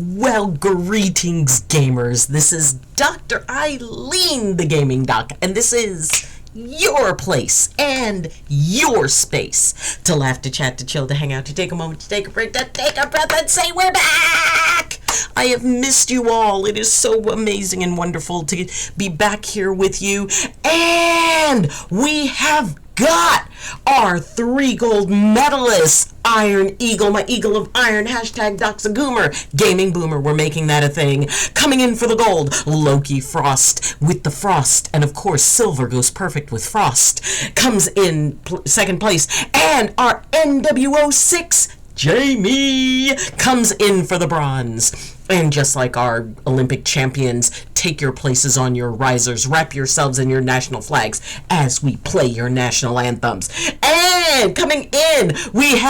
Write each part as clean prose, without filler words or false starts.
Well, greetings, gamers. This is Dr. Eileen, the Gaming Doc, and this is your place and your space to laugh, to chat, to chill, to hang out, to take a moment, to take a break, to take a breath, and say we're back! I have missed you all. It is so amazing and wonderful to be back here with you, and we have got our 3 gold medalists. Iron Eagle, my Eagle of Iron, hashtag Doxagoomer, Gaming Boomer, we're making that a thing. Coming in for the gold, Loki Frost with the frost, and of course Silver goes perfect with frost, comes in second place, and our NWO6, Jamie, comes in for the bronze. And just like our Olympic champions, take your places on your risers, wrap yourselves in your national flags as we play your national anthems. And coming in, we've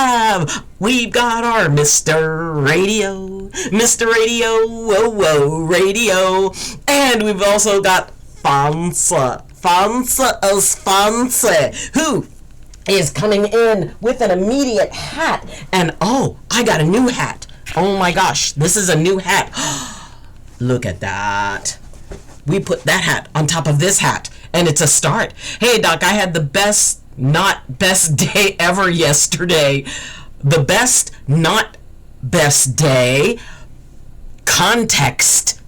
got our Mr. Radio, whoa, whoa, radio. And we've also got Fancy, who is coming in with an immediate hat. And oh, I got a new hat. Oh my gosh, this is a new hat. Look at that. We put that hat on top of this hat, and it's a start. Hey, Doc, I had the best, not best day ever yesterday. The best, not best day. Context,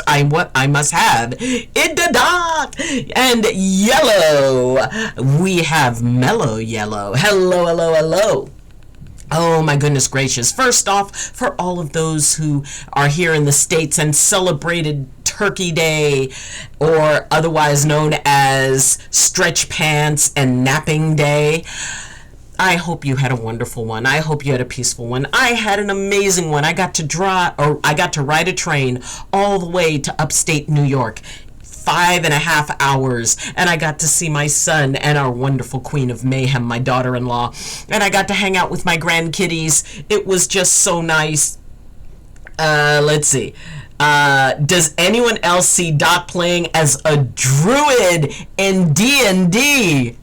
I must have. In the dark. And yellow. We have mellow yellow. Hello. Oh my goodness gracious. First off, for all of those who are here in the States and celebrated Turkey Day, or otherwise known as Stretch Pants and Napping Day, I hope you had a wonderful one. I hope you had a peaceful one. I had an amazing one. I got to ride a train all the way to upstate New York. 5.5 hours, and I got to see my son and our wonderful Queen of Mayhem, my daughter-in-law, and I got to hang out with my grandkitties. It was just so nice. Let's see. Does anyone else see Doc playing as a druid in D&D?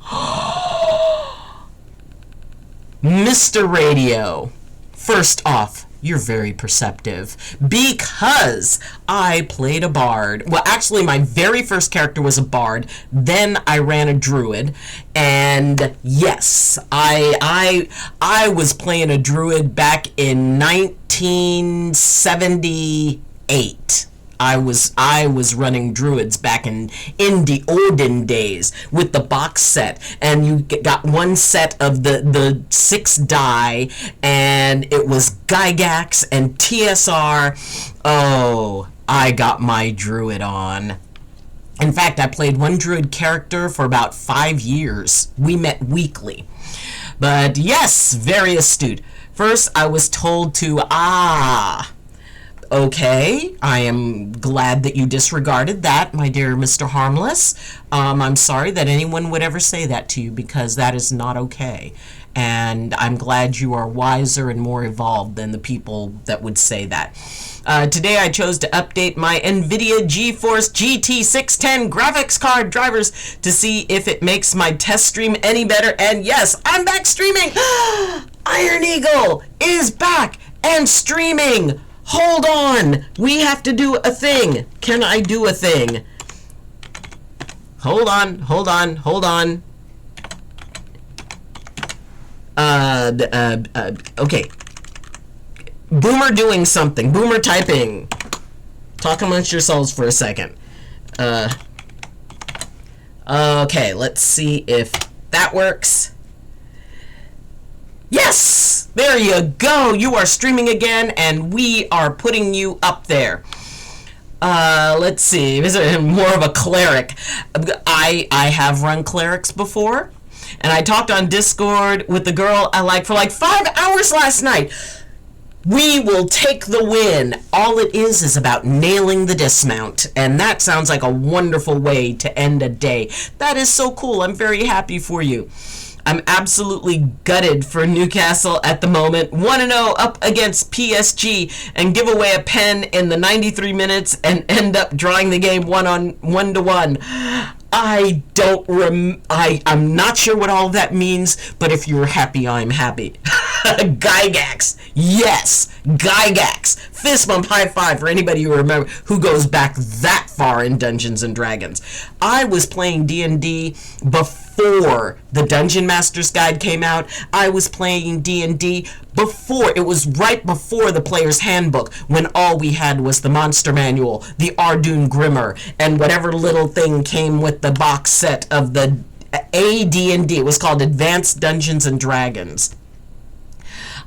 Mr. Radio, first off, you're very perceptive, because I played a bard. Well, actually, my very first character was a bard. Then I ran a druid, and yes, I was playing a druid back in 1978. I was running druids back in the olden days with the box set, and you got one set of the 6 die, and it was Gygax and TSR. Oh, I got my druid on. In fact, I played one druid character for about 5 years. We met weekly. But yes, very astute. First, I was told to, okay, I am glad that you disregarded that, my dear Mr. Harmless. I'm sorry that anyone would ever say that to you, because that is not okay. And I'm glad you are wiser and more evolved than the people that would say that. Today I chose to update my NVIDIA GeForce GT 610 graphics card drivers to see if it makes my test stream any better. And yes, I'm back streaming! Iron Eagle is back and streaming! Hold on! We have to do a thing. Can I do a thing? Hold on. Okay. Boomer doing something. Boomer typing. Talk amongst yourselves for a second. Okay, let's see if that works. Yes! There you go. You are streaming again, and we are putting you up there. Let's see. Is it more of a cleric? I have run clerics before, and I talked on Discord with the girl I like for like 5 hours last night. We will take the win. All it is about nailing the dismount, and that sounds like a wonderful way to end a day. That is so cool. I'm very happy for you. I'm absolutely gutted for Newcastle at the moment. 1-0 up against PSG, and give away a pen in the 93 minutes and end up drawing the game 1-1. I'm not sure what all of that means, but if you're happy, I'm happy. Gygax. Yes, Gygax. Fist bump, high five for anybody who goes back that far in Dungeons and Dragons. I was playing D&D before the Dungeon Master's Guide came out. I was playing D&D before, it was right before the Player's Handbook, when all we had was the Monster Manual, the Ardoon Grimmer, and whatever little thing came with the box set of the AD&D. It was called Advanced Dungeons and Dragons.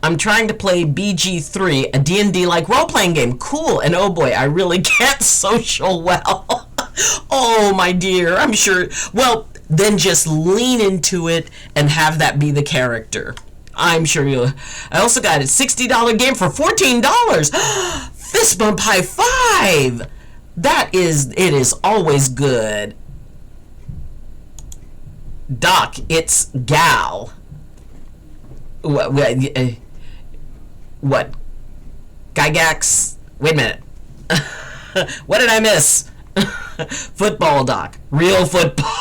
I'm trying to play BG3, a D&D-like role-playing game. Cool, and oh boy, I really can't social well. Oh, my dear, I'm sure. Well, then just lean into it and have that be the character. I'm sure you'll. I also got a $60 game for $14. Fist bump, high five. It is always good. Doc, it's gal. What? Gygax? Wait a minute. What did I miss? Football, Doc. Real football.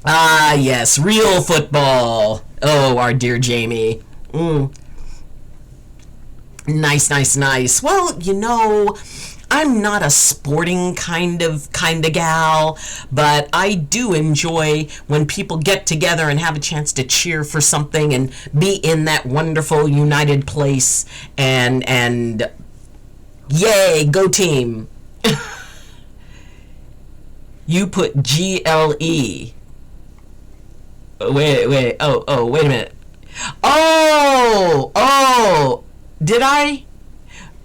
Ah, yes. Real football. Oh, our dear Jamie. Nice, nice, nice. Well, you know, I'm not a sporting kind of gal, but I do enjoy when people get together and have a chance to cheer for something and be in that wonderful united place, and yay, go team. You put GLE. Wait, wait a minute. Oh, did I?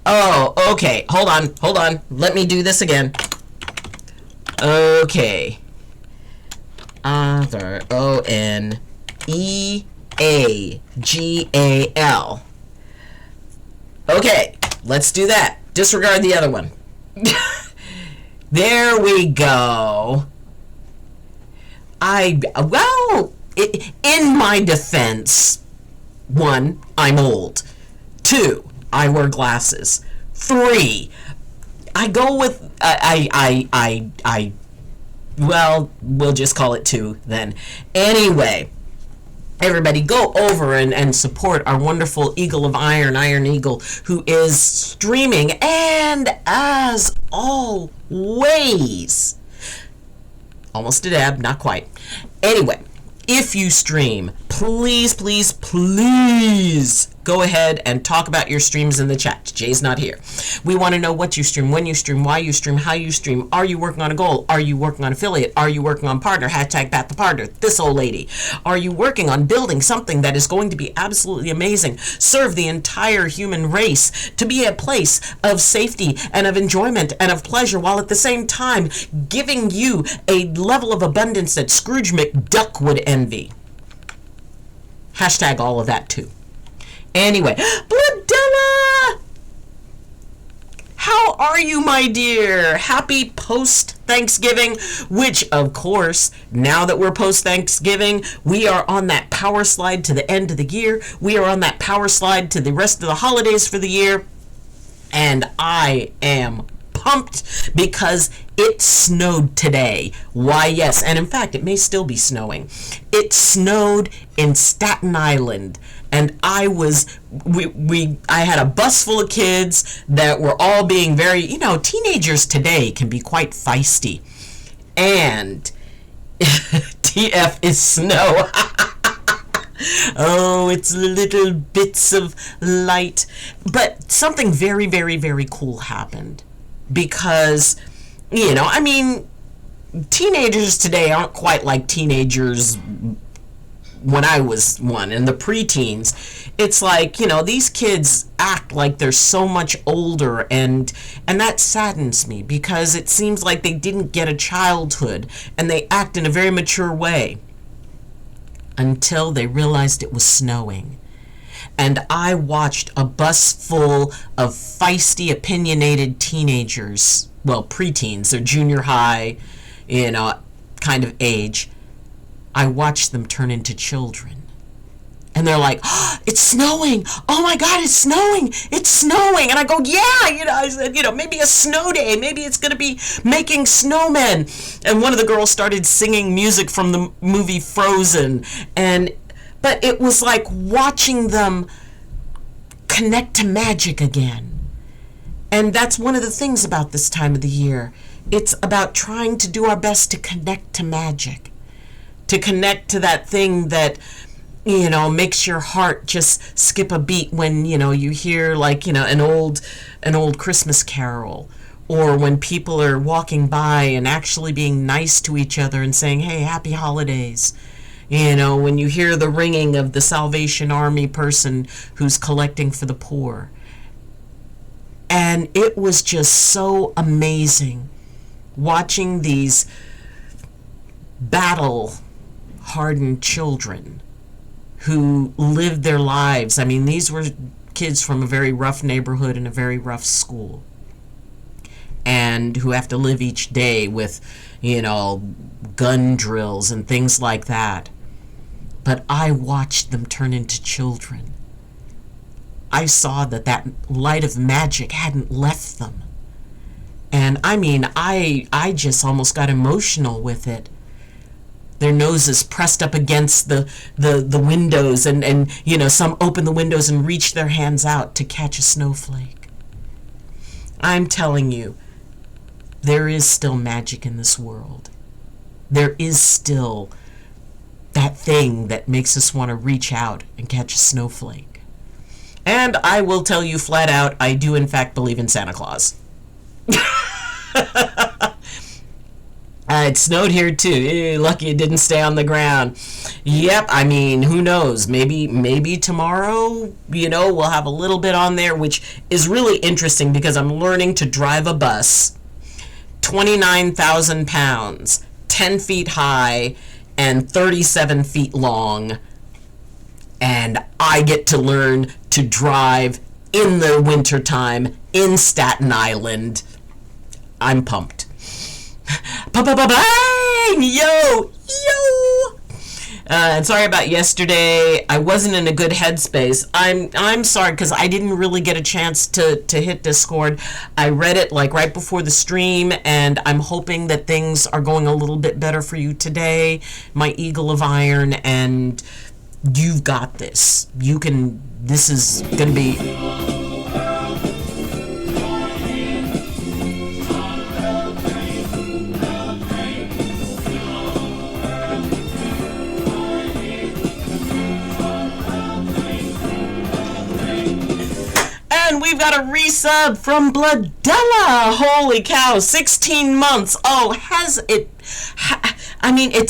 Oh, okay. Hold on. Let me do this again. Okay. Author, ONEAGAL. Okay, let's do that. Disregard the other one. There we go. In my defense, 1, I'm old. 2, I wear glasses. 3, I go with well, we'll just call it 2 then. Anyway, everybody go over and support our wonderful Eagle of Iron, Iron Eagle, who is streaming, and as always, almost a dab, not quite. Anyway, if you stream, please go ahead and talk about your streams in the chat. Jay's not here. We want to know what you stream, when you stream, why you stream, how you stream. Are you working on a goal? Are you working on affiliate? Are you working on partner? Hashtag Pat the Partner. This old lady. Are you working on building something that is going to be absolutely amazing? Serve the entire human race to be a place of safety and of enjoyment and of pleasure, while at the same time giving you a level of abundance that Scrooge McDuck would envy. Hashtag all of that too. Anyway, Bloodella! How are you, my dear? Happy post-Thanksgiving, which, of course, now that we're post-Thanksgiving, we are on that power slide to the end of the year. We are on that power slide to the rest of the holidays for the year. And I am pumped because it snowed today. Why, yes, and in fact, it may still be snowing. It snowed in Staten Island. And I had a bus full of kids that were all being very, teenagers today can be quite feisty. And TF is snow. Oh, it's little bits of light. But something very, very, very cool happened. Because, I mean, teenagers today aren't quite like teenagers when I was one, and the preteens. It's like, these kids act like they're so much older, and that saddens me, because it seems like they didn't get a childhood, and they act in a very mature way until they realized it was snowing. And I watched a bus full of feisty, opinionated teenagers, well, preteens, they're junior high, kind of age. I watched them turn into children. And they're like, oh, it's snowing. Oh my God, it's snowing. It's snowing. And I go, yeah, I said, maybe a snow day. Maybe it's going to be making snowmen. And one of the girls started singing music from the movie Frozen. But it was like watching them connect to magic again. And that's one of the things about this time of the year. It's about trying to do our best to connect to magic. To connect to that thing that, makes your heart just skip a beat when, you hear like, an old Christmas carol, or when people are walking by and actually being nice to each other and saying, hey, happy holidays. When you hear the ringing of the Salvation Army person who's collecting for the poor. And it was just so amazing watching these battle-hardened children who lived their lives. I mean, these were kids from a very rough neighborhood and a very rough school, and who have to live each day with, gun drills and things like that. But I watched them turn into children. I saw that light of magic hadn't left them. And I mean, I just almost got emotional with it. Their noses pressed up against the windows, and some open the windows and reach their hands out to catch a snowflake. I'm telling you, there is still magic in this world. There is still that thing that makes us want to reach out and catch a snowflake. And I will tell you flat out, I do in fact believe in Santa Claus. It snowed here too. Lucky it didn't stay on the ground. Yep, I mean, who knows? Maybe tomorrow, we'll have a little bit on there, which is really interesting because I'm learning to drive a bus 29,000 pounds, 10 feet high, and 37 feet long. And I get to learn to drive in the wintertime in Staten Island. I'm pumped. Bang! Yo! And sorry about yesterday. I wasn't in a good headspace. I'm sorry because I didn't really get a chance to hit Discord. I read it like right before the stream, and I'm hoping that things are going a little bit better for you today, my Eagle of Iron, and you've got this. This is gonna be... And we've got a resub from Bloodella. Holy cow, 16 months. Oh, it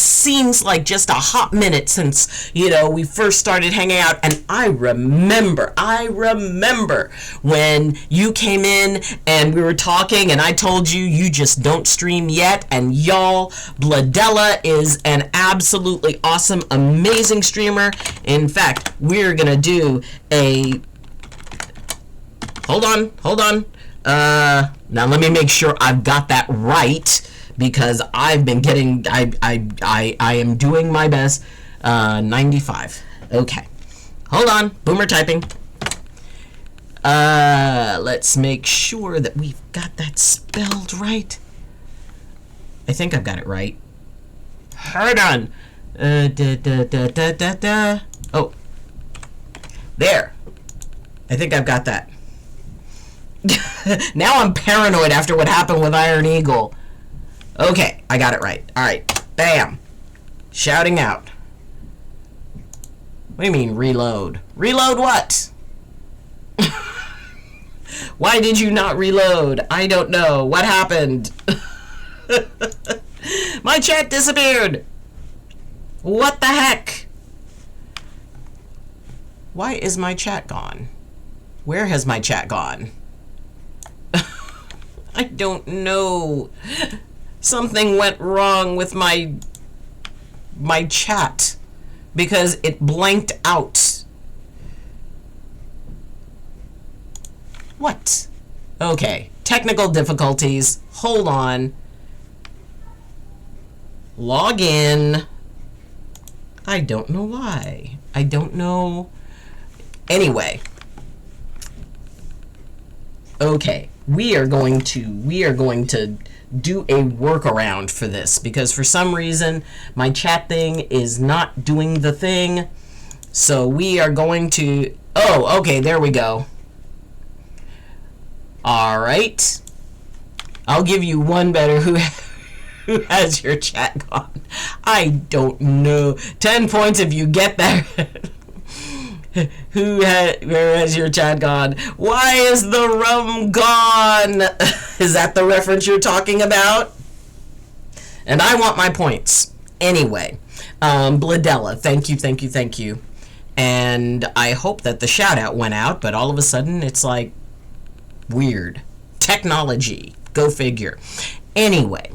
seems like just a hot minute since, we first started hanging out. And I remember when you came in and we were talking and I told you just don't stream yet. And y'all, Bloodella is an absolutely awesome, amazing streamer. In fact, we're going to do a... Hold on. Now let me make sure I've got that right, because I've been getting, I am doing my best. 95. Okay. Hold on. Boomer typing. Let's make sure that we've got that spelled right. I think I've got it right. Hold on. Oh. There. I think I've got that. Now I'm paranoid after what happened with Iron Eagle. Okay, I got it right. Alright, bam. Shouting out. What do you mean, reload? Reload what? Why did you not reload? I don't know. What happened? My chat disappeared. What the heck? Why is my chat gone? Where has my chat gone? I don't know. Something went wrong with my chat because it blanked out. What? Okay. Technical difficulties. Hold on. Log in. I don't know why. I don't know. Anyway. Okay. We are going to do a workaround for this because for some reason my chat thing is not doing the thing. So we are going to... Oh, okay. There we go. All right. I'll give you one better. Who has your chat gone? I don't know. 10 points if you get that. Where has your chat gone? Why is the rum gone? Is that the reference you're talking about? And I want my points. Anyway, Bladella, thank you. And I hope that the shout out went out, but all of a sudden it's like weird. Technology. Go figure. Anyway,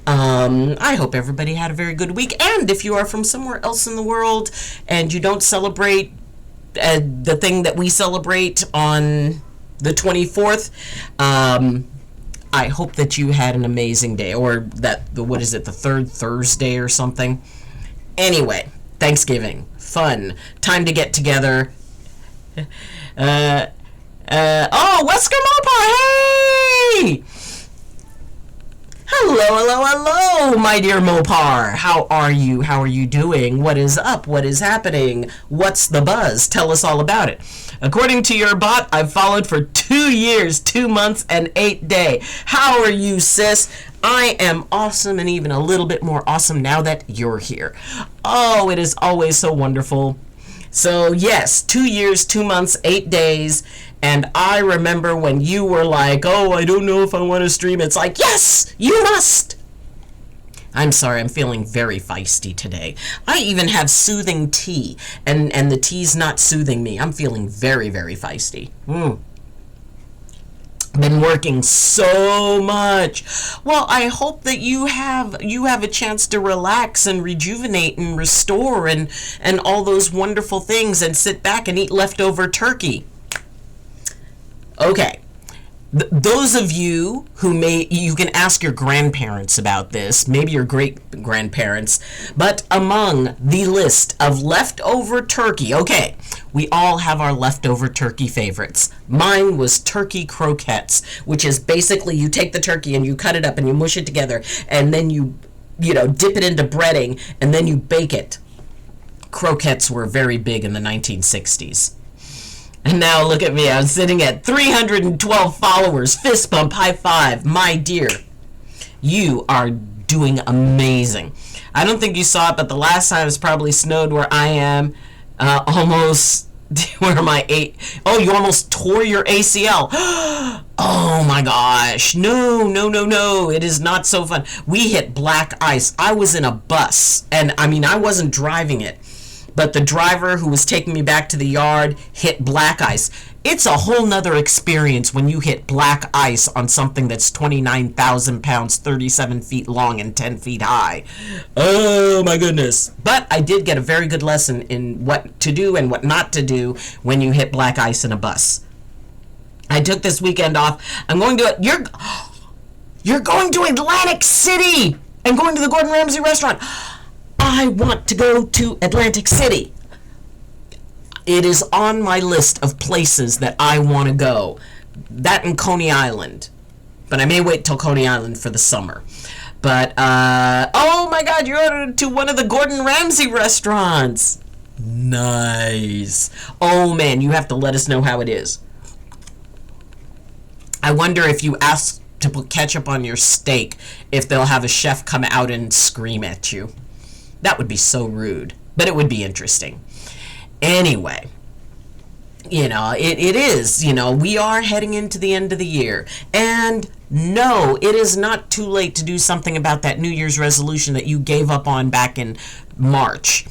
I hope everybody had a very good week. And if you are from somewhere else in the world and you don't celebrate the thing that we celebrate on the 24th, I hope that you had an amazing day. Or what is it, the third Thursday or something? Anyway, Thanksgiving. Fun. Time to get together. Oh, Wesker Mopar, hey! Hello, my dear Mopar. How are you? How are you doing? What is up? What is happening? What's the buzz? Tell us all about it. According to your bot, I've followed for 2 years, 2 months, and 8 days. How are you, sis? I am awesome and even a little bit more awesome now that you're here. Oh, it is always so wonderful. So, yes, 2 years, 2 months, 8 days. And I remember when you were like, oh, I don't know if I want to stream. It's like, yes, you must. I'm sorry, I'm feeling very feisty today. I even have soothing tea, and the tea's not soothing me. I'm feeling very, very feisty. Been working so much. Well, I hope that you have a chance to relax and rejuvenate and restore and all those wonderful things and sit back and eat leftover turkey. Okay, those of you who you can ask your grandparents about this, maybe your great-grandparents, but among the list of leftover turkey, okay, we all have our leftover turkey favorites. Mine was turkey croquettes, which is basically you take the turkey and you cut it up and you mush it together, and then you dip it into breading, and then you bake it. Croquettes were very big in the 1960s. And now look at me, I'm sitting at 312 followers, fist bump, high five, my dear. You are doing amazing. I don't think you saw it, but the last time it's probably snowed where I am, almost, where oh, you almost tore your ACL. Oh my gosh, no, it is not so fun. We hit black ice. I was in a bus, and I mean, I wasn't driving it. But the driver who was taking me back to the yard hit black ice. It's a whole nother experience when you hit black ice on something that's 29,000 pounds, 37 feet long, and 10 feet high. Oh my goodness. But I did get a very good lesson in what to do and what not to do when you hit black ice in a bus. I took this weekend off. I'm going to You're going to Atlantic City and going to the Gordon Ramsay restaurant. I want to go to Atlantic City. It is on my list of places that I want to go. That and Coney Island. But I may wait till Coney Island for the summer. But, oh my God, you're to one of the Gordon Ramsay restaurants. Nice. Oh man, you have to let us know how it is. I wonder if you ask to put ketchup on your steak, if they'll have a chef come out and scream at you. That would be so rude, but it would be interesting. Anyway, it is, we are heading into the end of the year. And no, it is not too late to do something about that New Year's resolution that you gave up on back in March.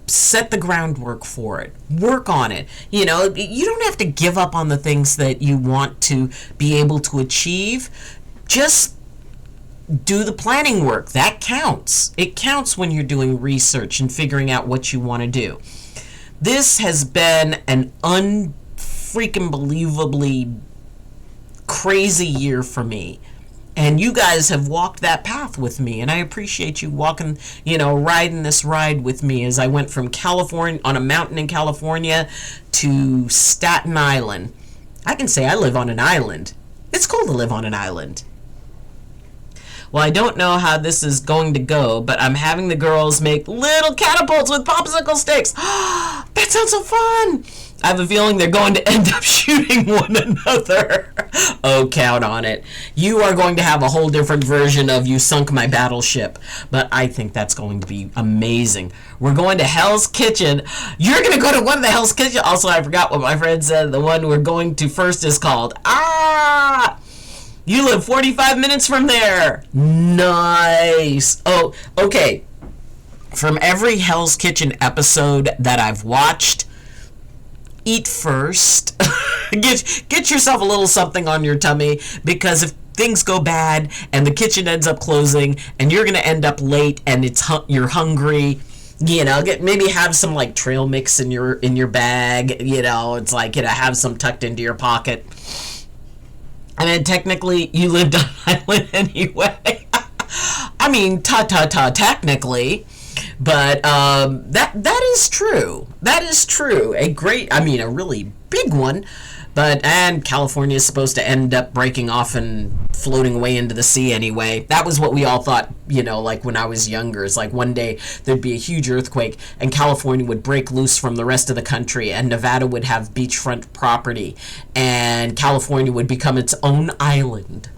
Set the groundwork for it. Work on it. You don't have to give up on the things that you want to be able to achieve. Just do the planning work. That counts. It counts when you're doing research and figuring out what you want to do. This has been an unfreaking believably crazy year for me. And you guys have walked that path with me, and I appreciate you walking, riding this ride with me as I went from California, on a mountain in California, to Staten Island. I can say I live on an island. It's cool to live on an island. Well, I don't know how this is going to go, but I'm having the girls make little catapults with popsicle sticks. That sounds so fun. I have a feeling they're going to end up shooting one another. Oh, count on it. You are going to have a whole different version of You Sunk My Battleship, but I think that's going to be amazing. We're going to Hell's Kitchen. You're going to go to one of the Hell's Kitchen. Also, I forgot what my friend said. The one we're going to first is called You live 45 minutes from there. Nice. Oh, okay. From every Hell's Kitchen episode that I've watched, eat first. Get yourself a little something on your tummy, because if things go bad and the kitchen ends up closing and you're going to end up late and you're hungry, maybe have some like trail mix in your bag, it's like, have some tucked into your pocket. I mean, technically, you lived on an island anyway. I mean, technically. But that is true. That is true. A really big one. And California is supposed to end up breaking off and floating away into the sea anyway. That was what we all thought, like when I was younger. It's like one day there'd be a huge earthquake and California would break loose from the rest of the country and Nevada would have beachfront property and California would become its own island.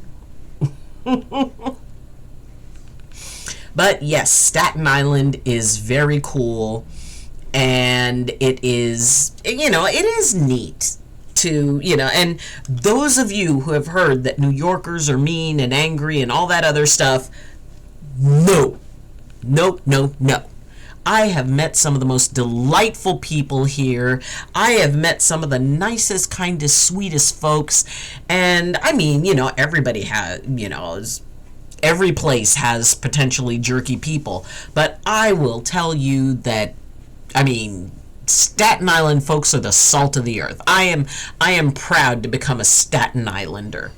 But yes, Staten Island is very cool, and it is neat to, and those of you who have heard that New Yorkers are mean and angry and all that other stuff, no. I have met some of the most delightful people here. I have met some of the nicest, kindest, sweetest folks, and I mean, everybody has, every place has potentially jerky people, but I will tell you that, Staten Island folks are the salt of the earth. I am proud to become a Staten Islander.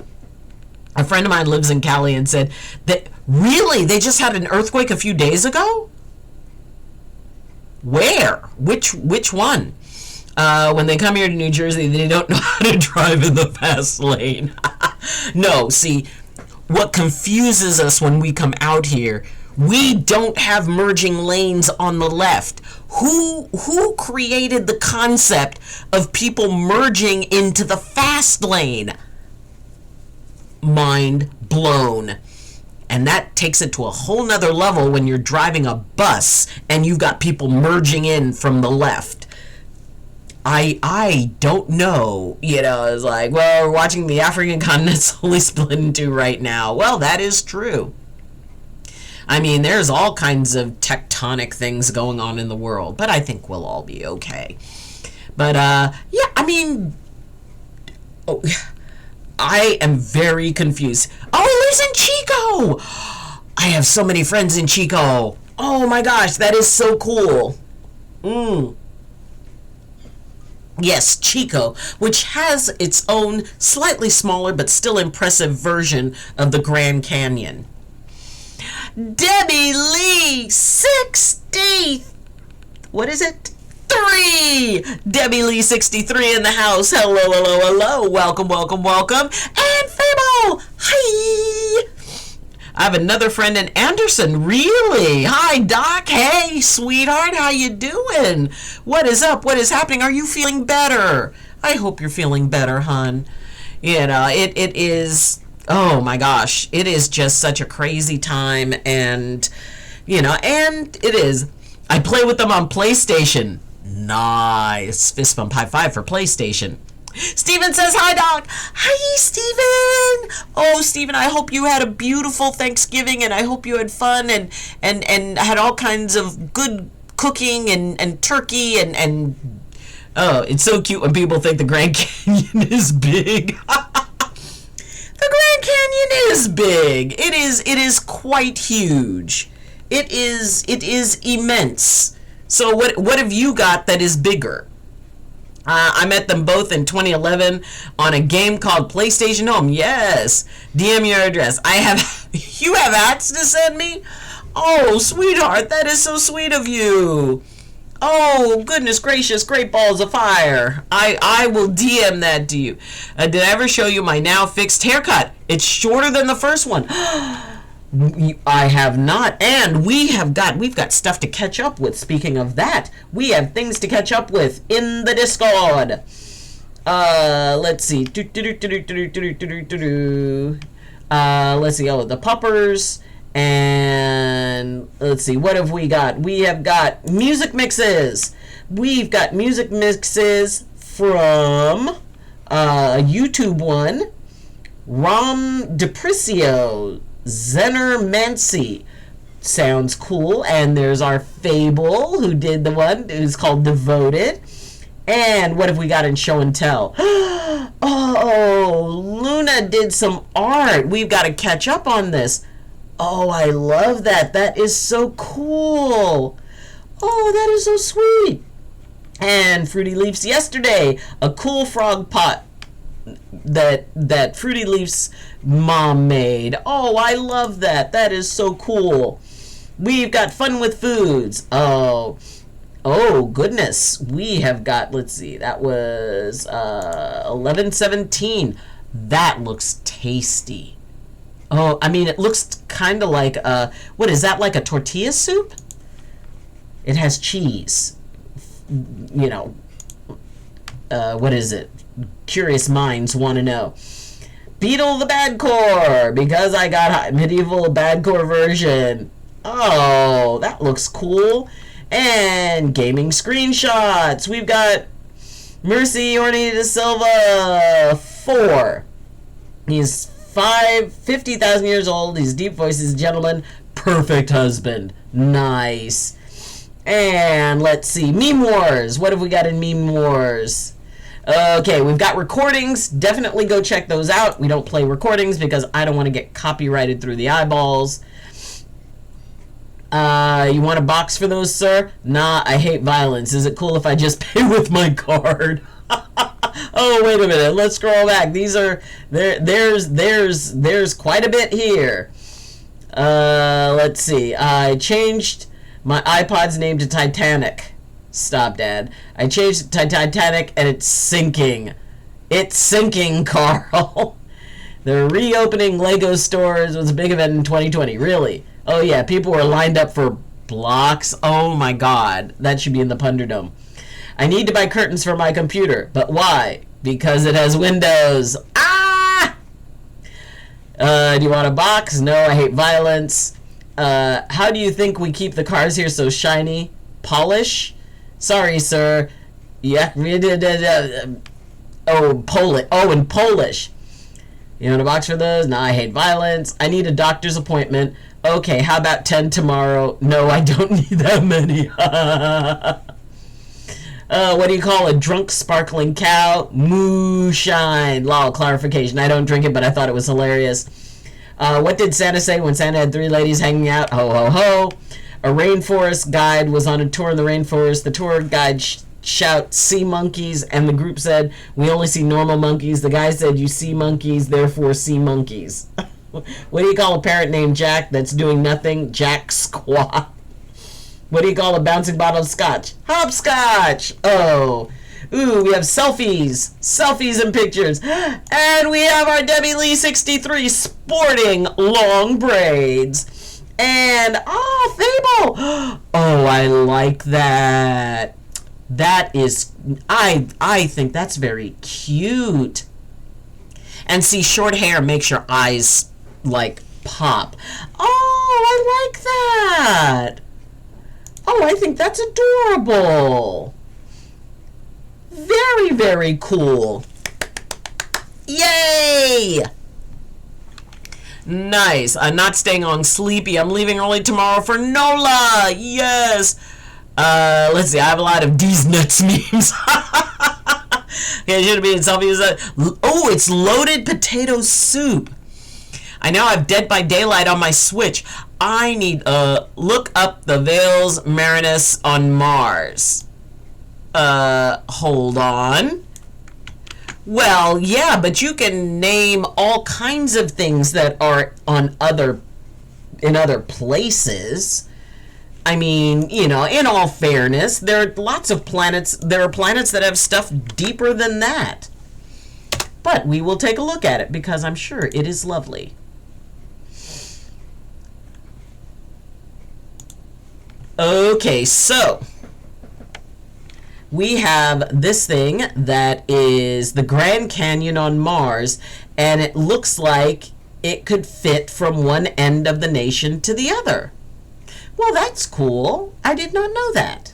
A friend of mine lives in Cali and said that, really, they just had an earthquake a few days ago? Where? Which one? When they come here to New Jersey, they don't know how to drive in the fast lane. No, see, what confuses us when we come out here, we don't have merging lanes on the left. Who created the concept of people merging into the fast lane? Mind blown. And that takes it to a whole nother level when you're driving a bus and you've got people merging in from the left. I don't know, it's like, well, we're watching the African continent slowly split in two right now. Well, that is true. There's all kinds of tectonic things going on in the world, but I think we'll all be okay. But, I am very confused. Oh, he lives in Chico! I have so many friends in Chico. Oh my gosh, that is so cool. Yes, Chico, which has its own slightly smaller but still impressive version of the Grand Canyon. Debbie Lee, 60. What is it? 3. Debbie Lee, 63 in the house. Hello. Welcome. And Fable, hi. I have another friend in Anderson. Really? Hi, Doc. Hey, sweetheart. How you doing? What is up? What is happening? Are you feeling better? I hope you're feeling better, hon. It is, oh my gosh, it is just such a crazy time, and, and it is. I play with them on PlayStation. Nice. Fist bump high five for PlayStation. Steven says hi, Doc. Hi, Steven. Oh, Steven, I hope you had a beautiful Thanksgiving, and I hope you had fun and had all kinds of good cooking and turkey and oh, it's so cute when people think the Grand Canyon is big. The Grand Canyon is big. It is quite huge. It is immense. So what have you got that is bigger? I met them both in 2011 on a game called PlayStation Home. Yes. DM your address. You have hats to send me? Oh, sweetheart, that is so sweet of you. Oh, goodness gracious, great balls of fire. I will DM that to you. Did I ever show you my now fixed haircut? It's shorter than the first one. I have not, and we've got stuff to catch up with. Speaking of that, we have things to catch up with in the Discord. Let's see. Let's see. Oh, the puppers, and let's see. What have we got? We have got music mixes. We've got music mixes from a YouTube one. Rom Depricio. Zener Mancy sounds cool, and there's our Fable who did the one who's called Devoted. And what have we got in Show and Tell? Oh, Luna did some art. We've got to catch up on this. Oh, I love that. That is so cool. Oh, that is so sweet. And Fruity Leaps yesterday, a cool frog pot that Fruity Leaps mom made. Oh, I love that. That is so cool. We've got Fun with Foods. Oh goodness. We have got, let's see, that was 11/17. That looks tasty. Oh, I mean, it looks kind of like what is that, like a tortilla soup? It has cheese. You know, what is it? Curious minds want to know. Beetle the Badcore, because I got medieval Badcore version. Oh, that looks cool. And gaming screenshots. We've got Mercy Orny de Silva 4. He's 50,000 years old. He's deep voices, gentleman, perfect husband. Nice. And let's see, Meme Wars. What have we got in Meme Wars? Okay, we've got recordings. Definitely go check those out. We don't play recordings because I don't want to get copyrighted through the eyeballs. You want a box for those, sir? Nah, I hate violence. Is it cool if I just pay with my card? Oh, wait a minute. Let's scroll back. These are there's quite a bit here. Let's see. I changed my iPod's name to Titanic. Stop, Dad. I changed it to Titanic, and it's sinking. It's sinking, Carl. The reopening Lego stores was a big event in 2020. Really? Oh, yeah. People were lined up for blocks. Oh, my God. That should be in the Punderdome. I need to buy curtains for my computer. But why? Because it has windows. Ah! Do you want a box? No, I hate violence. How do you think we keep the cars here so shiny? Polish? Sorry, sir. Yeah. Oh, Polish. Oh, in Polish. You want a box for those? No, I hate violence. I need a doctor's appointment. Okay, how about 10 tomorrow? No, I don't need that many. What do you call a drunk sparkling cow? Moonshine. Lol, clarification. I don't drink it, but I thought it was hilarious. What did Santa say when Santa had 3 ladies hanging out? Ho, ho, ho. A rainforest guide was on a tour in the rainforest. The tour guide shout, "See monkeys," and the group said, "We only see normal monkeys." The guy said, "You see monkeys, therefore see monkeys." What do you call a parrot named Jack that's doing nothing? Jack Squat. What do you call a bouncing bottle of scotch? Hopscotch. Oh. Ooh, we have selfies. Selfies and pictures. And we have our Debbie Lee 63 sporting long braids. And, Fable. Oh, I like that. That is, I think that's very cute. And see, short hair makes your eyes, like, pop. Oh, I like that. Oh, I think that's adorable. Very, very cool. Yay! Nice. I'm not staying on Sleepy. I'm leaving early tomorrow for NOLA. Yes. Let's see. I have a lot of these nuts memes. Okay, it should be selfie. Oh, it's loaded potato soup. I now have Dead by Daylight on my Switch. I need look up the Vales Marinus on Mars. Hold on. Well, yeah, but you can name all kinds of things that are on in other places. I mean, you know, in all fairness, there are lots of planets. There are planets that have stuff deeper than that. But we will take a look at it because I'm sure it is lovely. Okay, so we have this thing that is the Grand Canyon on Mars, and it looks like it could fit from one end of the nation to the other. Well, that's cool. I did not know that.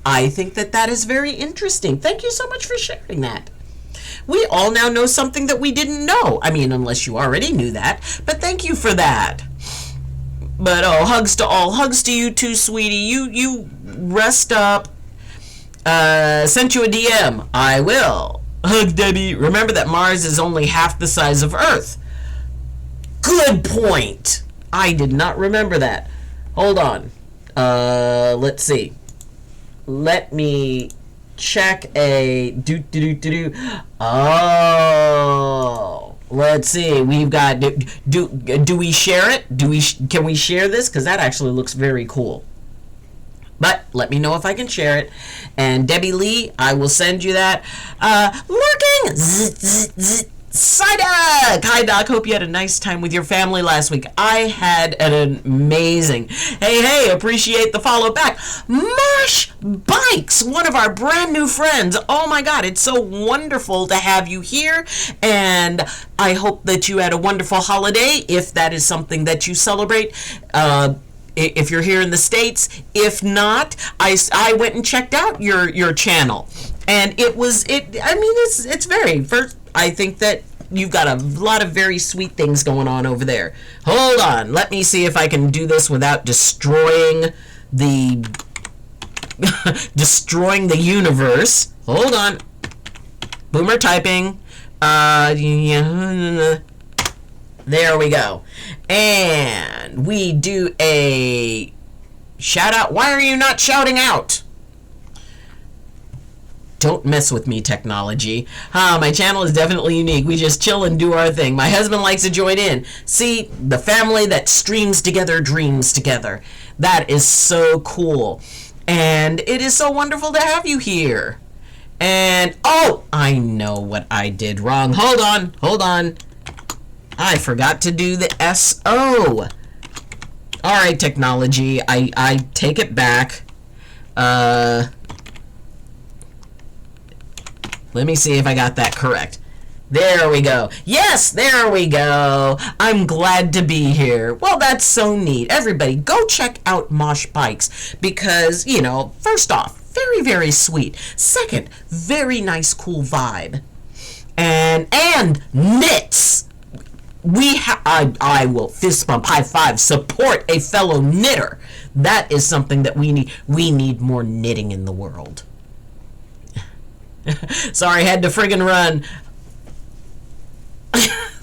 I think that that is very interesting. Thank you so much for sharing that. We all now know something that we didn't know. I mean, unless you already knew that, but thank you for that. But oh, hugs to all. Hugs to you too, sweetie. You rest up. Sent you a DM. I will. Hug, Debbie. Remember that Mars is only half the size of Earth. Good point. I did not remember that. Hold on. Let's see. Let me check a Oh. Let's see. We've got do we share it? Can we share this? Because that actually looks very cool. But let me know if I can share it. And Debbie Lee, I will send you that. Lurking! Psyduck! Hi, Doc. Hope you had a nice time with your family last week. I had an amazing. Hey, appreciate the follow back. Mosh Bikes, one of our brand new friends. Oh my God, it's so wonderful to have you here. And I hope that you had a wonderful holiday, if that is something that you celebrate. If you're here in the States, if not, I went and checked out your channel, and it's very first. I think that you've got a lot of very sweet things going on over there. Hold on, let me see if I can do this without destroying the universe. Hold on, boomer typing. There we go. And we do a shout out. Why are you not shouting out? Don't mess with me, technology. My channel is definitely unique. We just chill and do our thing. My husband likes to join in. See, the family that streams together dreams together. That is so cool. And it is so wonderful to have you here. And, oh, I know what I did wrong. Hold on. I forgot to do the SO. Alright, technology. I take it back. Let me see if I got that correct. There we go. Yes, there we go. I'm glad to be here. Well, that's so neat. Everybody, go check out Mosh Bikes because, you know, first off, very, very sweet. Second, very nice, cool vibe. And knits. I will fist bump, high five, support a fellow knitter. That is something that we need. We need more knitting in the world. Sorry, had to friggin' run.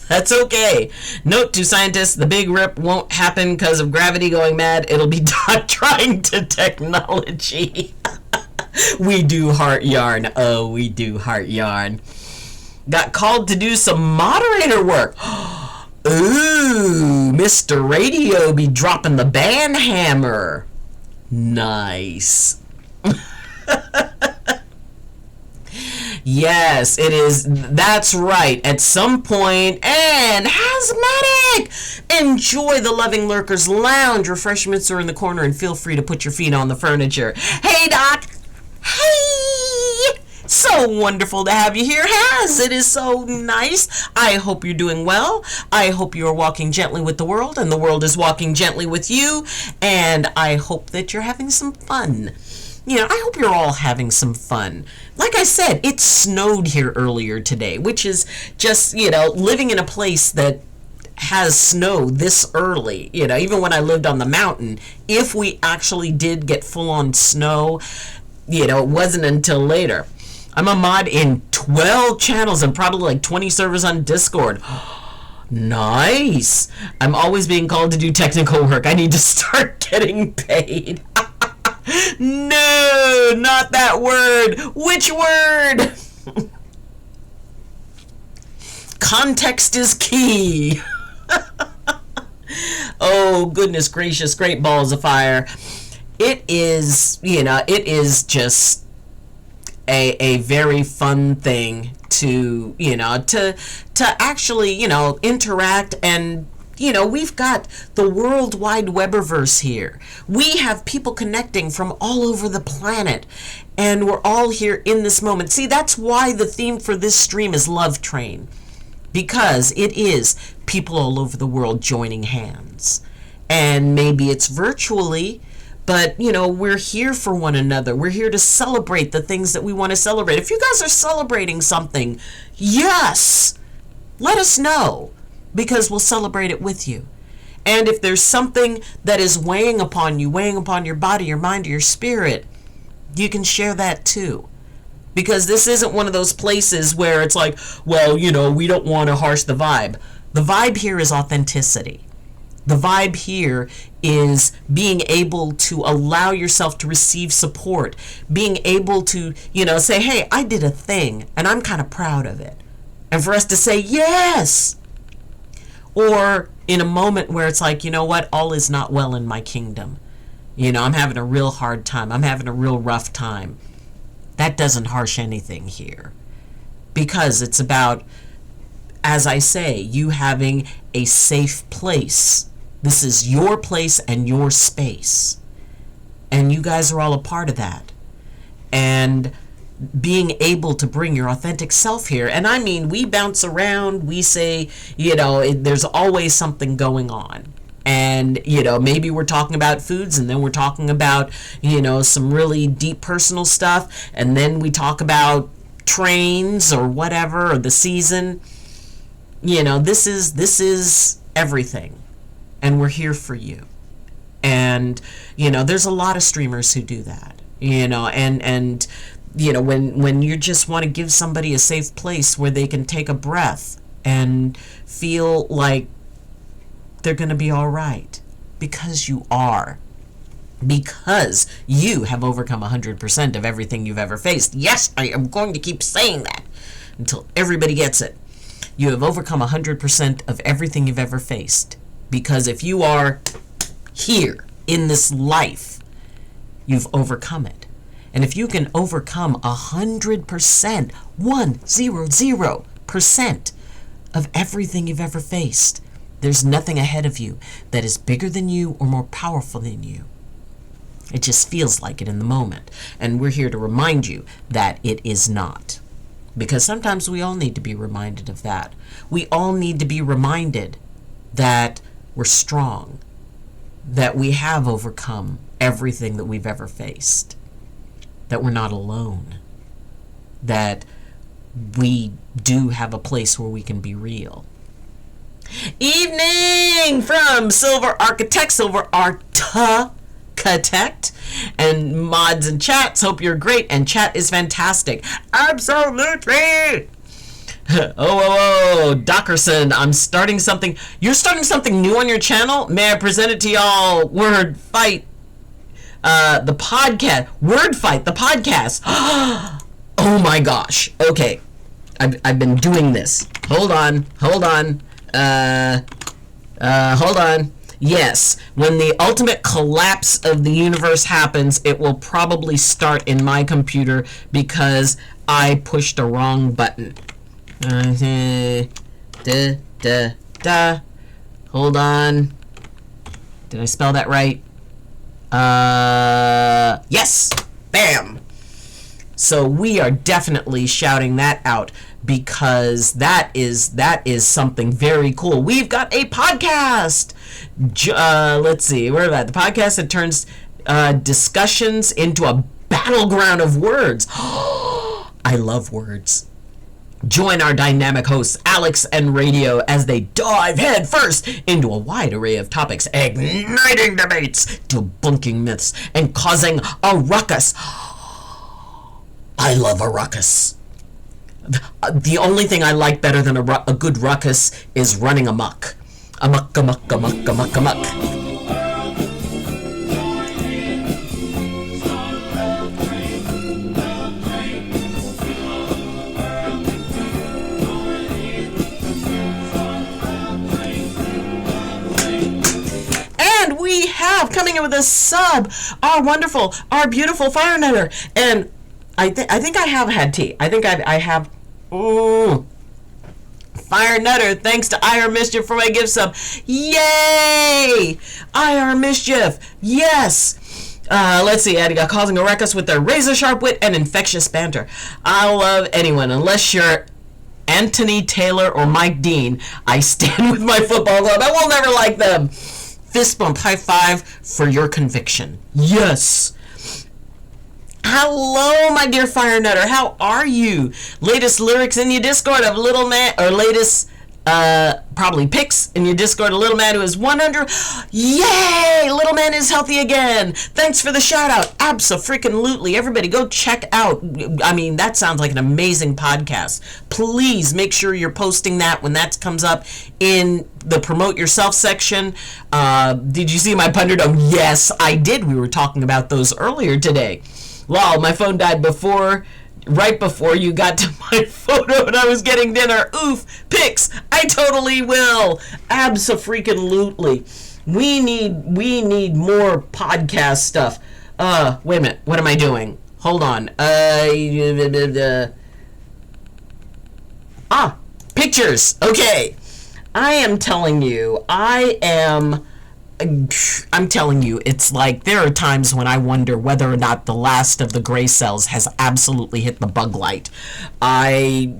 That's okay. Note to scientists, the big rip won't happen because of gravity going mad. It'll be Doc trying to technology. We do heart yarn. Oh, we do heart yarn. Got called to do some moderator work. Ooh, Mr. Radio be dropping the band hammer. Nice. Yes, it is. That's right. At some point, and Hazmatic! Enjoy the Loving Lurkers Lounge. Refreshments are in the corner, and feel free to put your feet on the furniture. Hey, Doc. Hey! So wonderful to have you here, Haz. It is so nice. I hope you're doing well. I hope you are walking gently with the world, and the world is walking gently with you. And I hope that you're having some fun. I hope you're all having some fun. Like I said, it snowed here earlier today, which is just, living in a place that has snow this early. Even when I lived on the mountain, if we actually did get full on snow, it wasn't until later. I'm a mod in 12 channels and probably like 20 servers on Discord. Nice. I'm always being called to do technical work. I need to start getting paid. No, not that word. Which word? Context is key. Oh, goodness gracious, great balls of fire. It is, it is just a very fun thing to, to actually, interact. And we've got the World Wide Webiverse here. We have people connecting from all over the planet, and we're all here in this moment. See, that's why the theme for this stream is Love Train, because it is people all over the world joining hands. And maybe it's virtually, but, we're here for one another. We're here to celebrate the things that we want to celebrate. If you guys are celebrating something, yes, let us know, because we'll celebrate it with you. And if there's something that is weighing upon you, weighing upon your body, your mind, or your spirit, you can share that too. Because this isn't one of those places where it's like, well, we don't want to harsh the vibe. The vibe here is authenticity. The vibe here is being able to allow yourself to receive support, being able to, say, hey, I did a thing and I'm kind of proud of it. And for us to say, yes. Or in a moment where it's like, what, all is not well in my kingdom. I'm having a real hard time. I'm having a real rough time. That doesn't harsh anything here. Because it's about, as I say, you having a safe place. This is your place and your space. And you guys are all a part of that. And being able to bring your authentic self here. And I mean, we bounce around, we say, there's always something going on. And, maybe we're talking about foods, and then we're talking about, some really deep personal stuff. And then we talk about trains or whatever, or the season. This is everything. And we're here for you. And, there's a lot of streamers who do that, and when you just want to give somebody a safe place where they can take a breath and feel like they're going to be all right, because you are. Because you have overcome 100% of everything you've ever faced. Yes, I am going to keep saying that until everybody gets it. You have overcome 100% of everything you've ever faced. Because if you are here in this life, you've overcome it. And if you can overcome 100%, 100% of everything you've ever faced, there's nothing ahead of you that is bigger than you or more powerful than you. It just feels like it in the moment. And we're here to remind you that it is not. Because sometimes we all need to be reminded of that. We all need to be reminded that we're strong, that we have overcome everything that we've ever faced, that we're not alone, that we do have a place where we can be real. Evening from Silver Architect, Silver Architect, and mods and chats. Hope you're great, and chat is fantastic. Absolutely. Oh, Dockerson, I'm starting something. You're starting something new on your channel? May I present it to y'all? Word Fight, the podcast. Word Fight, the podcast. Oh my gosh. Okay, I've been doing this. Hold on. Hold on. Yes, when the ultimate collapse of the universe happens, it will probably start in my computer because I pushed a wrong button. Hold on. Did I spell that right? Yes! Bam! So we are definitely shouting that out because that is something very cool. We've got a podcast! Let's see, where are that? The podcast that turns discussions into a battleground of words. I love words. Join our dynamic hosts, Alex and Radio, as they dive headfirst into a wide array of topics, igniting debates, debunking myths, and causing a ruckus. I love a ruckus. The only thing I like better than a good ruckus is running amok. Amok, amok, amok, amok, amok. We have coming in with a sub, our beautiful Fire Nutter, and I think I have had tea. I think I have. Fire Nutter, thanks to IR Mischief for my gift sub. Yay! IR Mischief, yes. Let's see, Eddie got causing a ruckus with their razor sharp wit and infectious banter. I love anyone unless you're Anthony Taylor or Mike Dean. I stand with my football club. I will never like them. Fist bump, high five for your conviction. Yes. Hello, my dear Fire Nutter. How are you? Latest lyrics in your Discord of Little Man, or latest, probably pics in your Discord of Little Man who is 100. Yay! Little Man is healthy again. Thanks for the shout out. Abso-freaking-lutely. Everybody go check out. I mean, that sounds like an amazing podcast. Please make sure you're posting that when that comes up in the promote yourself section. Did you see my Punderdome? Yes, I did. We were talking about those earlier today. Lol, my phone died right before you got to my photo and I was getting dinner. Oof, pics. I totally will. Abso-freaking-lutely. We need more podcast stuff. Wait a minute. What am I doing? Hold on. Pictures. Okay. I'm telling you, it's like there are times when I wonder whether or not the last of the gray cells has absolutely hit the bug light. I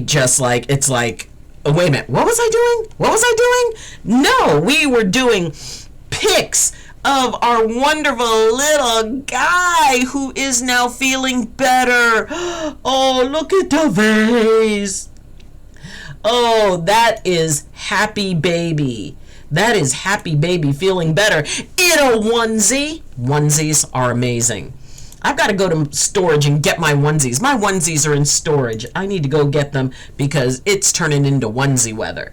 just like, it's like, oh, wait a minute, what was I doing? No, we were doing pics of our wonderful little guy who is now feeling better. Oh, look at the vase. Oh, that is Happy Baby. That is Happy Baby feeling better in a onesie. Onesies are amazing. I've got to go to storage and get my onesies. My onesies are in storage. I need to go get them because it's turning into onesie weather.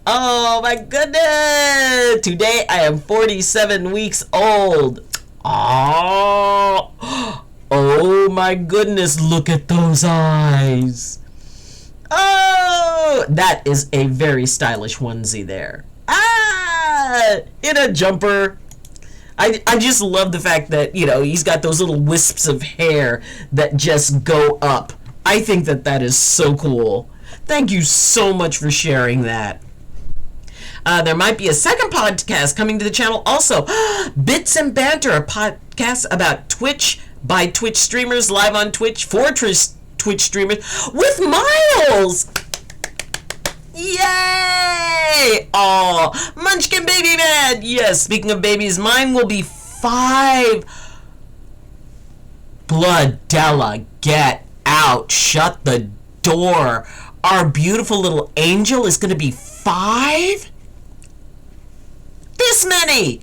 Oh my goodness. Today I am 47 weeks old. Oh my goodness. Look at those eyes. Oh, that is a very stylish onesie there. In a jumper. I just love the fact that, he's got those little wisps of hair that just go up. I think that is so cool. Thank you so much for sharing that. There might be a second podcast coming to the channel also. Bits and Banter, a podcast about Twitch by Twitch streamers live on Twitch for Twitch streamers with Miles. Yay! Oh, Munchkin Baby Man! Yes, speaking of babies, mine will be 5. Bloodella, get out. Shut the door. Our beautiful little angel is going to be 5? This many!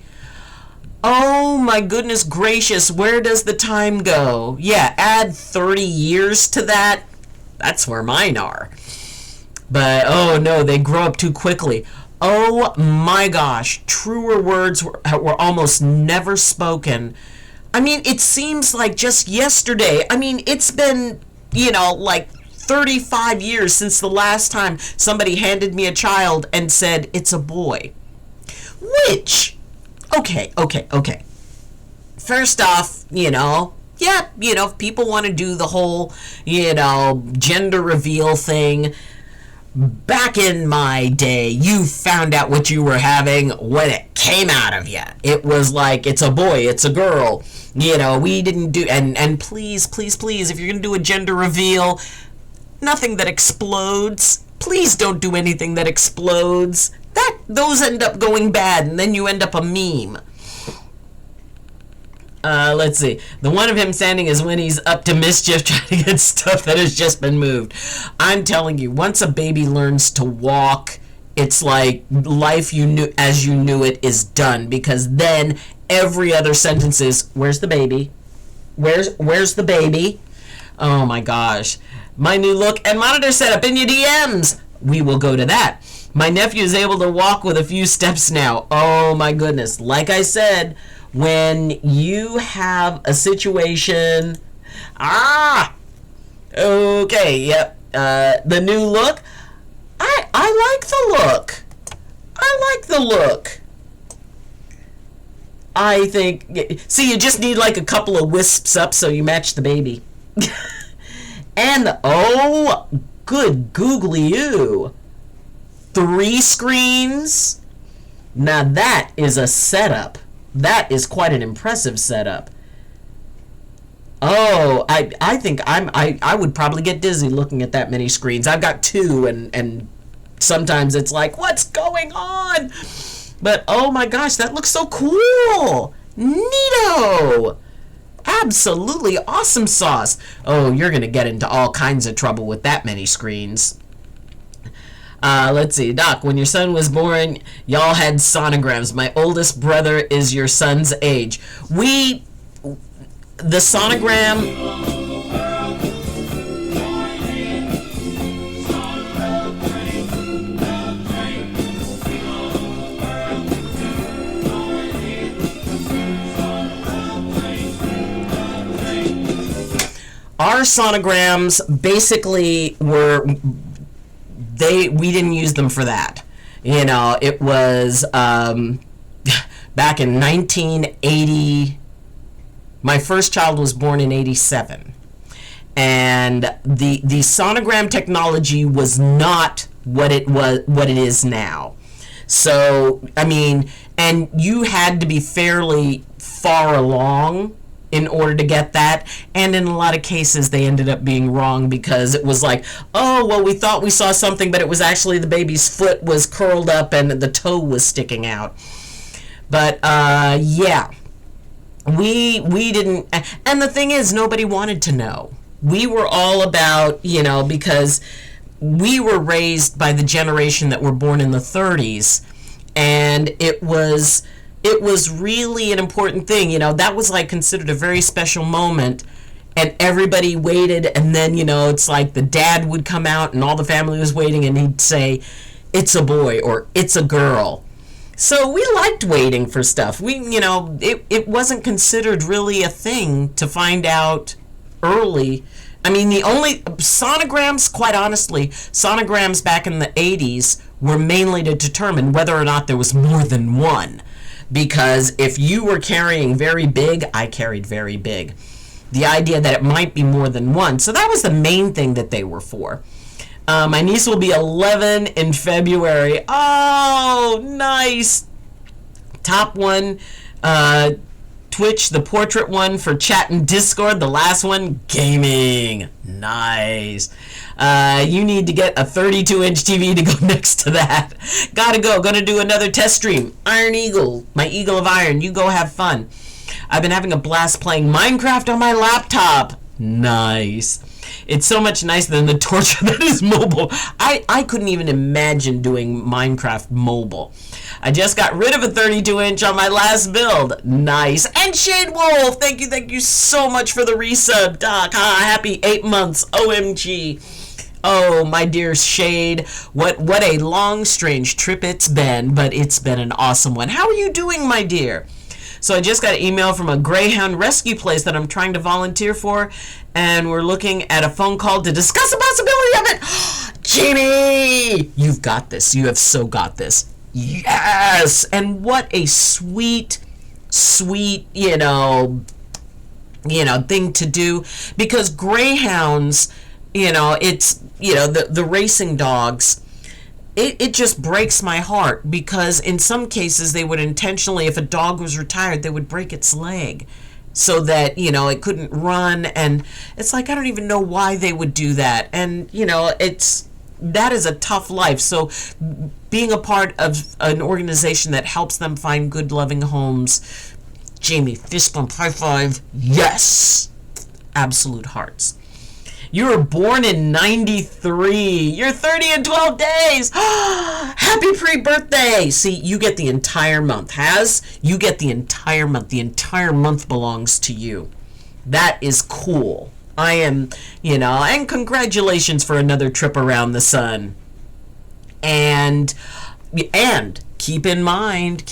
Oh my goodness gracious, where does the time go? Yeah, add 30 years to that. That's where mine are. But, oh no, they grow up too quickly. Oh my gosh, truer words were almost never spoken. I mean, it seems like just yesterday. I mean, it's been, like 35 years since the last time somebody handed me a child and said, it's a boy. Which, okay. First off, if people want to do the whole, gender reveal thing. Back in my day, you found out what you were having when it came out of you. It was like, it's a boy, it's a girl. We didn't do, and please, if you're going to do a gender reveal, nothing that explodes. Please don't do anything that explodes. Those end up going bad, and then you end up a meme. Let's see. The one of him standing is when he's up to mischief trying to get stuff that has just been moved. I'm telling you, once a baby learns to walk, it's like life you knew as you knew it is done, because then every other sentence is, where's the baby? Where's the baby? Oh my gosh. My new look and monitor setup in your DMs. We will go to that. My nephew is able to walk with a few steps now. Oh my goodness. Like I said, when you have a situation... Okay, yep. The new look. I like the look. I like the look. I think... See, you just need like a couple of wisps up so you match the baby. And, oh, good googly you. 3 screens? Now that is a setup. That is quite an impressive setup. Oh, I think I would probably get dizzy looking at that many screens. I've got 2 and sometimes it's like, what's going on? But oh my gosh, that looks so cool. Neato. Absolutely awesome sauce. Oh, you're going to get into all kinds of trouble with that many screens. Let's see. Doc, when your son was born, y'all had sonograms. My oldest brother is your son's age. The sonogram... Our sonograms basically were... we didn't use them for that. You know, it was back in 1980. My first child was born in 87. And the sonogram technology was not what it is now. So, I mean, and you had to be fairly far along in order to get that, and in a lot of cases they ended up being wrong, because it was like, oh, well, we thought we saw something, but it was actually the baby's foot was curled up and the toe was sticking out. But yeah, we didn't, and the thing is, nobody wanted to know. We were all about, you know, because we were raised by the generation that were born in the 30s, and it was really an important thing. You know, that was like considered a very special moment, and everybody waited, and then, you know, it's like the dad would come out and all the family was waiting, and he'd say, it's a boy or it's a girl. So we liked waiting for stuff. You know, it wasn't considered really a thing to find out early. I mean, the only sonograms, quite honestly, sonograms back in the 80s were mainly to determine whether or not there was more than one. Because if you were carrying very big, I carried very big. The idea that it might be more than one. So that was the main thing that they were for. My niece will be 11 in February. Oh, nice. Top one, Twitch, the portrait one for chat and Discord. The last one, gaming. Nice. You need to get a 32-inch TV to go next to that. Gotta go. Gonna do another test stream. Iron Eagle. My Eagle of Iron. You go have fun. I've been having a blast playing Minecraft on my laptop. Nice. It's so much nicer than the torture that is mobile. I couldn't even imagine doing Minecraft mobile. I just got rid of a 32-inch on my last build. Nice. And Shade Wolf, thank you so much for the resub, Doc. Happy 8 months. OMG. Oh, my dear Shade. What a long, strange trip it's been, but it's been an awesome one. How are you doing, my dear? So I just got an email from a Greyhound rescue place that I'm trying to volunteer for, and we're looking at a phone call to discuss the possibility of it. Jamie, you've got this. You have so got this. Yes! And what a sweet, you know, thing to do, because greyhounds, you know, it's, you know, the racing dogs, it just breaks my heart, because in some cases they would intentionally, if a dog was retired, they would break its leg so that, you know, it couldn't run, and it's like, I don't even know why they would do that. And, you know, that is a tough life. So being a part of an organization that helps them find good, loving homes Jamie, fist bump, high five. Yes. Absolute hearts. You were born in 93. You're 30 and 12 days. Happy pre-birthday. See, you get the entire month. You get the entire month. The entire month belongs to you. That is cool. I am, and congratulations for another trip around the sun. And keep in mind,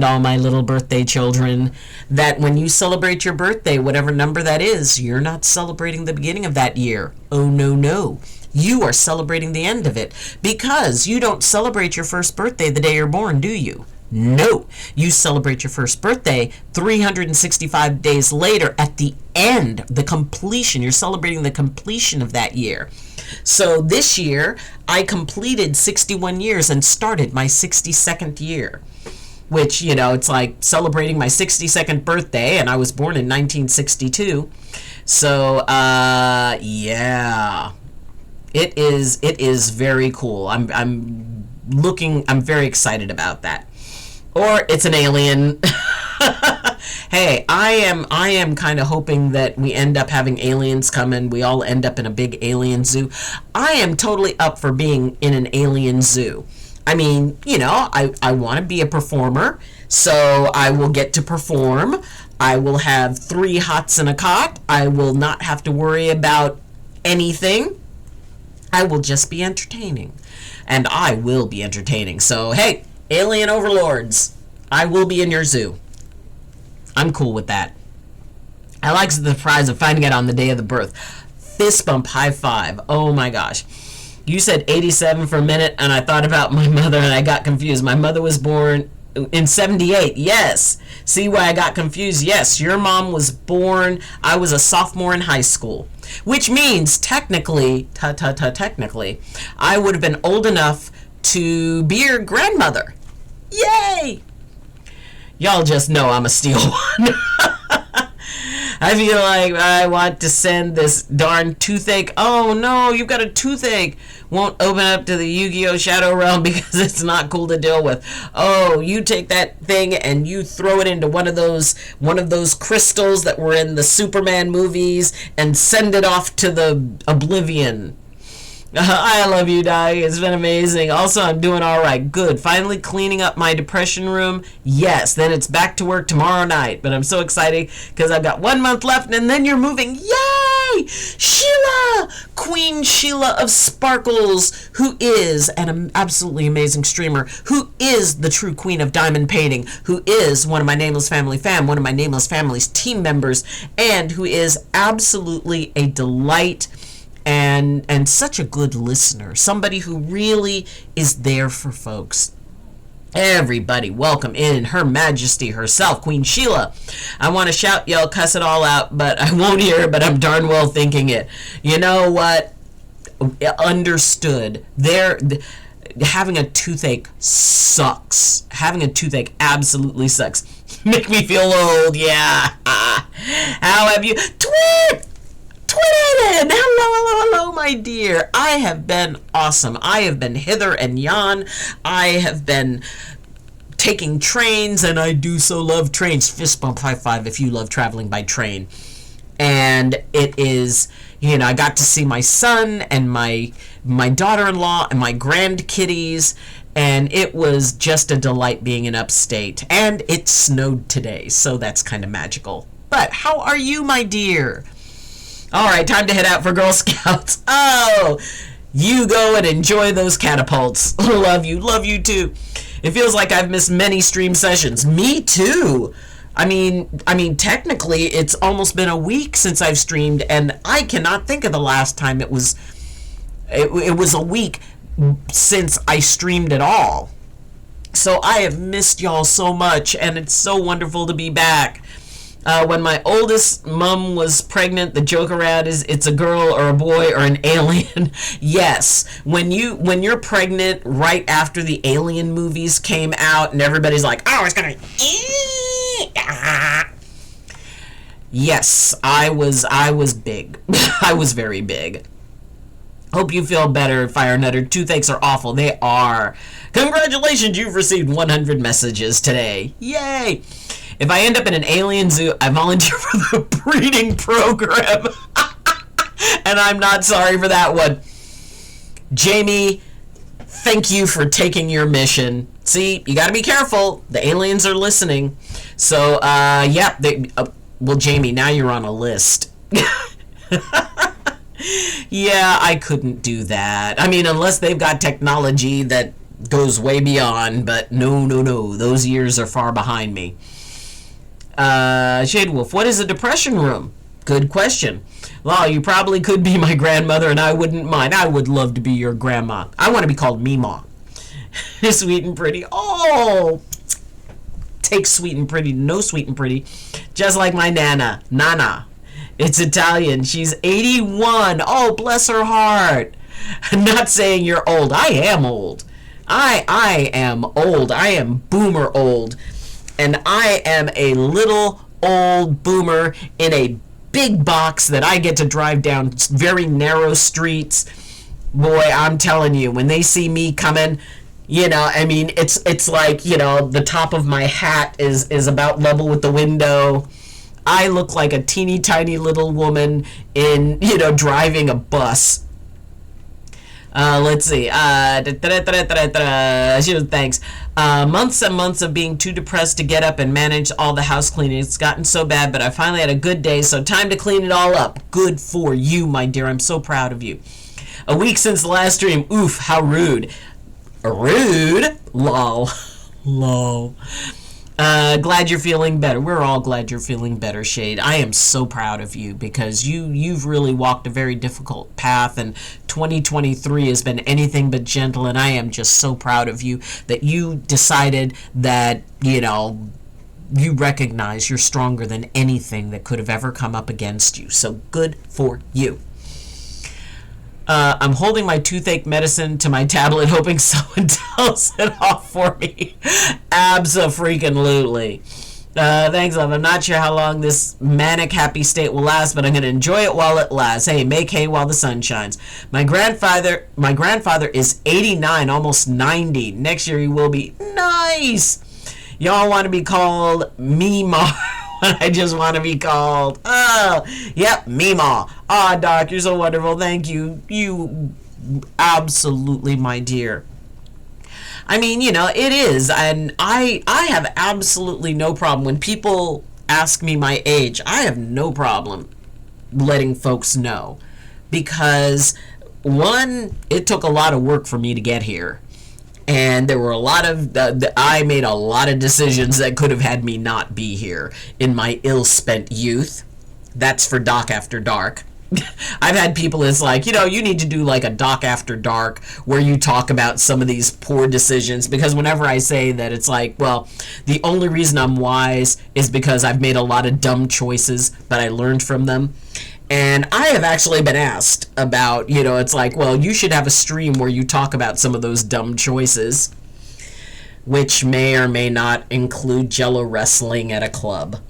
all my little birthday children, that when you celebrate your birthday, whatever number that is, you're not celebrating the beginning of that year. Oh, no. You are celebrating the end of it, because you don't celebrate your first birthday the day you're born, do you? No. You celebrate your first birthday 365 days later at the end, the completion. You're celebrating the completion of that year. So this year, I completed 61 years and started my 62nd year, which, it's like celebrating my 62nd birthday, and I was born in 1962. So, yeah, it is very cool. I'm very excited about that. Or it's an alien. Hey, I am kind of hoping that we end up having aliens come and we all end up in a big alien zoo. I am totally up for being in an alien zoo. I mean, I want to be a performer, so I will get to perform. I will have 3 hots and a cot. I will not have to worry about anything. I will just be entertaining. And I will be entertaining. So, hey, alien overlords, I will be in your zoo. I'm cool with that. I like the surprise of finding out on the day of the birth. Fist bump, high five. Oh my gosh. You said 87 for a minute, and I thought about my mother, and I got confused. My mother was born in 78. Yes. See why I got confused? Yes, your mom was born, I was a sophomore in high school. Which means, technically, I would have been old enough to be your grandmother. Yay! Y'all just know I'm a steel one. I feel like I want to send this darn toothache. Oh no, you've got a toothache. Won't open up to the Yu-Gi-Oh! Shadow Realm because it's not cool to deal with. Oh, you take that thing and you throw it into one of those crystals that were in the Superman movies and send it off to the oblivion. I love you, Doc. It's been amazing. Also, I'm doing all right. Good. Finally cleaning up my depression room. Yes. Then it's back to work tomorrow night. But I'm so excited because I've got 1 month left and then you're moving. Yay! Sheila! Queen Sheila of Sparkles, who is an absolutely amazing streamer, who is the true queen of diamond painting, who is one of my Nameless Family one of my Nameless Family's team members, and who is absolutely a delight and such a good listener, somebody who really is there for folks. Everybody, welcome in Her Majesty herself, Queen Sheila. I want to shout, yell, cuss it all out, but I won't hear it, but I'm darn well thinking it. You know what? Understood. Having a toothache sucks. Having a toothache absolutely sucks. Make me feel old, yeah. How have you... Twitted! Hello, my dear. I have been awesome. I have been hither and yon. I have been taking trains, and I do so love trains. Fist bump, high five if you love traveling by train. And it is, I got to see my son and my daughter-in-law and my grandkitties, and it was just a delight being in upstate. And it snowed today, so that's kind of magical. But how are you, my dear? All right, time to head out for Girl Scouts. Oh, you go and enjoy those catapults. Love you too. It feels like I've missed many stream sessions. Me too. I mean, technically, it's almost been a week since I've streamed, and I cannot think of the last time it was a week since I streamed at all. So I have missed y'all so much, and it's so wonderful to be back. When my oldest mom was pregnant, the joke around is it's a girl or a boy or an alien. Yes, when you're pregnant right after the Alien movies came out and everybody's like, oh, it's gonna... Yes, I was big. I was very big. Hope you feel better, Fire Nutter. Toothaches are awful. They are. Congratulations, you've received 100 messages today. Yay! If I end up in an alien zoo, I volunteer for the breeding program. And I'm not sorry for that one. Jamie, thank you for taking your mission. See, you got to be careful. The aliens are listening. So, yeah. Well, Jamie, now you're on a list. Yeah, I couldn't do that. I mean, unless they've got technology that goes way beyond, but no. Those years are far behind me. Shade Wolf, what is a depression room? Good question. Well, you probably could be my grandmother, and I wouldn't mind. I would love to be your grandma. I want to be called Meemaw. Sweet and pretty. Oh, take sweet and pretty, no sweet and pretty. Just like my Nana. Nana. It's Italian. She's 81. Oh, bless her heart. I'm not saying you're old. I am old. I am old. I am boomer old. And I am a little old boomer in a big box that I get to drive down very narrow streets. Boy, I'm telling you, when they see me coming, you know, I mean, it's like, you know, the top of my hat is about level with the window. I look like a teeny tiny little woman in, you know, driving a bus. Let's see. Thanks. Months and months of being too depressed to get up and manage all the house cleaning. It's gotten so bad, but I finally had a good day, so time to clean it all up. Good for you, my dear. I'm so proud of you. A week since the last stream. Oof, how rude. Rude? Lol. Lol. Glad you're feeling better. We're all glad you're feeling better, Shade. I am so proud of you because you've really walked a very difficult path, and 2023 has been anything but gentle, and I am just so proud of you that you decided that, you know, you recognize you're stronger than anything that could have ever come up against you. So good for you. I'm holding my toothache medicine to my tablet, hoping someone tells it off for me. Abso-freaking-lutely. Thanks, love. I'm not sure how long this manic happy state will last, but I'm going to enjoy it while it lasts. Hey, make hay while the sun shines. My grandfather is 89, almost 90. Next year he will be. Nice. Y'all want to be called Meemaw. I just want to be called, yep, Meemaw. Ah, Doc, you're so wonderful. Thank you. You absolutely, my dear. I mean, you know, it is. And I have absolutely no problem. When people ask me my age, I have no problem letting folks know. Because, one, it took a lot of work for me to get here. And there were a lot of, I made a lot of decisions that could have had me not be here in my ill-spent youth. That's for Doc After Dark. I've had people, it's like, you know, you need to do like a Doc After Dark where you talk about some of these poor decisions, because whenever I say that, it's like, well, the only reason I'm wise is because I've made a lot of dumb choices, but I learned from them. And I have actually been asked about, you know, it's like, well, you should have a stream where you talk about some of those dumb choices, which may or may not include Jello wrestling at a club.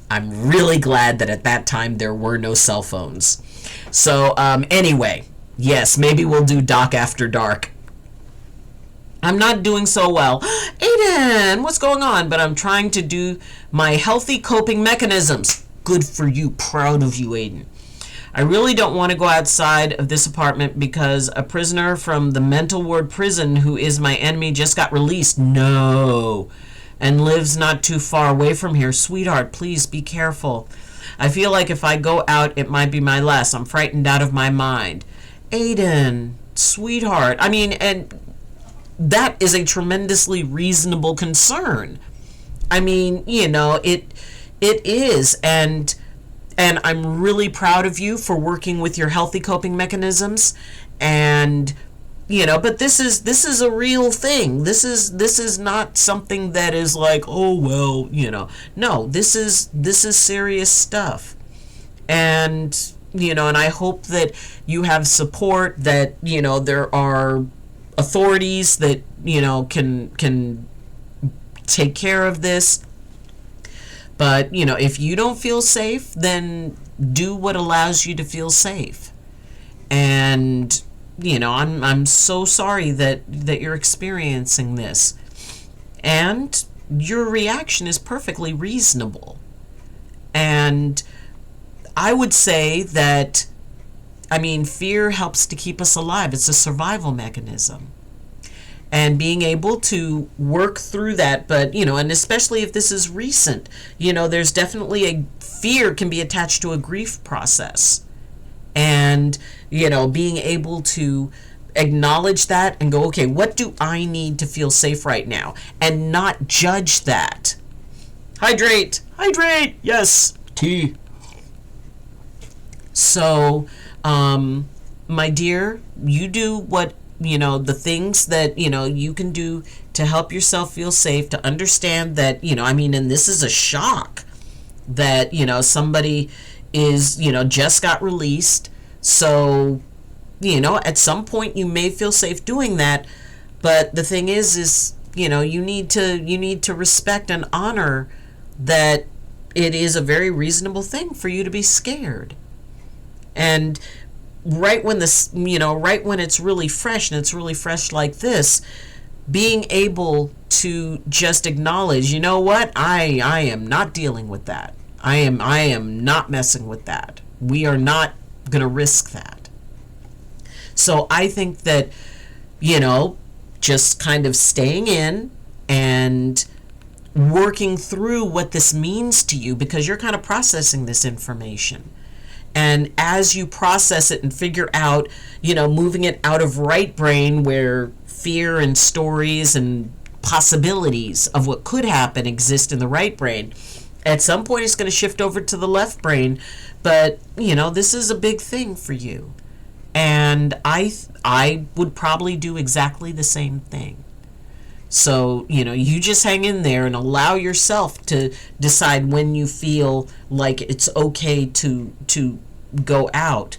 I'm really glad that at that time there were no cell phones. So, anyway, yes, maybe we'll do Doc After Dark. I'm not doing so well. Aiden, what's going on? But I'm trying to do my healthy coping mechanisms. Good for you. Proud of you, Aiden. I really don't want to go outside of this apartment because a prisoner from the mental ward prison who is my enemy just got released. No. And lives not too far away from here. Sweetheart, please be careful. I feel like if I go out, it might be my last. I'm frightened out of my mind. Aiden, sweetheart. I mean, and that is a tremendously reasonable concern. I mean, you know, it is, and I'm really proud of you for working with your healthy coping mechanisms, and you know, but this is a real thing. This is not something that is like, oh well, you know. No, this is serious stuff, and you know, and I hope that you have support, that you know there are authorities that you know can take care of this. But, you know, if you don't feel safe, then do what allows you to feel safe. And, you know, I'm so sorry that you're experiencing this. And, your reaction is perfectly reasonable. And I would say that, fear helps to keep us alive. It's a survival mechanism. And being able to work through that, but, and especially if this is recent, there's definitely a fear can be attached to a grief process. And, being able to acknowledge that and go, okay, what do I need to feel safe right now? And not judge that. Hydrate, yes, tea. So, my dear, you do what, the things that, you can do to help yourself feel safe, to understand that, and this is a shock that, somebody is, just got released. So, at some point you may feel safe doing that. But the thing is, you need to respect and honor that it is a very reasonable thing for you to be scared. And right when it's really fresh, and it's really fresh like this, being able to just acknowledge, you know what, I am not dealing with that. I am not messing with that. We are not going to risk that. So I think that, just kind of staying in and working through what this means to you, because you're kind of processing this information. And as you process it and figure out, moving it out of right brain where fear and stories and possibilities of what could happen exist in the right brain, at some point it's going to shift over to the left brain. But, this is a big thing for you. And I would probably do exactly the same thing. So, you just hang in there and allow yourself to decide when you feel like it's okay to go out.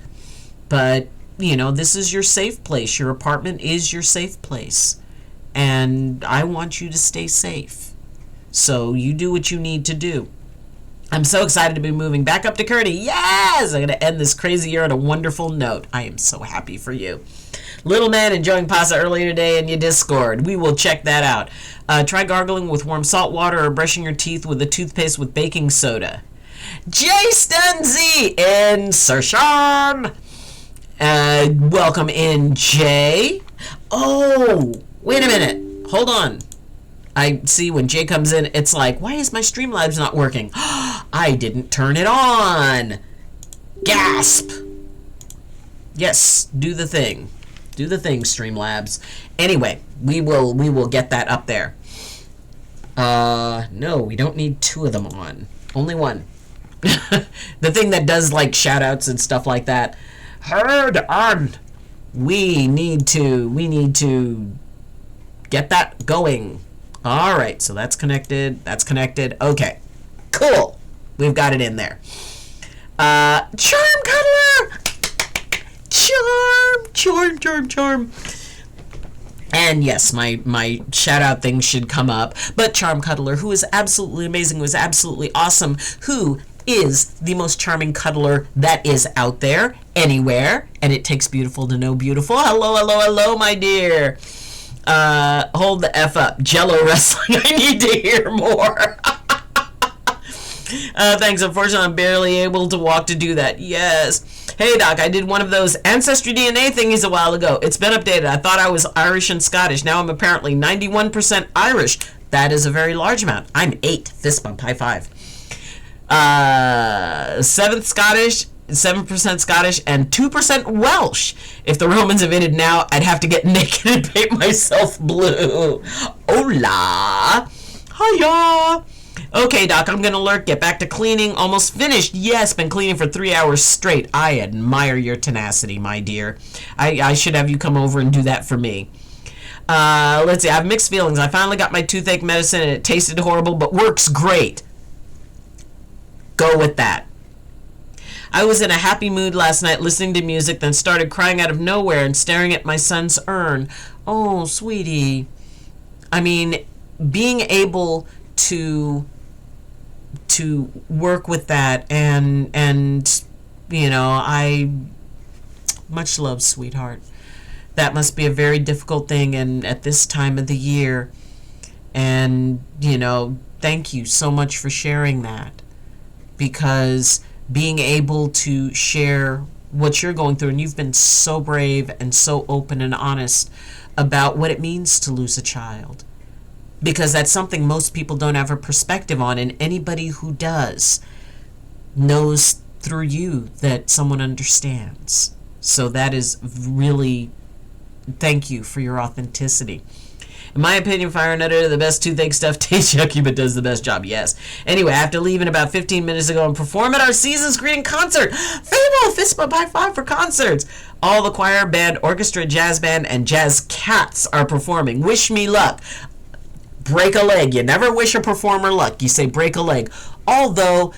But, this is your safe place. Your apartment is your safe place. And I want you to stay safe. So you do what you need to do. I'm so excited to be moving back up to Kearney. Yes! I'm going to end this crazy year on a wonderful note. I am so happy for you. Little man enjoying pasta earlier today in your Discord. We will check that out. Try gargling with warm salt water or brushing your teeth with a toothpaste with baking soda. Jay Stunzy insertion. Welcome in, Jay. Oh, wait a minute. Hold on. I see when Jay comes in, it's like, why is my Streamlabs not working? I didn't turn it on. Gasp. Yes, do the thing. Do the thing, Streamlabs. Anyway, we will get that up there. No, we don't need two of them on. Only one. The thing that does like shout outs and stuff like that. Heard on. We need to get that going. All right, so that's connected. That's connected. Okay, cool. We've got it in there. Charm Cuddler! Charm. And yes, my shout out thing should come up. But Charm Cuddler, who is absolutely amazing, who is absolutely awesome, who is the most charming cuddler that is out there, anywhere. And it takes beautiful to know beautiful. Hello, my dear. Hold the F up. Jello wrestling. I need to hear more. Thanks. Unfortunately, I'm barely able to walk to do that. Yes. Hey, Doc, I did one of those Ancestry DNA thingies a while ago. It's been updated. I thought I was Irish and Scottish. Now I'm apparently 91% Irish. That is a very large amount. I'm 8. Fist bump. High five. 7th Scottish, 7% Scottish, and 2% Welsh. If the Romans invaded now, I'd have to get naked and paint myself blue. Hola. Hiya. Okay, Doc, I'm gonna lurk. Get back to cleaning. Almost finished. Yes, been cleaning for 3 hours straight. I admire your tenacity, my dear. I should have you come over and do that for me. Let's see. I have mixed feelings. I finally got my toothache medicine, and it tasted horrible, but works great. Go with that. I was in a happy mood last night listening to music, then started crying out of nowhere and staring at my son's urn. Oh, sweetie. I mean, being able to work with that and I much love, sweetheart. That must be a very difficult thing, and at this time of the year. And, you know, thank you so much for sharing that, because being able to share what you're going through, and you've been so brave and so open and honest about what it means to lose a child, because that's something most people don't have a perspective on, and anybody who does knows through you that someone understands. So that is really, thank you for your authenticity. In my opinion, Fire and Editor, the best toothache stuff, tastes yucky but does the best job. Yes. Anyway, I have to leave in about 15 minutes to go and perform at our season's greeting concert. Fable, fist bump, high five for concerts. All the choir, band, orchestra, jazz band, and jazz cats are performing. Wish me luck. Break a leg. You never wish a performer luck. You say break a leg. Although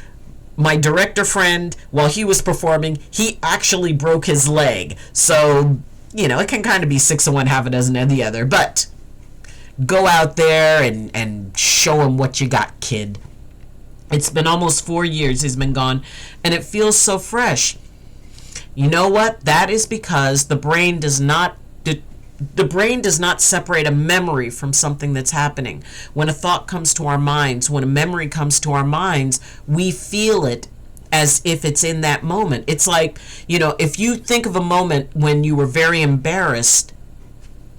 my director friend, while he was performing, he actually broke his leg. So, you know, it can kind of be 6 of one, half a dozen of the other. But go out there and show him what you got, kid. It's been almost 4 years he's been gone, and it feels so fresh. You know what? That is because the brain does not separate a memory from something that's happening. When a thought comes to our minds, when a memory comes to our minds, we feel it as if it's in that moment. It's like, you know, if you think of a moment when you were very embarrassed,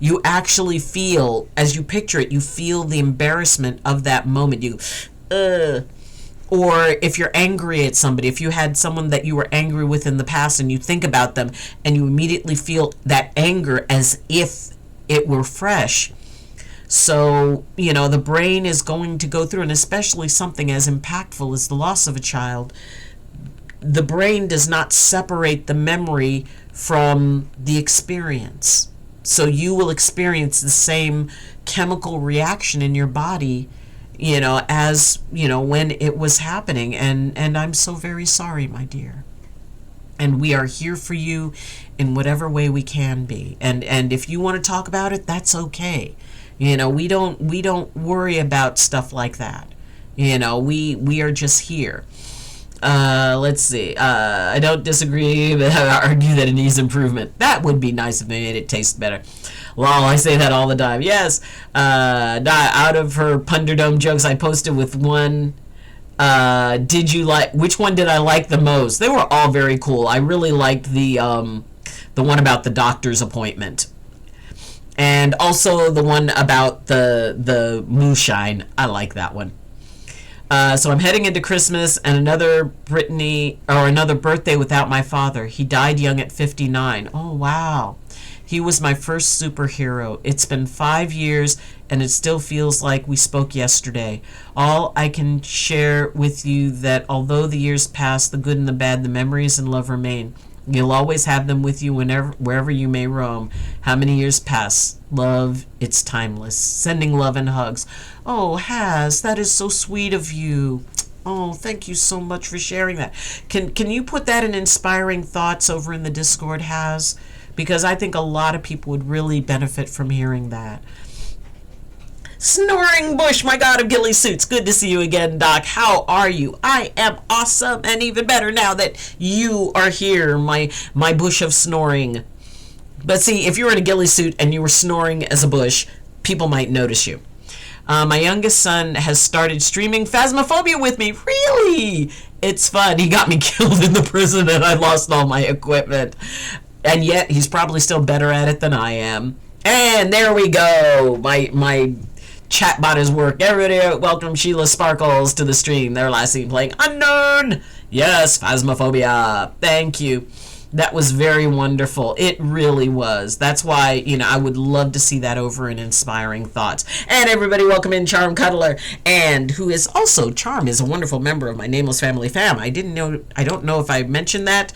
you actually feel, as you picture it, you feel the embarrassment of that moment. Or if you're angry at somebody, if you had someone that you were angry with in the past and you think about them and you immediately feel that anger as if it were fresh. So, you know, the brain is going to go through, and especially something as impactful as the loss of a child, the brain does not separate the memory from the experience. So you will experience the same chemical reaction in your body, you know, as, you know, when it was happening. And I'm so very sorry, my dear. And we are here for you in whatever way we can be. And if you want to talk about it, that's okay. You know, we don't worry about stuff like that. You know, we are just here. Let's see. I don't disagree, but I argue that it needs improvement. That would be nice if they made it taste better. Lol, I say that all the time. Yes. Out of her Punderdome jokes, I posted with one. Which one did I like the most? They were all very cool. I really liked the one about the doctor's appointment. And also the one about the moonshine. I like that one. So I'm heading into Christmas and another birthday without my father. He died young at 59. Oh, wow. He was my first superhero. It's been 5 years and it still feels like we spoke yesterday. All I can share with you that although the years pass, the good and the bad, the memories and love remain. You'll always have them with you wherever you may roam. How many years pass? Love, it's timeless. Sending love and hugs. Oh, Haz, that is so sweet of you. Oh, thank you so much for sharing that. Can you put that in inspiring thoughts over in the Discord, Haz? Because I think a lot of people would really benefit from hearing that. Snoring Bush, my god of ghillie suits. Good to see you again, Doc. How are you? I am awesome, and even better now that you are here, my bush of snoring. But see, if you were in a ghillie suit and you were snoring as a bush, people might notice you. My youngest son has started streaming Phasmophobia with me. Really? It's fun. He got me killed in the prison and I lost all my equipment. And yet, he's probably still better at it than I am. And there we go. My chatbot is work. Everybody welcome Sheila Sparkles to the stream. Their last scene playing Unknown. Yes, Phasmophobia. Thank you. That was very wonderful. It really was. That's why, you know, I would love to see that over in Inspiring Thoughts. And everybody welcome in Charm Cuddler, and who is also, Charm is a wonderful member of my Nameless Family fam. I don't know if I mentioned that.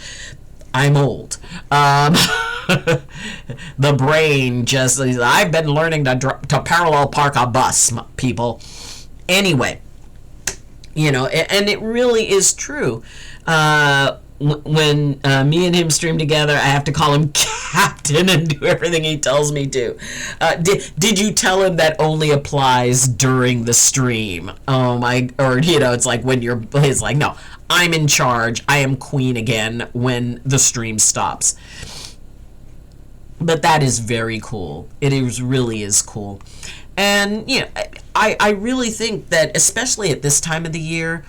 I'm old. The brain just, I've been learning to parallel park a bus, people. Anyway, you know, and it really is true. When me and him stream together, I have to call him Captain and do everything he tells me to. Did you tell him that only applies during the stream? Or, you know, it's like when it's like, no, I'm in charge. I am queen again when the stream stops. But that is very cool. Really is cool. And, you know, I really think that, especially at this time of the year,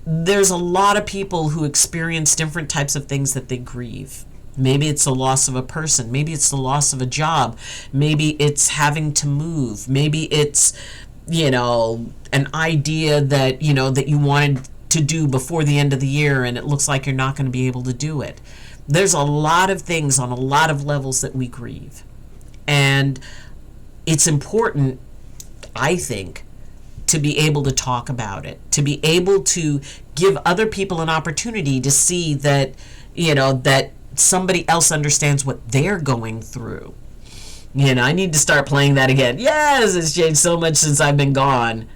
there's a lot of people who experience different types of things that they grieve. Maybe it's the loss of a person. Maybe it's the loss of a job. Maybe it's having to move. Maybe it's, you know, an idea that, you know, that you wanted to do before the end of the year and it looks like you're not going to be able to do it. There's a lot of things on a lot of levels that we grieve. And it's important, I think, to be able to talk about it, to be able to give other people an opportunity to see that, you know, that somebody else understands what they're going through. You know, I need to start playing that again. Yes, it's changed so much since I've been gone.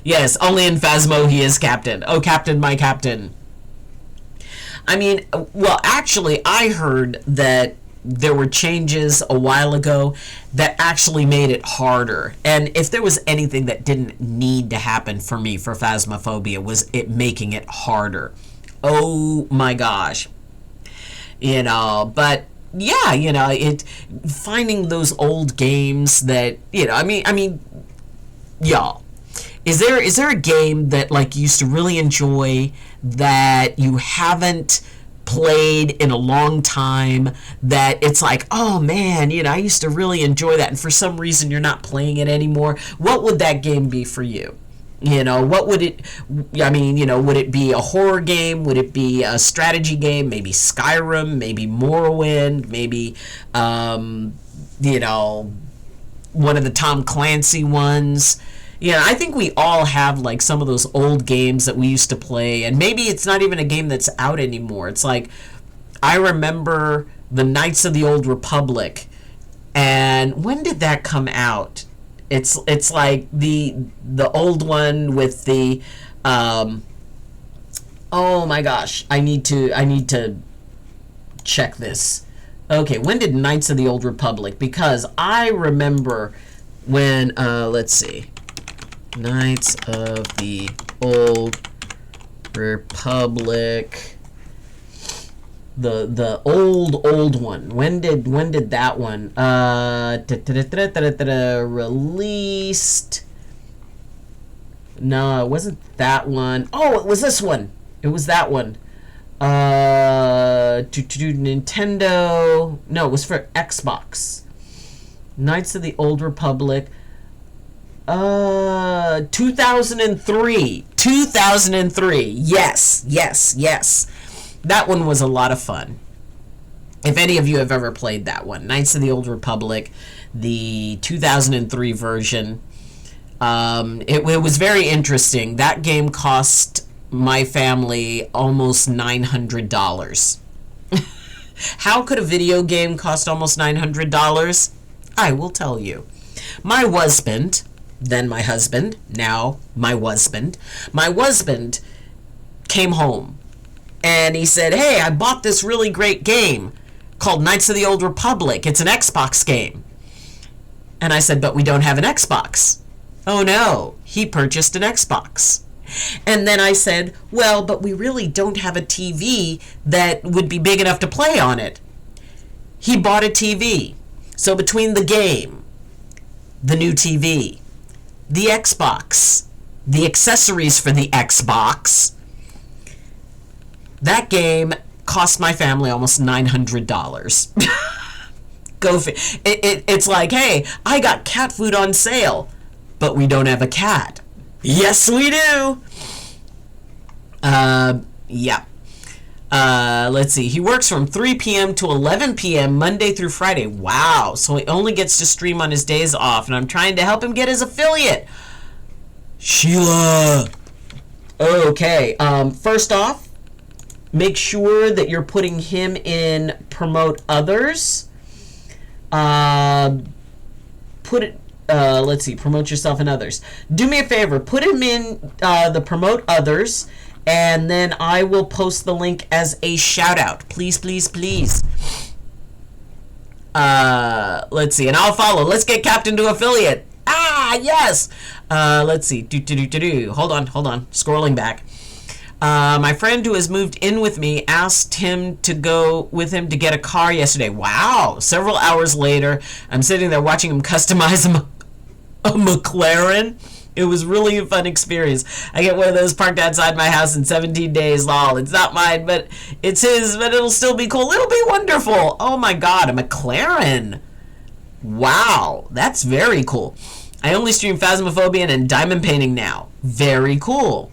Yes, only in Phasmo he is captain. Oh, captain, my captain. I mean, well, actually, I heard that there were changes a while ago that actually made it harder. And if there was anything that didn't need to happen for me for Phasmophobia, was it making it harder. Oh my gosh. You know, but yeah, you know, it finding those old games that, you know, I mean, y'all, is there a game that like you used to really enjoy that you haven't played in a long time, that it's like, oh man, you know, I used to really enjoy that, and for some reason you're not playing it anymore? What would that game be for you? You know, what would it, I mean, you know, would it be a horror game? Would it be a strategy game? Maybe Skyrim, maybe Morrowind, maybe, you know, one of the Tom Clancy ones. Yeah, I think we all have like some of those old games that we used to play, and maybe it's not even a game that's out anymore. It's like, I remember the Knights of the Old Republic, and when did that come out? It's like the old one with the oh my gosh, I need to check this. Okay, when did Knights of the Old Republic? Because I remember when let's see. Knights of the Old Republic, the old one. When did that one released? No, it wasn't that one. Oh, it was this one. It was that one. Nintendo. No, it was for Xbox. Knights of the Old Republic. 2003. 2003. Yes. That one was a lot of fun. If any of you have ever played that one, Knights of the Old Republic, the 2003 version, it was very interesting. That game cost my family almost $900. How could a video game cost almost $900? I will tell you. My husband, then my husband, now my husband came home and he said, hey, I bought this really great game called Knights of the Old Republic. It's an Xbox game. And I said, but we don't have an Xbox. Oh no, he purchased an Xbox. And then I said, well, but we really don't have a TV that would be big enough to play on it. He bought a TV. So between the game, the new TV, the Xbox, the accessories for the Xbox, that game cost my family almost $900. It's like, hey, I got cat food on sale, but we don't have a cat. Yes, we do. Yeah. Let's see. He works from 3 p.m. to 11 p.m. Monday through Friday. Wow. So he only gets to stream on his days off, and I'm trying to help him get his affiliate. Sheila. Okay. First off, make sure that you're putting him in promote others. Let's see, promote yourself and others. Do me a favor, put him in the promote others, and then I will post the link as a shout out. Please. Let's see, and I'll follow. Let's get Captain to affiliate. Yes. Let's see. Hold on. Scrolling back. My friend who has moved in with me asked him to go with him to get a car yesterday. Wow. Several hours later, I'm sitting there watching him customize A McLaren? It was really a fun experience. I get one of those parked outside my house in 17 days. Lol. It's not mine, but it's his, but it'll still be cool. It'll be wonderful. Oh my god, a McLaren. Wow, that's very cool. I only stream Phasmophobia and diamond painting now. Very cool.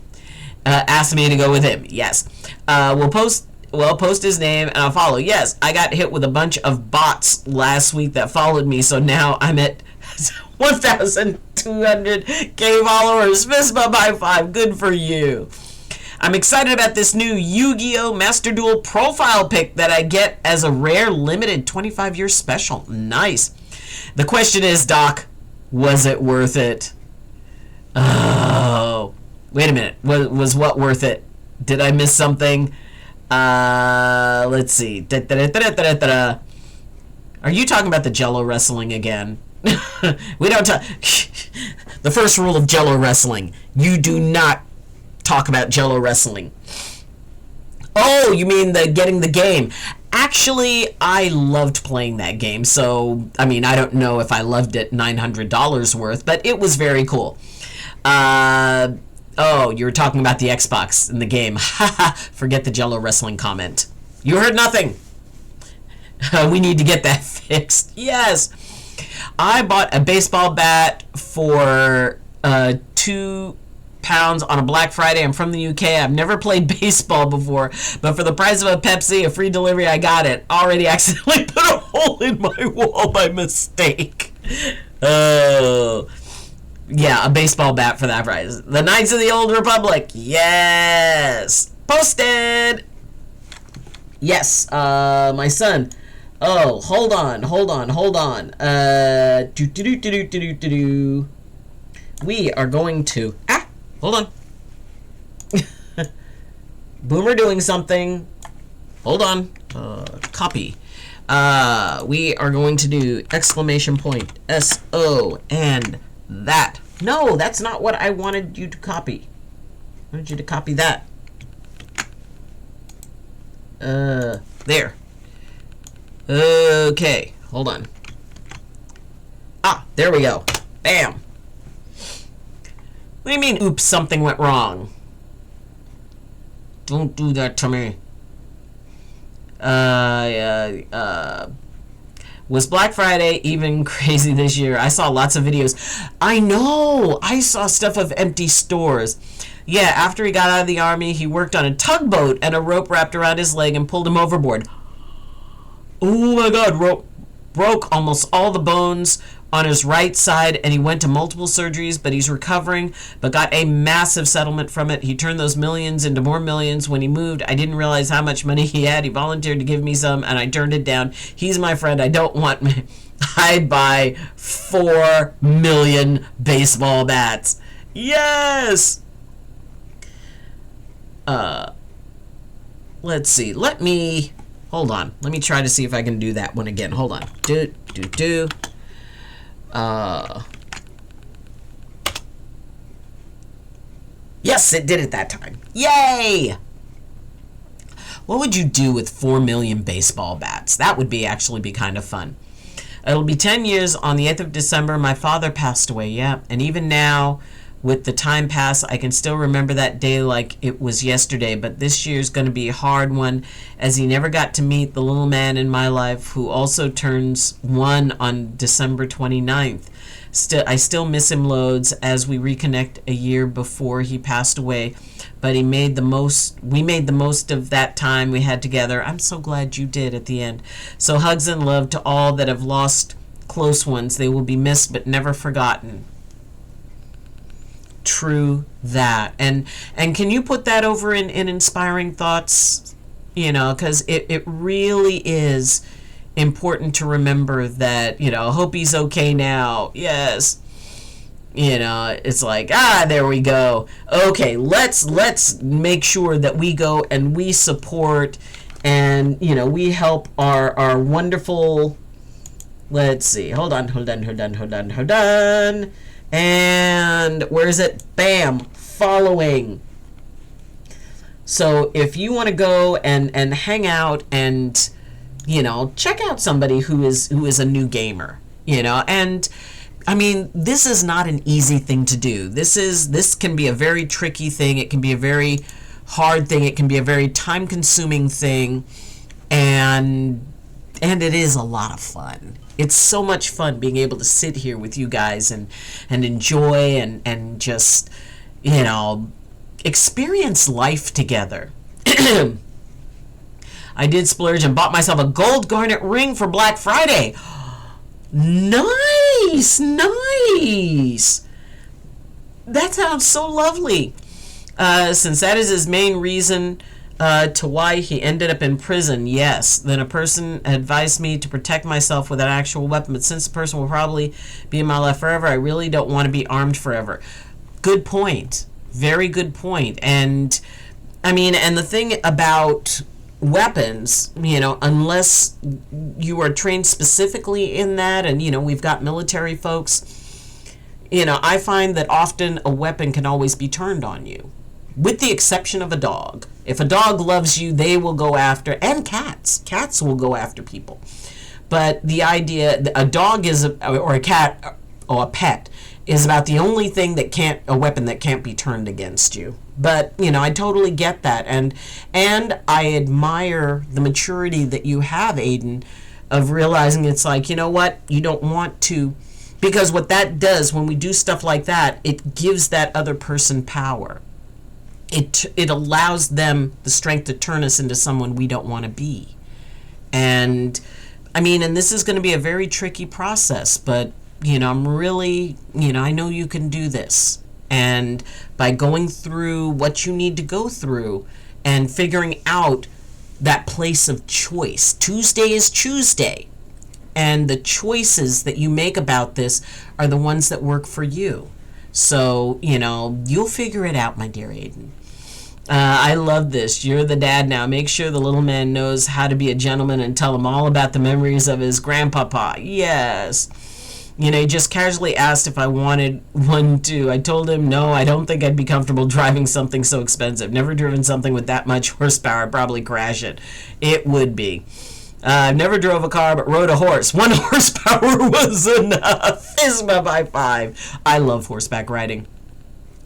Asked me to go with him. Yes. We'll post his name and I'll follow. Yes, I got hit with a bunch of bots last week that followed me, so now I'm at 1,200k followers. Fist bump high five. Good for you. I'm excited about this new Yu-Gi-Oh! Master Duel profile pic that I get as a rare limited 25-year special. Nice. The question is, Doc, was it worth it? Oh, wait a minute. Was what worth it? Did I miss something? Let's see. Are you talking about the Jello wrestling again? We don't talk. The first rule of Jello wrestling: you do not talk about Jello wrestling. Oh, you mean getting the game? Actually, I loved playing that game. So, I mean, I don't know if I loved it $900 worth, but it was very cool. Oh, you were talking about the Xbox in the game. Haha, forget the Jello wrestling comment. You heard nothing. We need to get that fixed. Yes. I bought a baseball bat for £2 on a Black Friday. I'm from the UK. I've never played baseball before, but for the price of a Pepsi, a free delivery, I got it. Already accidentally put a hole in my wall by mistake. Oh. Yeah, a baseball bat for that price. The Knights of the Old Republic. Yes. Posted. Yes. My son. Oh, hold on. We are going to... hold on. Boomer doing something. Hold on. Copy. We are going to do exclamation point SO and that. No, that's not what I wanted you to copy. I wanted you to copy that. There. Okay, hold on. There we go. Bam. What do you mean, oops, something went wrong? Don't do that to me. Was Black Friday even crazy this year? I saw lots of videos. I know! I saw stuff of empty stores. Yeah, after he got out of the army, he worked on a tugboat and a rope wrapped around his leg and pulled him overboard. Oh my god, broke almost all the bones on his right side, and he went to multiple surgeries, but he's recovering, but got a massive settlement from it. He turned those millions into more millions. When he moved, I didn't realize how much money he had. He volunteered to give me some, and I turned it down. He's my friend. I don't want me. I'd buy 4 million baseball bats. Yes! Let's see. Hold on. Let me try to see if I can do that one again. Hold on. Yes, it did it that time. Yay! What would you do with 4 million baseball bats? That would actually be kind of fun. It'll be 10 years on the 8th of December. My father passed away, yeah. And even now, with the time pass, I can still remember that day like it was yesterday. But this year's going to be a hard one, as he never got to meet the little man in my life who also turns 1 on December 29th. I still miss him loads as we reconnect a year before he passed away. But we made the most of that time we had together. I'm so glad you did at the end. So hugs and love to all that have lost close ones. They will be missed but never forgotten. True that. And can you put that over in inspiring thoughts? You know, because it really is important to remember that, you know, hope he's okay now. Yes. You know, it's like, there we go. Okay, let's make sure that we go and we support and, you know, we help our wonderful, let's see, hold on. And where is it? Bam, following. So if you want to go and hang out and, you know, check out somebody who is a new gamer, you know, and I mean, this is not an easy thing to do. This can be a very tricky thing. It can be a very hard thing. It can be a very time-consuming thing, and it is a lot of fun. It's so much fun being able to sit here with you guys and enjoy and just, experience life together. I did splurge and bought myself a gold garnet ring for Black Friday. Nice, nice. That sounds so lovely. Since that is his main reason to why he ended up in prison, yes. Then a person advised me to protect myself with an actual weapon, but since the person will probably be in my life forever, I really don't want to be armed forever. Good point. Very good point. And I mean, and the thing about weapons, unless you are trained specifically in that, and we've got military folks, I find that often a weapon can always be turned on you, with the exception of a dog. If a dog loves you, they will go after, and cats will go after people. But the idea, a dog or a cat or a pet is about the only thing a weapon that can't be turned against you. But, I totally get that. And I admire the maturity that you have, Aiden, of realizing it's like, you know what, you don't want to, because what that does when we do stuff like that, it gives that other person power. It allows them the strength to turn us into someone we don't want to be. And, I mean, and this is going to be a very tricky process, but I'm really, I know you can do this. And by going through what you need to go through and figuring out that place of choice. Tuesday is Tuesday. And the choices that you make about this are the ones that work for you. So, you'll figure it out, my dear Aiden. I love this. You're the dad now. Make sure the little man knows how to be a gentleman and tell him all about the memories of his grandpapa. Yes. He just casually asked if I wanted one too. I told him, no, I don't think I'd be comfortable driving something so expensive. Never driven something with that much horsepower. I'd probably crash it. It would be. Never drove a car, but rode a horse. 1 horsepower was enough. Isma by 5. I love horseback riding.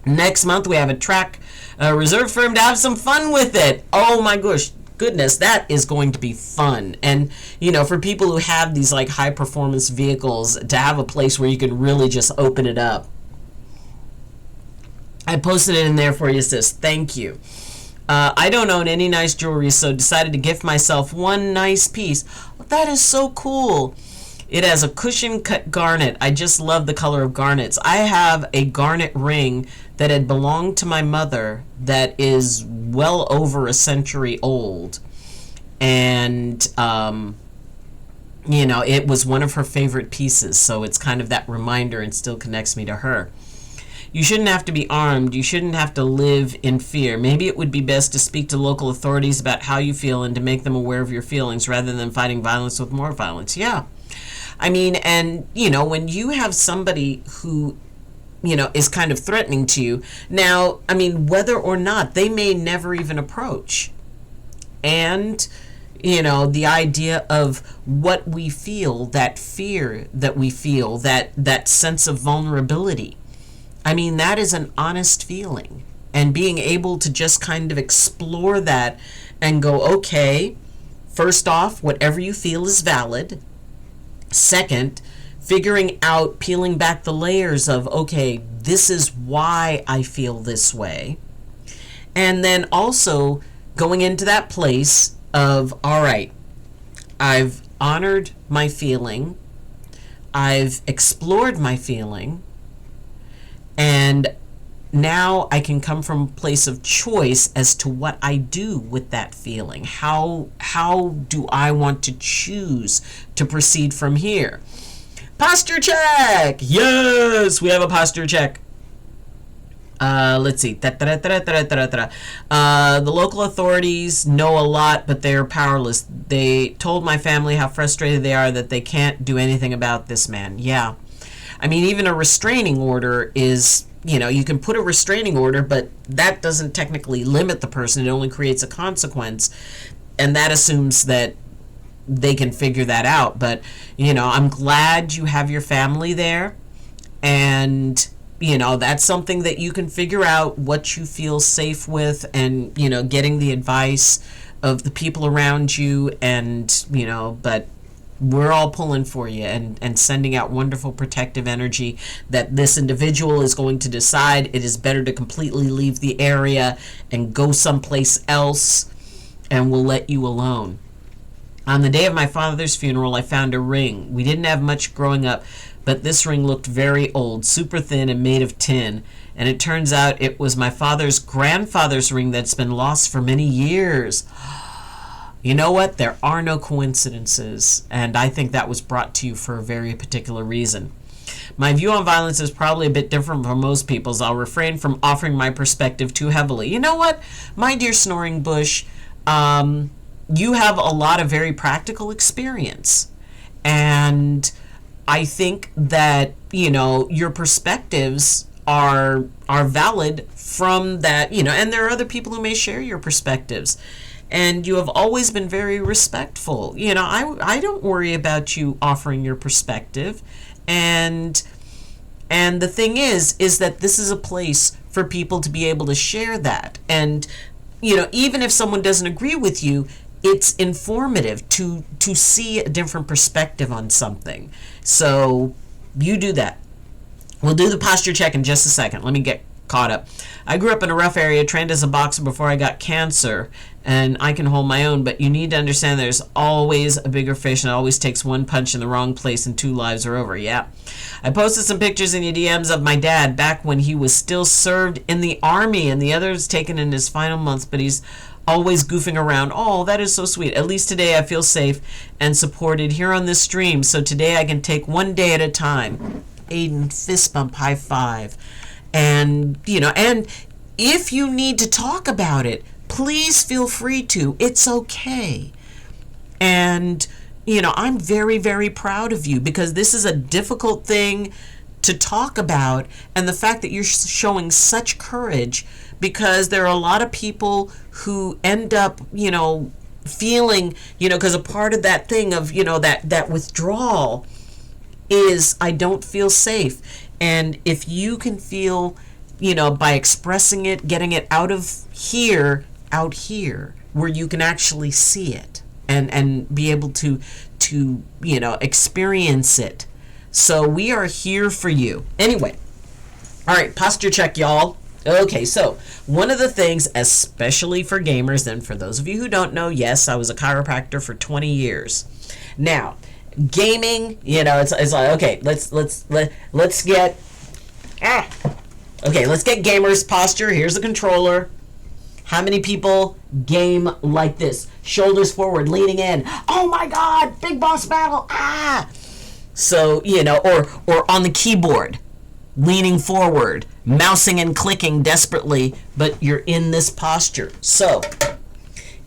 Next month, we have a track reserved for him to have some fun with it. Oh my goodness, that is going to be fun. And for people who have these like high performance vehicles, to have a place where you can really just open it up. I posted it in there for you, sis. Thank you. I don't own any nice jewelry, so decided to gift myself one nice piece. That is so cool. It has a cushion cut garnet. I just love the color of garnets. I have a garnet ring that had belonged to my mother that is well over a century old. And, it was one of her favorite pieces. So it's kind of that reminder and still connects me to her. You shouldn't have to be armed. You shouldn't have to live in fear. Maybe it would be best to speak to local authorities about how you feel and to make them aware of your feelings rather than fighting violence with more violence. Yeah. I mean, and, when you have somebody who, is kind of threatening to you, now, I mean, whether or not, they may never even approach. And, the idea of what we feel, that fear that we feel, that sense of vulnerability. I mean, that is an honest feeling. And being able to just kind of explore that and go, okay, first off, whatever you feel is valid. Second, figuring out, peeling back the layers of, okay, this is why I feel this way. And then also going into that place of, all right, I've honored my feeling, I've explored my feeling, and now I can come from a place of choice as to what I do with that feeling. How do I want to choose to proceed from here? Posture check! Yes, we have a posture check. Let's see. The local authorities know a lot, but they're powerless. They told my family how frustrated they are that they can't do anything about this man. Yeah. I mean, even a restraining order is, you can put a restraining order, but that doesn't technically limit the person. It only creates a consequence. And that assumes that they can figure that out. But, I'm glad you have your family there. And that's something that you can figure out what you feel safe with, and getting the advice of the people around you, and but we're all pulling for you, and sending out wonderful protective energy that this individual is going to decide it is better to completely leave the area and go someplace else, and we'll let you alone. On the day of my father's funeral, I found a ring. We didn't have much growing up, but this ring looked very old, super thin and made of tin. And it turns out it was my father's grandfather's ring that's been lost for many years. You know what? There are no coincidences, and I think that was brought to you for a very particular reason. My view on violence is probably a bit different from most people's. I'll refrain from offering my perspective too heavily. You know what, my dear Snoring Bush, you have a lot of very practical experience, and I think that your perspectives are valid from that, and there are other people who may share your perspectives. And you have always been very respectful. I don't worry about you offering your perspective. And the thing is that this is a place for people to be able to share that. And, even if someone doesn't agree with you, it's informative to see a different perspective on something. So you do that. We'll do the posture check in just a second. Let me get caught up. I grew up in a rough area, trained as a boxer before I got cancer, and I can hold my own, but you need to understand there's always a bigger fish, and it always takes one punch in the wrong place and 2 lives are over. Yeah. I posted some pictures in your DMs of my dad back when he was still served in the Army, and the other is taken in his final months, but he's always goofing around. Oh, that is so sweet. At least today I feel safe and supported here on this stream, so today I can take one day at a time. Aiden, fist bump, high five. And and if you need to talk about it, please feel free to. It's okay. And I'm very, very proud of you, because this is a difficult thing to talk about, and the fact that you're showing such courage, because there are a lot of people who end up feeling because a part of that thing of that withdrawal is I don't feel safe. And if you can feel, by expressing it, getting it out here, where you can actually see it and be able to experience it. So we are here for you. Anyway, all right, posture check, y'all. Okay, so one of the things, especially for gamers, and for those of you who don't know, yes, I was a chiropractor for 20 years. Now, gaming, it's like, okay, let's get gamers posture. Here's the controller. How many people game like this? Shoulders forward, leaning in. Oh my God, big boss battle. So, or on the keyboard, leaning forward, mousing and clicking desperately, but you're in this posture. So,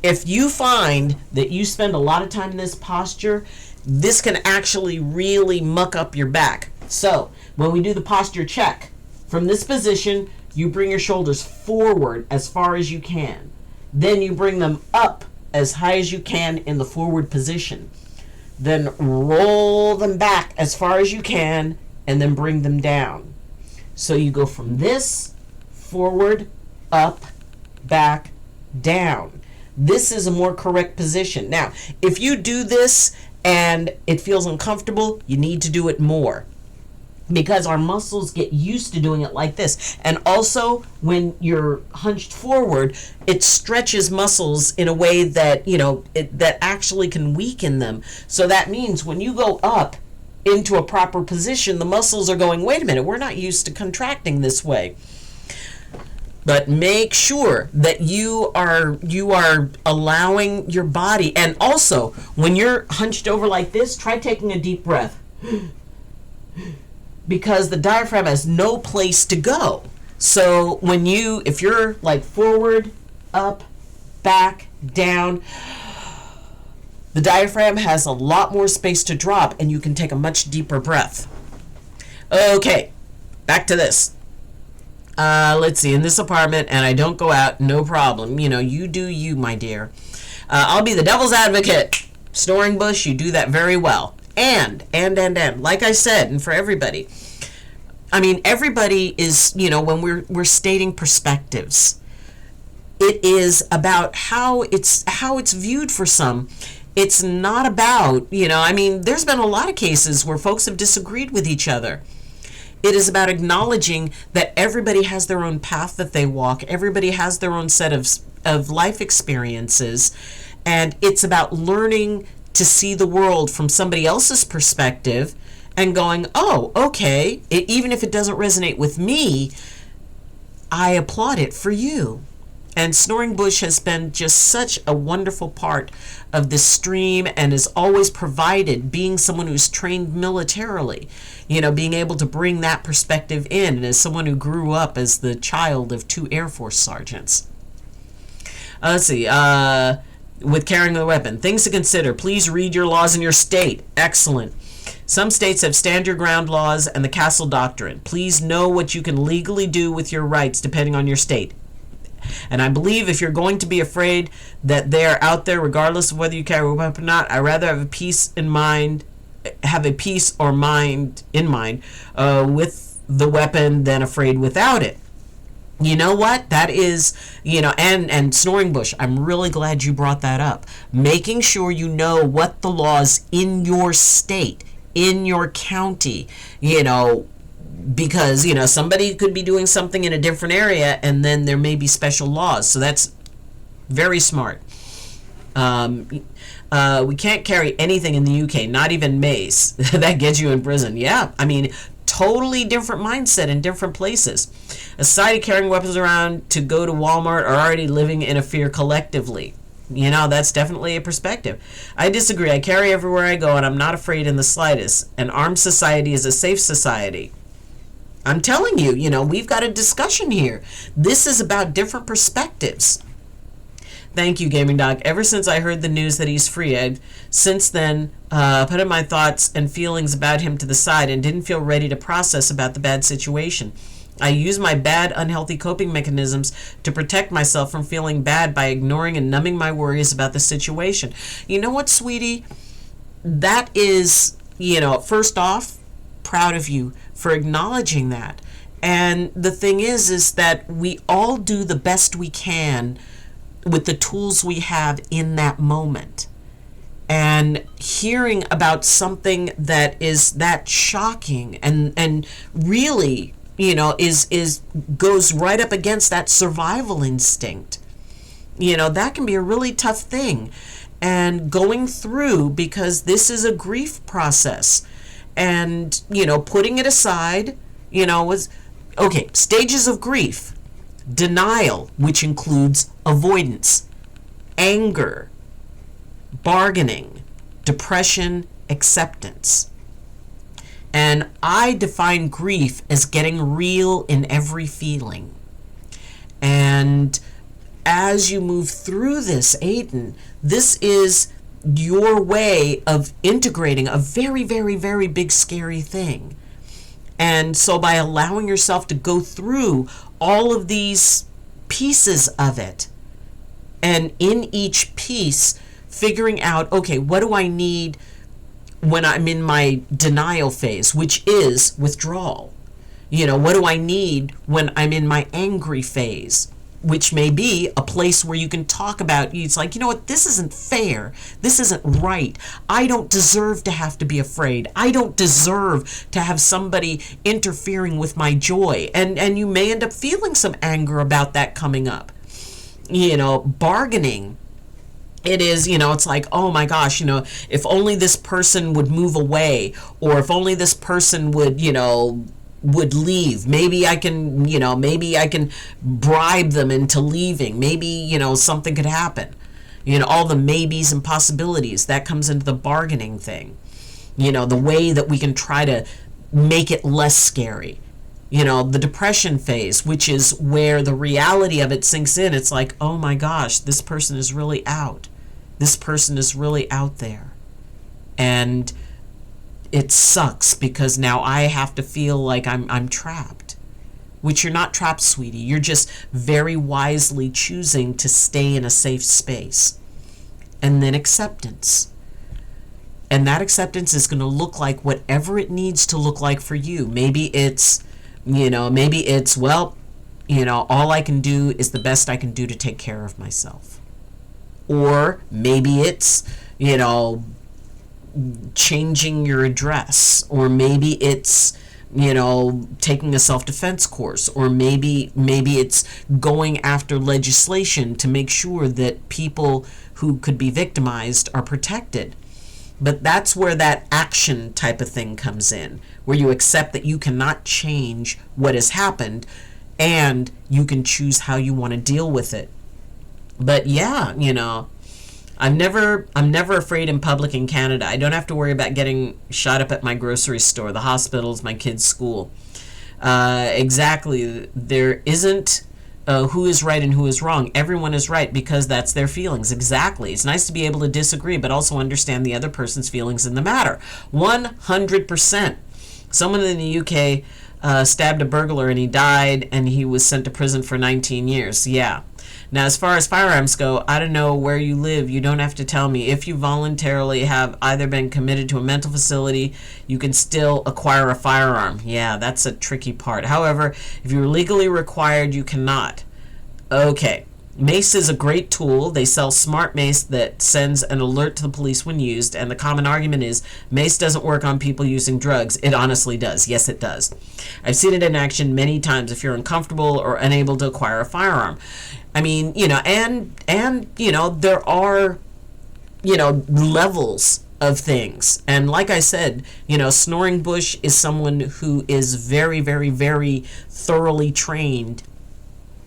if you find that you spend a lot of time in this posture, this can actually really muck up your back. So, when we do the posture check, from this position, you bring your shoulders forward as far as you can. Then you bring them up as high as you can in the forward position. Then roll them back as far as you can, and then bring them down. So you go from this, forward, up, back, down. This is a more correct position. Now, if you do this and it feels uncomfortable, you need to do it more, because our muscles get used to doing it like this. And also, when you're hunched forward, it stretches muscles in a way that, that actually can weaken them. So that means when you go up into a proper position, the muscles are going, wait a minute, we're not used to contracting this way. But make sure that you are allowing your body. And also, when you're hunched over like this, try taking a deep breath, because the diaphragm has no place to go. So if you're like forward, up, back, down, the diaphragm has a lot more space to drop, and you can take a much deeper breath. Okay, back to this. Let's see, in this apartment, and I don't go out, no problem. You do you, my dear. I'll be the devil's advocate. Snoring Bush, you do that very well. And, like I said, and for everybody, I mean, everybody is, when we're stating perspectives, it is about how it's viewed for some. It's not about, I mean, there's been a lot of cases where folks have disagreed with each other. It is about acknowledging that everybody has their own path that they walk. Everybody has their own set of life experiences. And it's about learning to see the world from somebody else's perspective and going, oh, okay, even if it doesn't resonate with me, I applaud it for you. And Snoring Bush has been just such a wonderful part of this stream and has always provided, being someone who's trained militarily, being able to bring that perspective in, and as someone who grew up as the child of 2 Air Force sergeants. Let's see, with carrying a weapon. Things to consider. Please read your laws in your state. Excellent. Some states have stand your ground laws and the castle doctrine. Please know what you can legally do with your rights depending on your state. And I believe if you're going to be afraid that they're out there, regardless of whether you carry a weapon or not, I'd rather have a peace in mind, with the weapon than afraid without it. You know what? That is, and Snoring Bush, I'm really glad you brought that up. Making sure you know what the laws in your state, in your county, because, somebody could be doing something in a different area and then there may be special laws. So that's very smart. We can't carry anything in the UK, not even mace. That gets you in prison. Yeah, I mean, totally different mindset in different places. A society carrying weapons around to go to Walmart are already living in a fear collectively. That's definitely a perspective. I disagree. I carry everywhere I go and I'm not afraid in the slightest. An armed society is a safe society. I'm telling you, we've got a discussion here. This is about different perspectives. Thank you, Gaming Doc. Ever since I heard the news that he's free, I've since then put my thoughts and feelings about him to the side and didn't feel ready to process about the bad situation. I use my bad, unhealthy coping mechanisms to protect myself from feeling bad by ignoring and numbing my worries about the situation. You know what, sweetie? That is, first off, proud of you for acknowledging that. And the thing is that we all do the best we can with the tools we have in that moment. And hearing about something that is that shocking and really, is goes right up against that survival instinct. That can be a really tough thing. And going through, because this is a grief process, and putting it aside, was okay. Stages of grief: denial, which includes avoidance, anger, bargaining, depression, acceptance. And I define grief as getting real in every feeling. And as you move through this, Aiden, this is your way of integrating a very, very, very big, scary thing. And so by allowing yourself to go through all of these pieces of it, and in each piece, figuring out, okay, what do I need when I'm in my denial phase, which is withdrawal? What do I need when I'm in my angry phase, which may be a place where you can talk about, it's like, what, this isn't fair. This isn't right. I don't deserve to have to be afraid. I don't deserve to have somebody interfering with my joy. And you may end up feeling some anger about that coming up. Bargaining. It is, it's like, oh my gosh, if only this person would move away, or if only this person would leave. Maybe I can bribe them into leaving. Maybe, something could happen. All the maybes and possibilities, that comes into the bargaining thing. The way that we can try to make it less scary. The depression phase, which is where the reality of it sinks in. It's like, oh my gosh, this person is really out. This person is really out there. And it sucks because now I have to feel like I'm trapped. Which you're not trapped, sweetie. You're just very wisely choosing to stay in a safe space. And then acceptance. And that acceptance is going to look like whatever it needs to look like for you. Maybe it's Maybe it's, well, all I can do is the best I can do to take care of myself. Or maybe it's, changing your address, or maybe it's taking a self-defense course, or maybe it's going after legislation to make sure that people who could be victimized are protected. But that's where that action type of thing comes in, where you accept that you cannot change what has happened and you can choose how you want to deal with it. But yeah, I'm never afraid in public in Canada. I don't have to worry about getting shot up at my grocery store, the hospitals, my kids' school. Exactly. There isn't who is right and who is wrong. Everyone is right because that's their feelings. Exactly. It's nice to be able to disagree, but also understand the other person's feelings in the matter. 100%. Someone in the UK stabbed a burglar and he died, and he was sent to prison for 19 years. Yeah. Now, as far as firearms go, I don't know where you live. You don't have to tell me. If you voluntarily have either been committed to a mental facility, you can still acquire a firearm. Yeah, that's a tricky part. However, if you're legally required, you cannot. Okay. Mace is a great tool. They sell smart mace that sends an alert to the police when used, and the common argument is mace doesn't work on people using drugs. It honestly does. Yes, it does. I've seen it in action many times if you're uncomfortable or unable to acquire a firearm. I mean, and there are, levels of things. And like I said, Snoring Bush is someone who is very, very, very thoroughly trained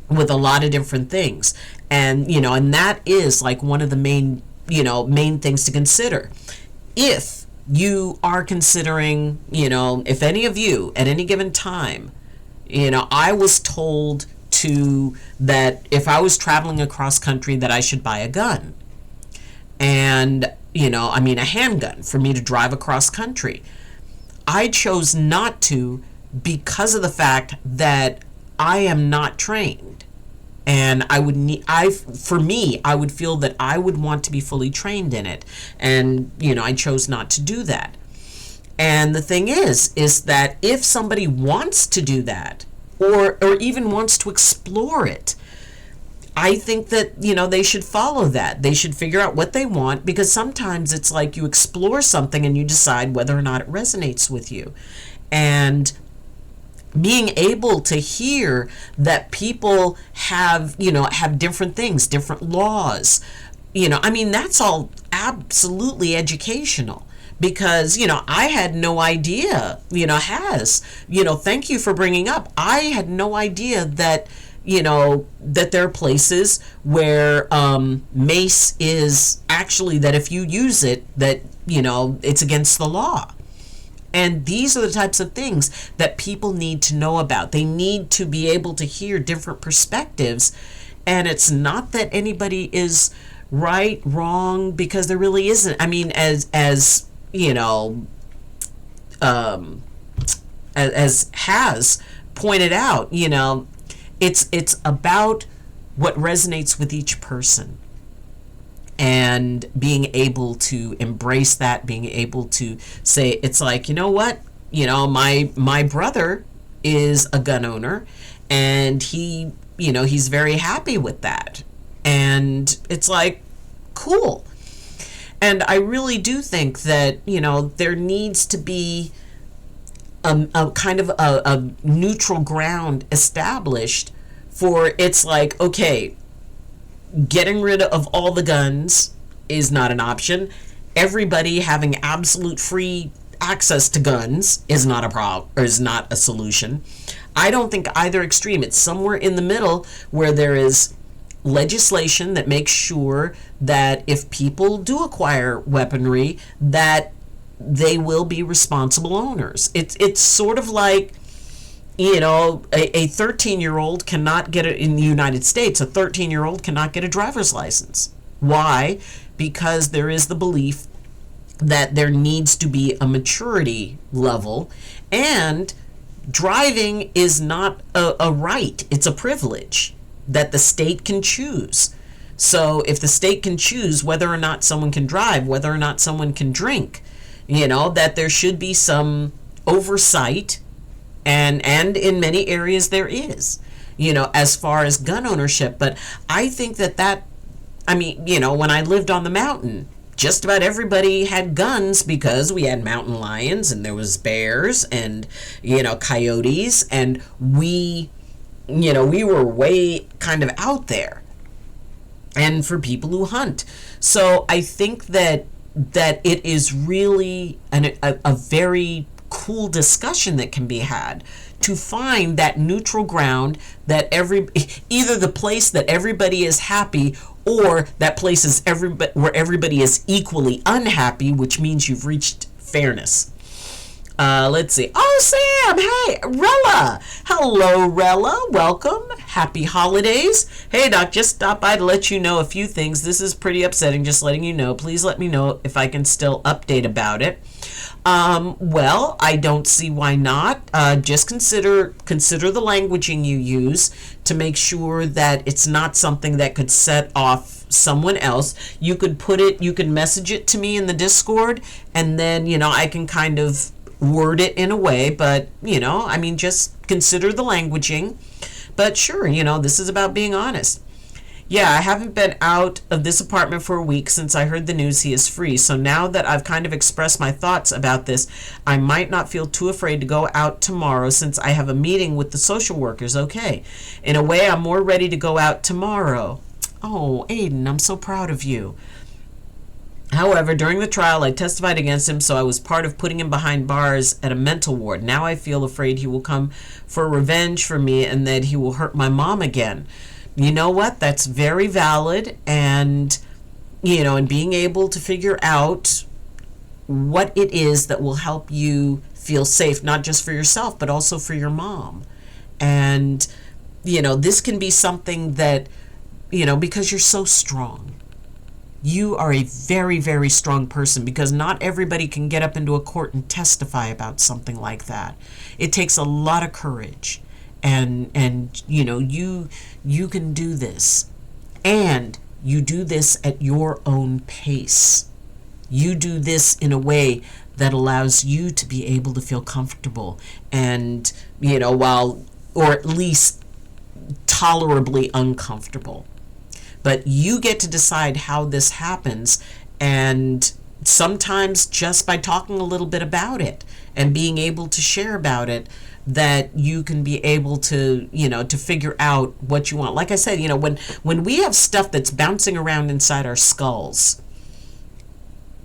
with a lot of different things. And, and that is like one of the main things to consider. If you are considering, if any of you at any given time, I was told that if I was traveling across country that I should buy a gun. And, a handgun for me to drive across country. I chose not to because of the fact that I am not trained. And I would I would feel that I would want to be fully trained in it. And, I chose not to do that. And the thing is that if somebody wants to do that, or even wants to explore it, I think that, they should follow that. They should figure out what they want, because sometimes it's like you explore something and you decide whether or not it resonates with you. And being able to hear that people have different things, different laws, that's all absolutely educational. Because, I had no idea, thank you for bringing up. I had no idea that, that there are places where mace is actually, that if you use it, that, it's against the law. And these are the types of things that people need to know about. They need to be able to hear different perspectives. And it's not that anybody is right, wrong, because there really isn't. I mean, as has pointed out, it's about what resonates with each person, and being able to embrace that, being able to say, it's like, what, my brother is a gun owner, and he, he's very happy with that, and it's like, cool. And I really do think that, there needs to be a kind of a neutral ground established for, it's like, okay, getting rid of all the guns is not an option. Everybody having absolute free access to guns is not a problem, or is not a solution. I don't think either extreme. It's somewhere in the middle where there is legislation that makes sure that if people do acquire weaponry, that they will be responsible owners. It's sort of like, a 13-year-old cannot get it in the United States. A 13-year-old cannot get a driver's license. Why? Because there is the belief that there needs to be a maturity level, and driving is not a right. It's a privilege that the state can choose. So if the state can choose whether or not someone can drive, whether or not someone can drink, that there should be some oversight and in many areas there is, as far as gun ownership. But I think I mean, when I lived on the mountain, just about everybody had guns because we had mountain lions and there was bears and, coyotes, and we were way kind of out there. And for people who hunt. So I think that it is really a very cool discussion that can be had to find that neutral ground, that either the place that everybody is happy, or that place is where everybody is equally unhappy, which means you've reached fairness. Let's see. Oh, Sam. Hey, Rella. Hello, Rella. Welcome. Happy holidays. Hey, Doc, just stop by to let you know a few things. This is pretty upsetting, just letting you know. Please let me know if I can still update about it. Well, I don't see why not. Just consider the languaging you use to make sure that it's not something that could set off someone else. You could message it to me in the Discord, and then, I can kind of word it in a way, but, just consider the languaging. But sure, this is about being honest. Yeah, I haven't been out of this apartment for a week since I heard the news he is free. So now that I've kind of expressed my thoughts about this, I might not feel too afraid to go out tomorrow since I have a meeting with the social workers. Okay. In a way, I'm more ready to go out tomorrow. Oh, Aiden, I'm so proud of you. However, during the trial, I testified against him, so I was part of putting him behind bars at a mental ward. Now I feel afraid he will come for revenge for me and that he will hurt my mom again. You know what? That's very valid, and, and being able to figure out what it is that will help you feel safe, not just for yourself, but also for your mom. And, this can be something that, because you're so strong. You are a very, very strong person, because not everybody can get up into a court and testify about something like that. It takes a lot of courage. And you can do this, and you do this at your own pace. You do this in a way that allows you to be able to feel comfortable and, or at least tolerably uncomfortable. But you get to decide how this happens, and sometimes just by talking a little bit about it and being able to share about it, that you can be able to, to figure out what you want. Like I said, when we have stuff that's bouncing around inside our skulls,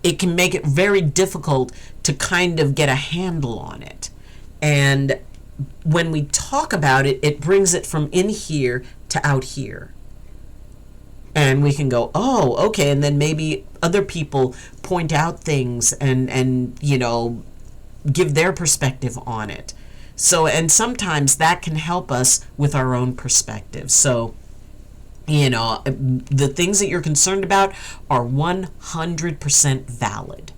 it can make it very difficult to kind of get a handle on it. And when we talk about it, it brings it from in here to out here. And we can go, oh, okay, and then maybe other people point out things and give their perspective on it. So, and sometimes that can help us with our own perspective. So, the things that you're concerned about are 100% valid.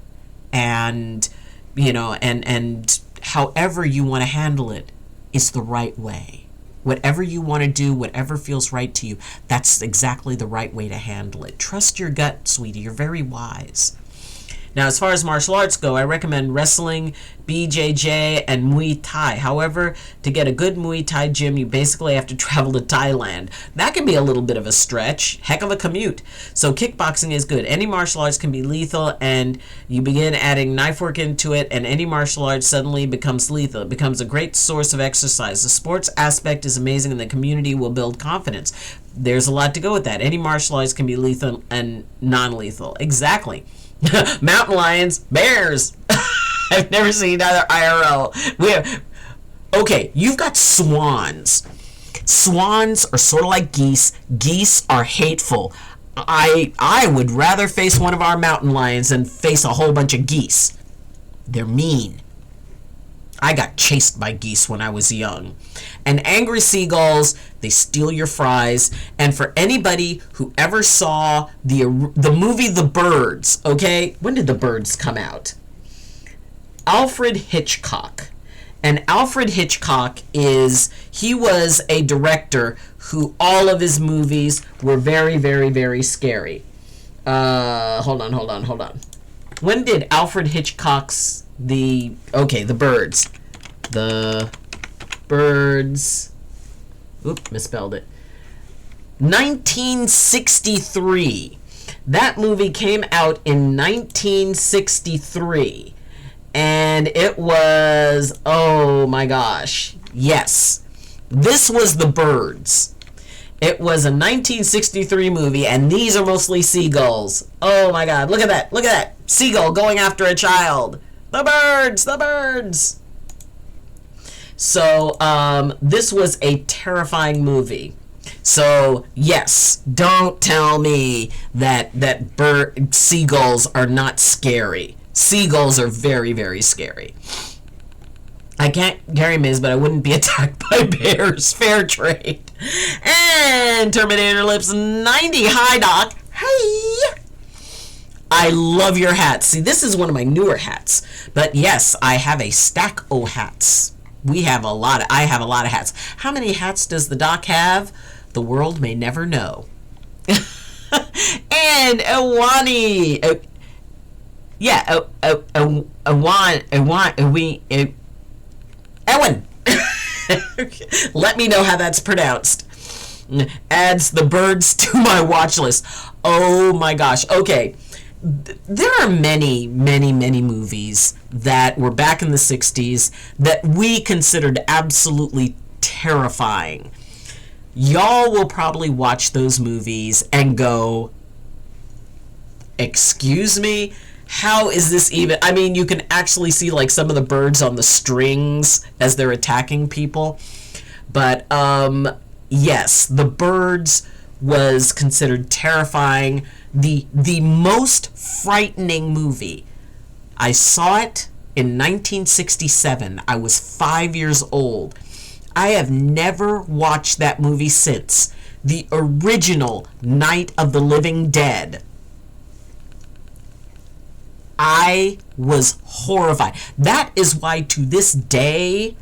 And, and however you want to handle it is the right way. Whatever you want to do, whatever feels right to you, that's exactly the right way to handle it. Trust your gut, sweetie. You're very wise. Now, as far as martial arts go, I recommend wrestling, BJJ, and Muay Thai. However, to get a good Muay Thai gym, you basically have to travel to Thailand. That can be a little bit of a stretch, heck of a commute. So kickboxing is good. Any martial arts can be lethal, and you begin adding knife work into it, and any martial arts suddenly becomes lethal. It becomes a great source of exercise. The sports aspect is amazing, and the community will build confidence. There's a lot to go with that. Any martial arts can be lethal and non-lethal. Exactly. Mountain lions, bears. I've never seen either IRL. Okay, you've got swans. Swans are sort of like geese. Geese are hateful. I would rather face one of our mountain lions than face a whole bunch of geese. They're mean. I got chased by geese when I was young. And angry seagulls, they steal your fries. And for anybody who ever saw the movie The Birds, okay? When did The Birds come out? Alfred Hitchcock. And Alfred Hitchcock he was a director who all of his movies were very, very, very scary. Hold on. When did Alfred Hitchcock's The Birds. The Birds. Oop, misspelled it. 1963. That movie came out in 1963. And it was, oh my gosh, yes. This was The Birds. It was a 1963 movie, and these are mostly seagulls. Oh my god, look at that, look at that. Seagull going after a child. The birds, the birds. So, this was a terrifying movie. So, yes, don't tell me that seagulls are not scary. Seagulls are very, very scary. I can't carry Miz, but I wouldn't be attacked by bears. Fair trade. And Terminator Lips 90. Hi, Doc. Hey. I love your hats. See, this is one of my newer hats. But yes, I have a stack o' hats. I have a lot of hats. How many hats does the Doc have? The world may never know. And Awani. Ewan. Let me know how that's pronounced. Adds the birds to my watch list. Oh my gosh. Okay. There are many, many, many movies that were back in the 60s that we considered absolutely terrifying. Y'all will probably watch those movies and go, excuse me? How is this even? I mean, you can actually see like some of the birds on the strings as they're attacking people. But yes, The Birds was considered terrifying. The most frightening movie. I saw it in 1967. I was 5 years old. I have never watched that movie since. The original Night of the Living Dead. I was horrified. That is why to this day,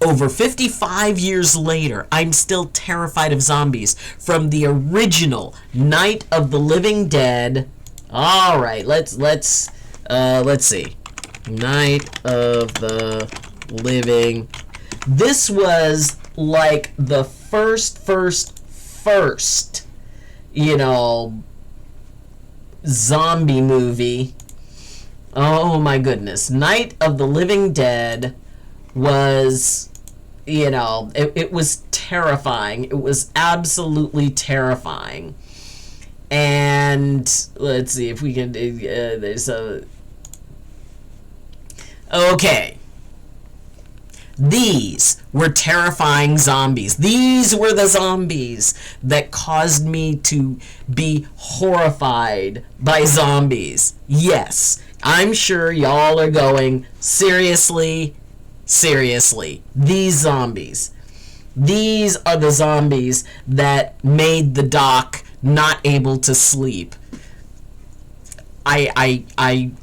over 55 years later, I'm still terrified of zombies. From the original Night of the Living Dead. All right, let's see. Night of the Living. This was like the first, zombie movie. Oh my goodness. Night of the Living Dead was, it was terrifying. It was absolutely terrifying. And let's see if we can, there's a, okay. These were terrifying zombies. These were the zombies that caused me to be horrified by zombies. Yes, I'm sure y'all are going, seriously, these zombies. These are the zombies that made the Doc not able to sleep. I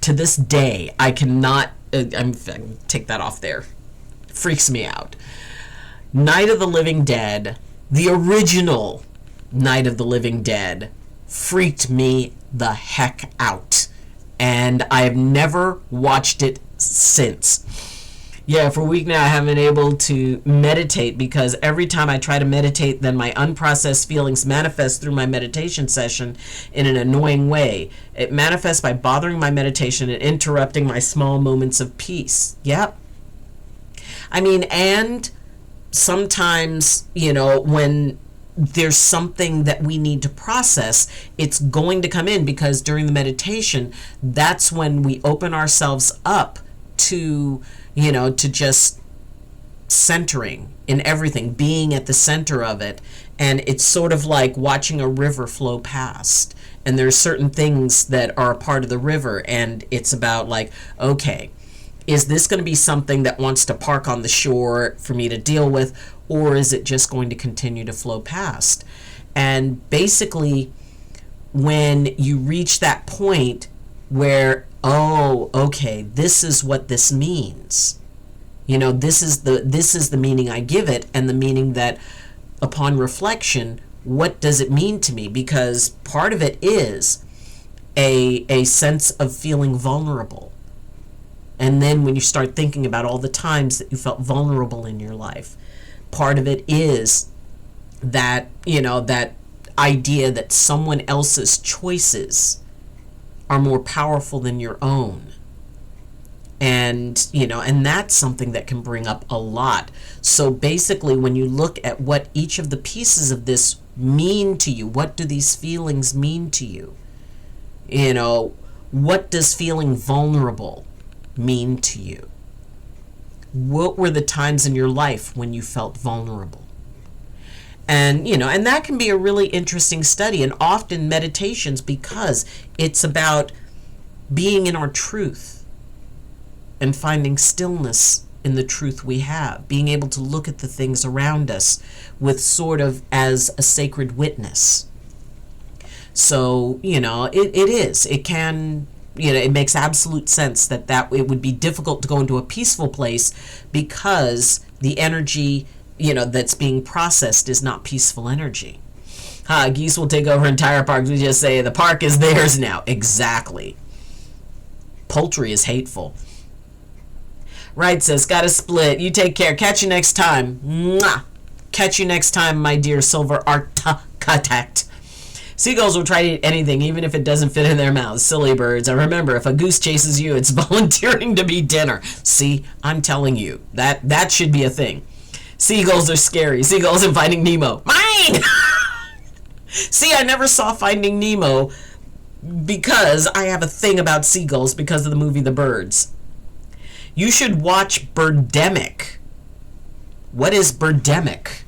to this day, I cannot, take that off there. Freaks me out. Night of the Living Dead, the original Night of the Living Dead, freaked me the heck out. And I have never watched it since. Yeah, for a week now I haven't been able to meditate because every time I try to meditate, then my unprocessed feelings manifest through my meditation session in an annoying way. It manifests by bothering my meditation and interrupting my small moments of peace. Yep. I mean, and sometimes, when there's something that we need to process, it's going to come in because during the meditation, that's when we open ourselves up to, to just centering in everything, being at the center of it. And it's sort of like watching a river flow past. And there's certain things that are a part of the river, and it's about like, okay, is this going to be something that wants to park on the shore for me to deal with, or is it just going to continue to flow past? And basically, when you reach that point where, oh, okay, this is what this means. This is the meaning I give it, and the meaning that upon reflection, what does it mean to me? Because part of it is a sense of feeling vulnerable. And then when you start thinking about all the times that you felt vulnerable in your life, part of it is that, that idea that someone else's choices are more powerful than your own. And, and that's something that can bring up a lot. So basically, when you look at what each of the pieces of this mean to you, what do these feelings mean to you? What does feeling vulnerable mean to you? What were the times in your life when you felt vulnerable? And, and that can be a really interesting study, and often meditations, because it's about being in our truth and finding stillness in the truth we have, being able to look at the things around us with sort of as a sacred witness. So, it can, it makes absolute sense that it would be difficult to go into a peaceful place because the energy, that's being processed is not peaceful energy. Geese will take over entire parks. We just say the park is theirs now. Exactly. Poultry is hateful. Right says, gotta split. You take care. Catch you next time. Mwah. Catch you next time, my dear silver architect. Seagulls will try to eat anything, even if it doesn't fit in their mouths. Silly birds. And remember, if a goose chases you, it's volunteering to be dinner. See, I'm telling you, that should be a thing. Seagulls are scary. Seagulls in Finding Nemo. Mine! See, I never saw Finding Nemo because I have a thing about seagulls because of the movie The Birds. You should watch Birdemic. What is Birdemic?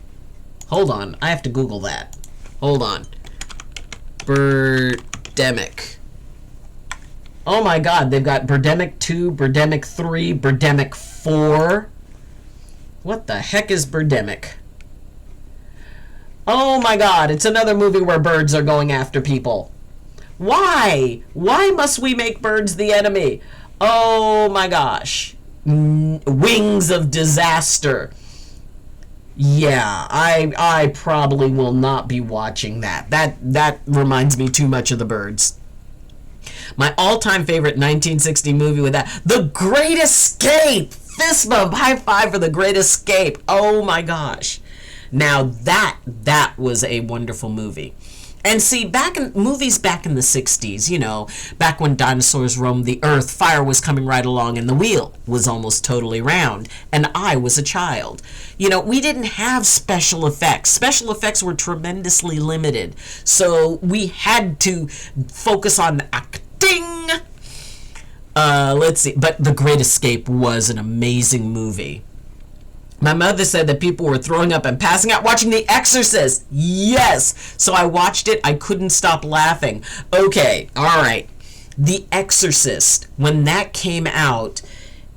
Hold on, I have to Google that. Hold on. Birdemic. Oh my God, they've got Birdemic 2, Birdemic 3, Birdemic 4. What the heck is Birdemic? Oh my God, it's another movie where birds are going after people. Why? Why must we make birds the enemy? Oh my gosh. Wings of Disaster. Yeah, I probably will not be watching that. That reminds me too much of the birds. My all-time favorite 1960 movie with that, The Great Escape. Fist bump, high five for The Great Escape. Oh my gosh. Now that was a wonderful movie. And see, movies back in the 60s, back when dinosaurs roamed the earth, fire was coming right along and the wheel was almost totally round, and I was a child. We didn't have special effects. Special effects were tremendously limited, so we had to focus on acting. Let's see, but The Great Escape was an amazing movie. My mother said that people were throwing up and passing out watching The Exorcist. Yes! So I watched it. I couldn't stop laughing. Okay, all right. The Exorcist, when that came out,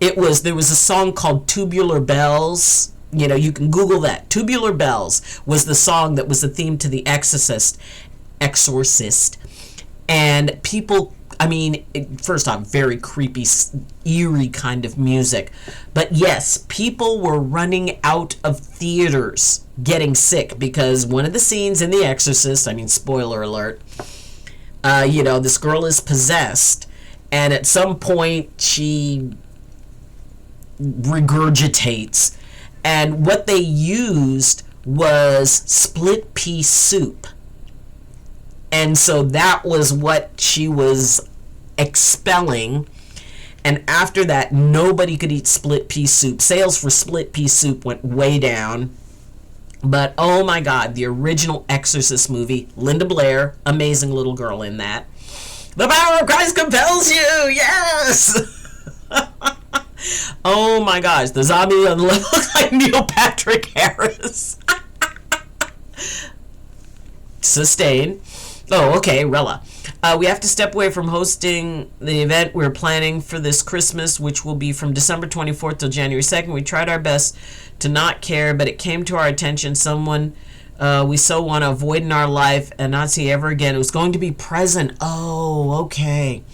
there was a song called Tubular Bells. You can Google that. Tubular Bells was the song that was the theme to The Exorcist. And people, first off, very creepy, eerie kind of music. But yes, people were running out of theaters getting sick because one of the scenes in The Exorcist, spoiler alert, this girl is possessed, and at some point she regurgitates, and what they used was split pea soup. And so that was what she was expelling. And after that, nobody could eat split pea soup. Sales for split pea soup went way down. But oh my God, the original Exorcist movie, Linda Blair, amazing little girl in that. The power of Christ compels you, yes! Oh my gosh, the zombie on the left looks like Neil Patrick Harris. Sustain. Oh, okay, Rella. We have to step away from hosting the event we're planning for this Christmas, which will be from December 24th till January 2nd. We tried our best to not care, but it came to our attention someone we so want to avoid in our life and not see ever again. It was going to be present. Oh, okay.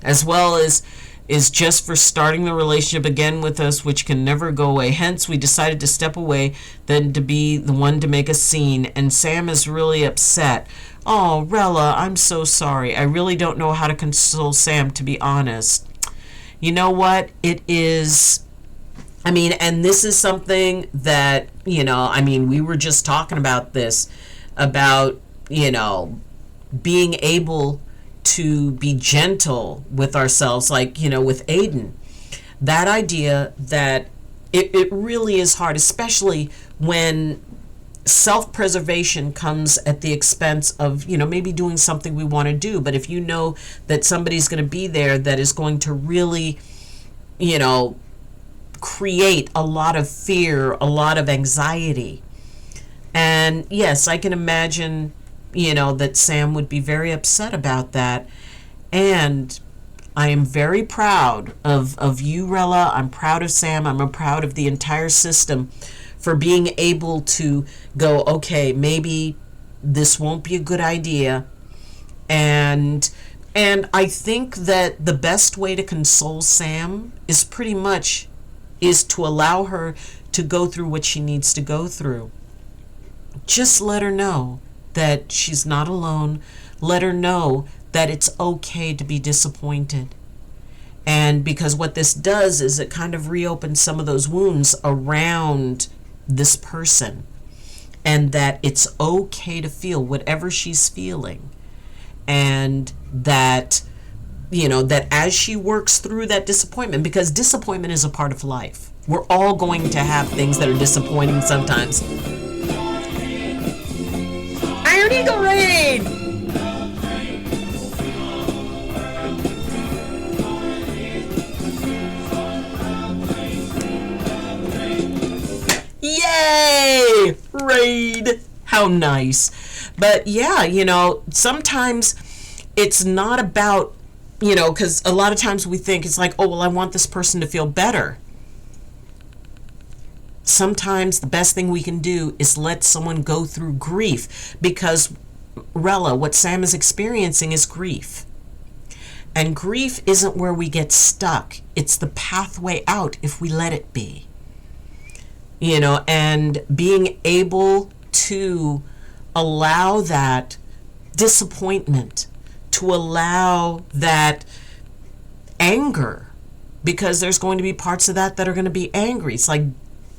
As well as is just for starting the relationship again with us, which can never go away. Hence, we decided to step away than to be the one to make a scene, and Sam is really upset. Oh, Rella, I'm so sorry. I really don't know how to console Sam, to be honest. You know what? It is, I mean, and this is something that, we were just talking about this, about, being able to be gentle with ourselves, like, with Aiden. That idea that it really is hard, especially when self-preservation comes at the expense of, maybe doing something we want to do. But if you know that somebody's going to be there that is going to really, create a lot of fear, a lot of anxiety. And yes, I can imagine, that Sam would be very upset about that. And I am very proud of you, Rella. I'm proud of Sam. I'm proud of the entire system for being able to go, okay, maybe this won't be a good idea. And I think that the best way to console Sam is to allow her to go through what she needs to go through. Just let her know that she's not alone. Let her know that it's okay to be disappointed. And because what this does is it kind of reopens some of those wounds around this person, and that it's okay to feel whatever she's feeling, and that that as she works through that disappointment, because disappointment is a part of life. We're all going to have things that are disappointing sometimes. Iron Eagle Raid! Yay! Raid! How nice. But yeah, sometimes it's not about, because a lot of times we think it's like, oh, well, I want this person to feel better. Sometimes the best thing we can do is let someone go through grief, because, Rella, what Sam is experiencing is grief. And grief isn't where we get stuck. It's the pathway out if we let it be. And being able to allow that disappointment, to allow that anger, because there's going to be parts of that are going to be angry. It's like,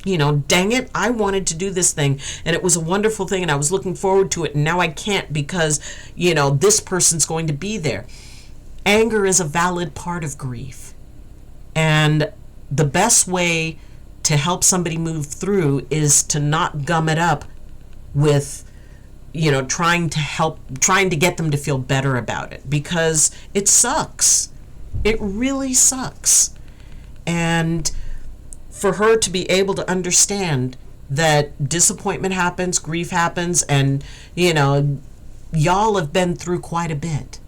dang it, I wanted to do this thing and it was a wonderful thing and I was looking forward to it, and now I can't because, this person's going to be there. Anger is a valid part of grief. And the best way to help somebody move through is to not gum it up with, trying to get them to feel better about it, because it sucks. It really sucks. And for her to be able to understand that disappointment happens, grief happens, and, y'all have been through quite a bit.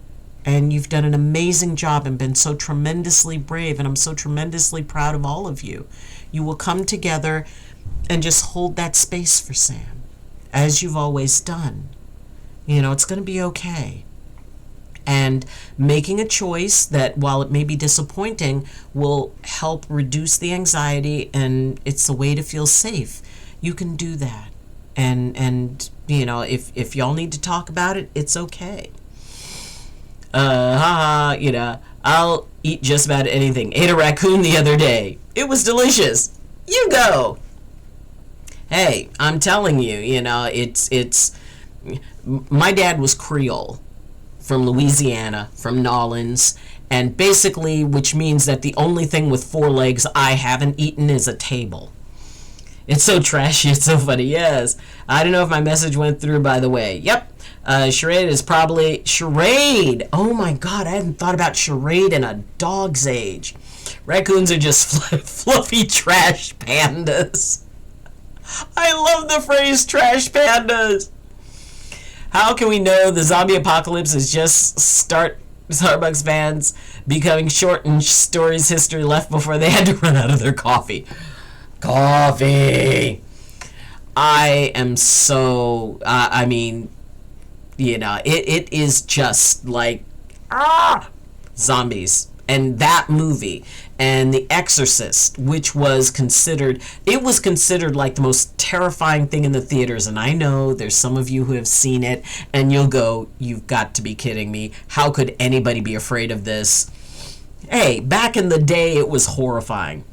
And you've done an amazing job and been so tremendously brave, and I'm so tremendously proud of all of you. You will come together and just hold that space for Sam, as you've always done. It's going to be okay. And making a choice that, while it may be disappointing, will help reduce the anxiety, and it's a way to feel safe. You can do that. And if y'all need to talk about it, it's okay. I'll eat just about anything. Ate a raccoon the other day. It was delicious. You go. Hey, I'm telling you, it's my dad was Creole from Louisiana, from Nolens, and basically, which means that the only thing with 4 legs I haven't eaten is a table. It's so trashy, it's so funny. Yes. I don't know if my message went through, by the way. Yep. Charade is probably... Charade! Oh my god, I hadn't thought about charade in a dog's age. Raccoons are just fluffy trash pandas. I love the phrase trash pandas. How can we know the zombie apocalypse is just Starbucks fans becoming short in stories history left before they had to run out of their coffee? Coffee! I am so... it is just like... zombies. And that movie, and The Exorcist, which was considered like the most terrifying thing in the theaters. And I know there's some of you who have seen it, and you'll go, you've got to be kidding me. How could anybody be afraid of this? Hey, back in the day, it was horrifying.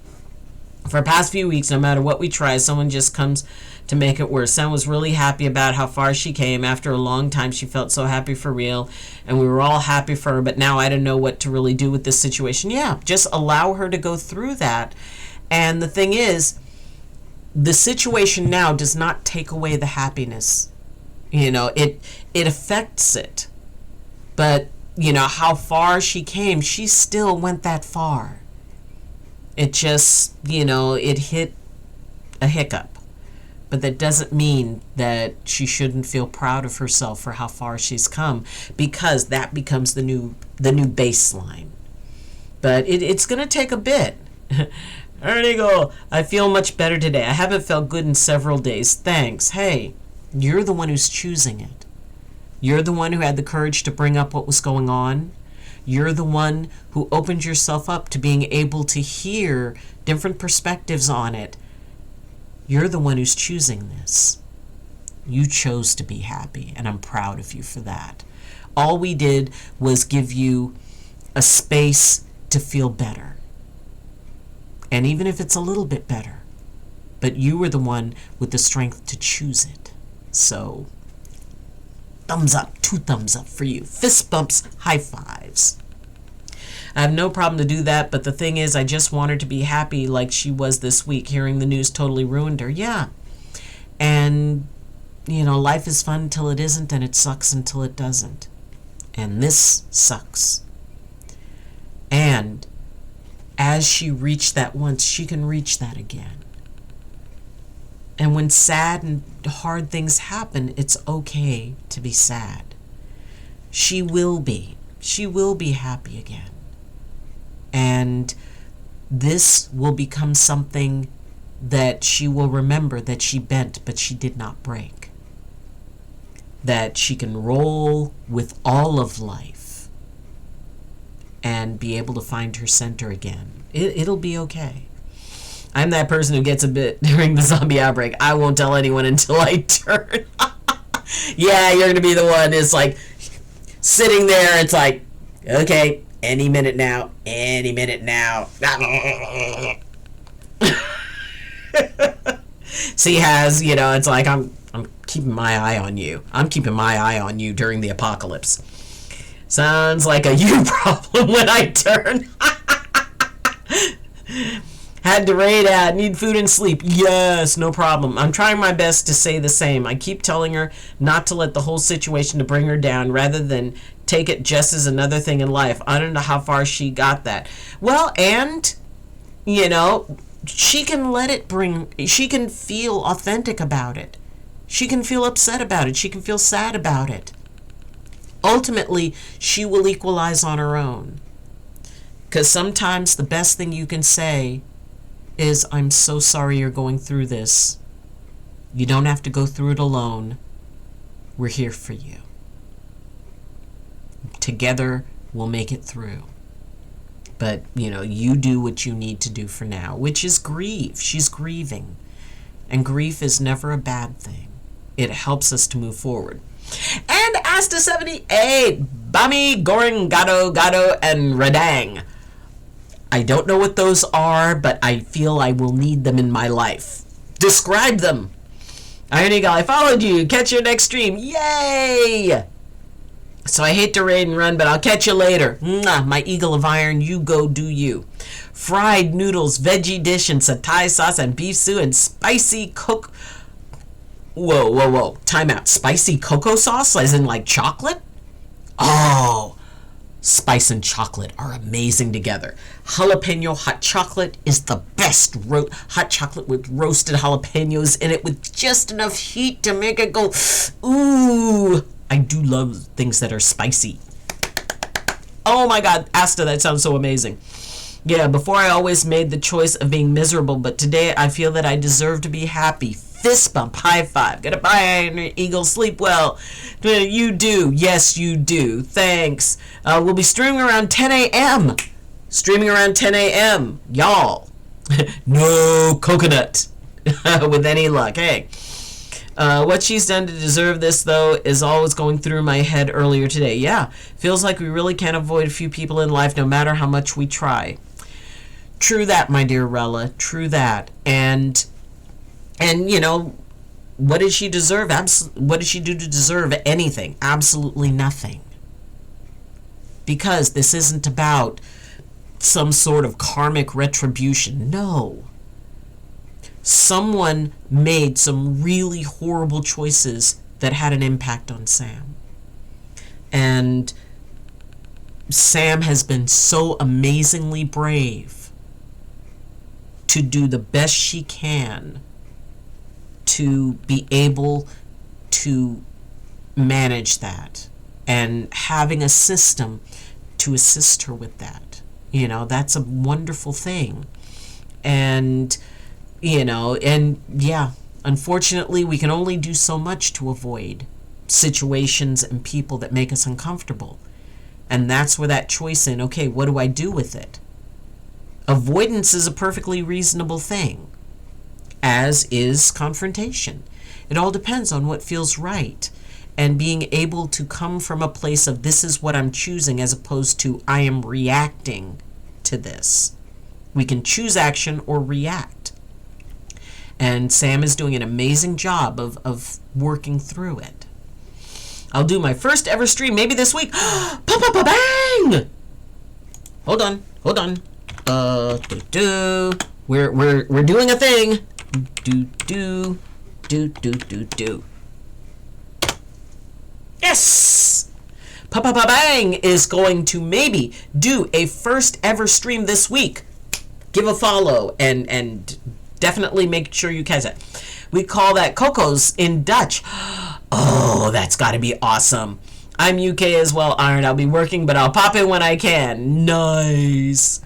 For the past few weeks, no matter what we try, someone just comes to make it worse. Sam was really happy about how far she came. After a long time, she felt so happy for real, and we were all happy for her, but now I don't know what to really do with this situation. Yeah, just allow her to go through that. And the thing is, the situation now does not take away the happiness. You know, it affects it. But, you know, how far she came, she still went that far. It just, you know, it hit a hiccup. But that doesn't mean that she shouldn't feel proud of herself for how far she's come, because that becomes the new baseline. But it's going to take a bit. There you go. I feel much better today. I haven't felt good in several days. Thanks. Hey, you're the one who's choosing it. You're the one who had the courage to bring up what was going on. You're the one who opened yourself up to being able to hear different perspectives on it. You're the one who's choosing this. You chose to be happy, and I'm proud of you for that. All we did was give you a space to feel better. And even if it's a little bit better, but you were the one with the strength to choose it. So, thumbs up, 2 thumbs up for you. Fist bumps, high fives. I have no problem to do that, but the thing is, I just want her to be happy like she was this week. Hearing the news totally ruined her. Yeah. And, you know, life is fun until it isn't, and it sucks until it doesn't. And this sucks. And as she reached that once, she can reach that again. And when sad and hard things happen, it's okay to be sad. She will be. She will be happy again. And this will become something that she will remember, that she bent, but she did not break. That she can roll with all of life and be able to find her center again. It'll be okay. I'm that person who gets a bit during the zombie outbreak. I won't tell anyone until I turn. Yeah, you're going to be the one that's like sitting there. It's like, okay, any minute now, any minute now. See, has, you know, it's like I'm keeping my eye on you. I'm keeping my eye on you during the apocalypse. Sounds like a you problem when I turn. Had to raid out, need food and sleep. Yes, no problem. I'm trying my best to say the same. I keep telling her not to let the whole situation to bring her down, rather than take it just as another thing in life. I don't know how far she got that. Well, and, you know, she can let it she can feel authentic about it. She can feel upset about it. She can feel sad about it. Ultimately, she will equalize on her own. Because sometimes the best thing you can say is, I'm so sorry you're going through this. You don't have to go through it alone. We're here for you. Together, we'll make it through. But, you know, you do what you need to do for now, which is grieve. She's grieving. And grief is never a bad thing. It helps us to move forward. And Asta 78, Bami, Goring, Gado, and Radang. I don't know what those are, but I feel I will need them in my life. Describe them. Iron Eagle, I followed you. Catch your next stream. Yay! So I hate to raid and run, but I'll catch you later. Mwah, my Eagle of Iron, you go do you. Fried noodles, veggie dish, and satay sauce, and beef stew, and spicy cook. Whoa. Time out. Spicy cocoa sauce, as in like chocolate? Oh, spice and chocolate are amazing together. Jalapeno hot chocolate is the best. Hot chocolate with roasted jalapenos in it with just enough heat to make it go, ooh. I do love things that are spicy. Oh my God, Asta, that sounds so amazing. Yeah, before I always made the choice of being miserable, but today I feel that I deserve to be happy. Fist bump, high five. Goodbye, Eagle. Sleep well. You do. Yes, you do. Thanks. We'll be streaming around 10 a.m. Streaming around 10 a.m. Y'all. No coconut. With any luck. Hey. What she's done to deserve this, though, is always going through my head earlier today. Yeah, feels like we really can't avoid a few people in life no matter how much we try. True that, my dear Rella. True that. And you know, what did she deserve? What did she do to deserve anything? Absolutely nothing. Because this isn't about some sort of karmic retribution. No. Someone made some really horrible choices that had an impact on Sam. And Sam has been so amazingly brave to do the best she can to be able to manage that, and having a system to assist her with that. You know, that's a wonderful thing. And, you know, and yeah, unfortunately, we can only do so much to avoid situations and people that make us uncomfortable. And that's where that choice in, okay, what do I do with it? Avoidance is a perfectly reasonable thing, as is confrontation. It all depends on what feels right, and being able to come from a place of this is what I'm choosing as opposed to I am reacting to this. We can choose action or react. And Sam is doing an amazing job of working through it. I'll do my first ever stream maybe this week. Bang! Hold on. We're doing a thing. Do. Yes! Bang is going to maybe do a first ever stream this week. Give a follow and definitely make sure you catch it. We call that Coco's in Dutch. Oh, that's got to be awesome. I'm UK as well, Iron. I'll be working, but I'll pop in when I can. Nice.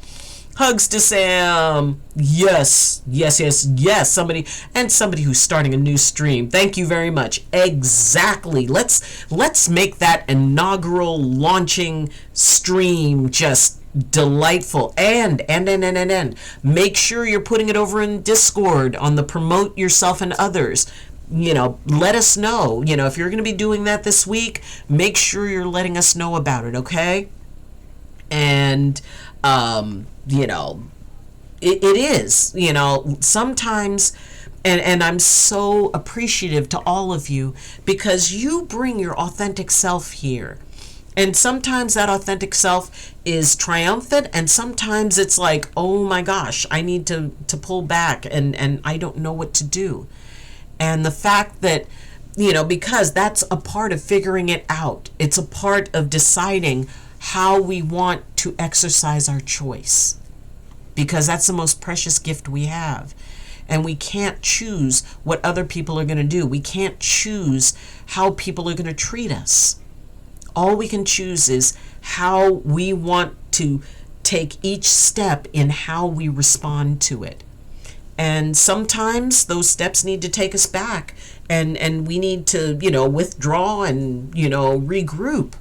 Hugs to Sam. Yes. Somebody who's starting a new stream. Thank you very much. Exactly. Let's make that inaugural launching stream just delightful. And make sure you're putting it over in Discord on the promote yourself and others. You know, let us know. You know, if you're going to be doing that this week, make sure you're letting us know about it, okay? And you know, it is, you know, sometimes, and I'm so appreciative to all of you because you bring your authentic self here. And sometimes that authentic self is triumphant, and sometimes it's like, oh my gosh, I need to pull back and I don't know what to do. And the fact that, you know, because that's a part of figuring it out. It's a part of deciding how we want to exercise our choice, because that's the most precious gift we have. And we can't choose what other people are going to do. We can't choose how people are going to treat us. All we can choose is how we want to take each step in how we respond to it. And sometimes those steps need to take us back, and we need to, you know, withdraw and, you know, regroup.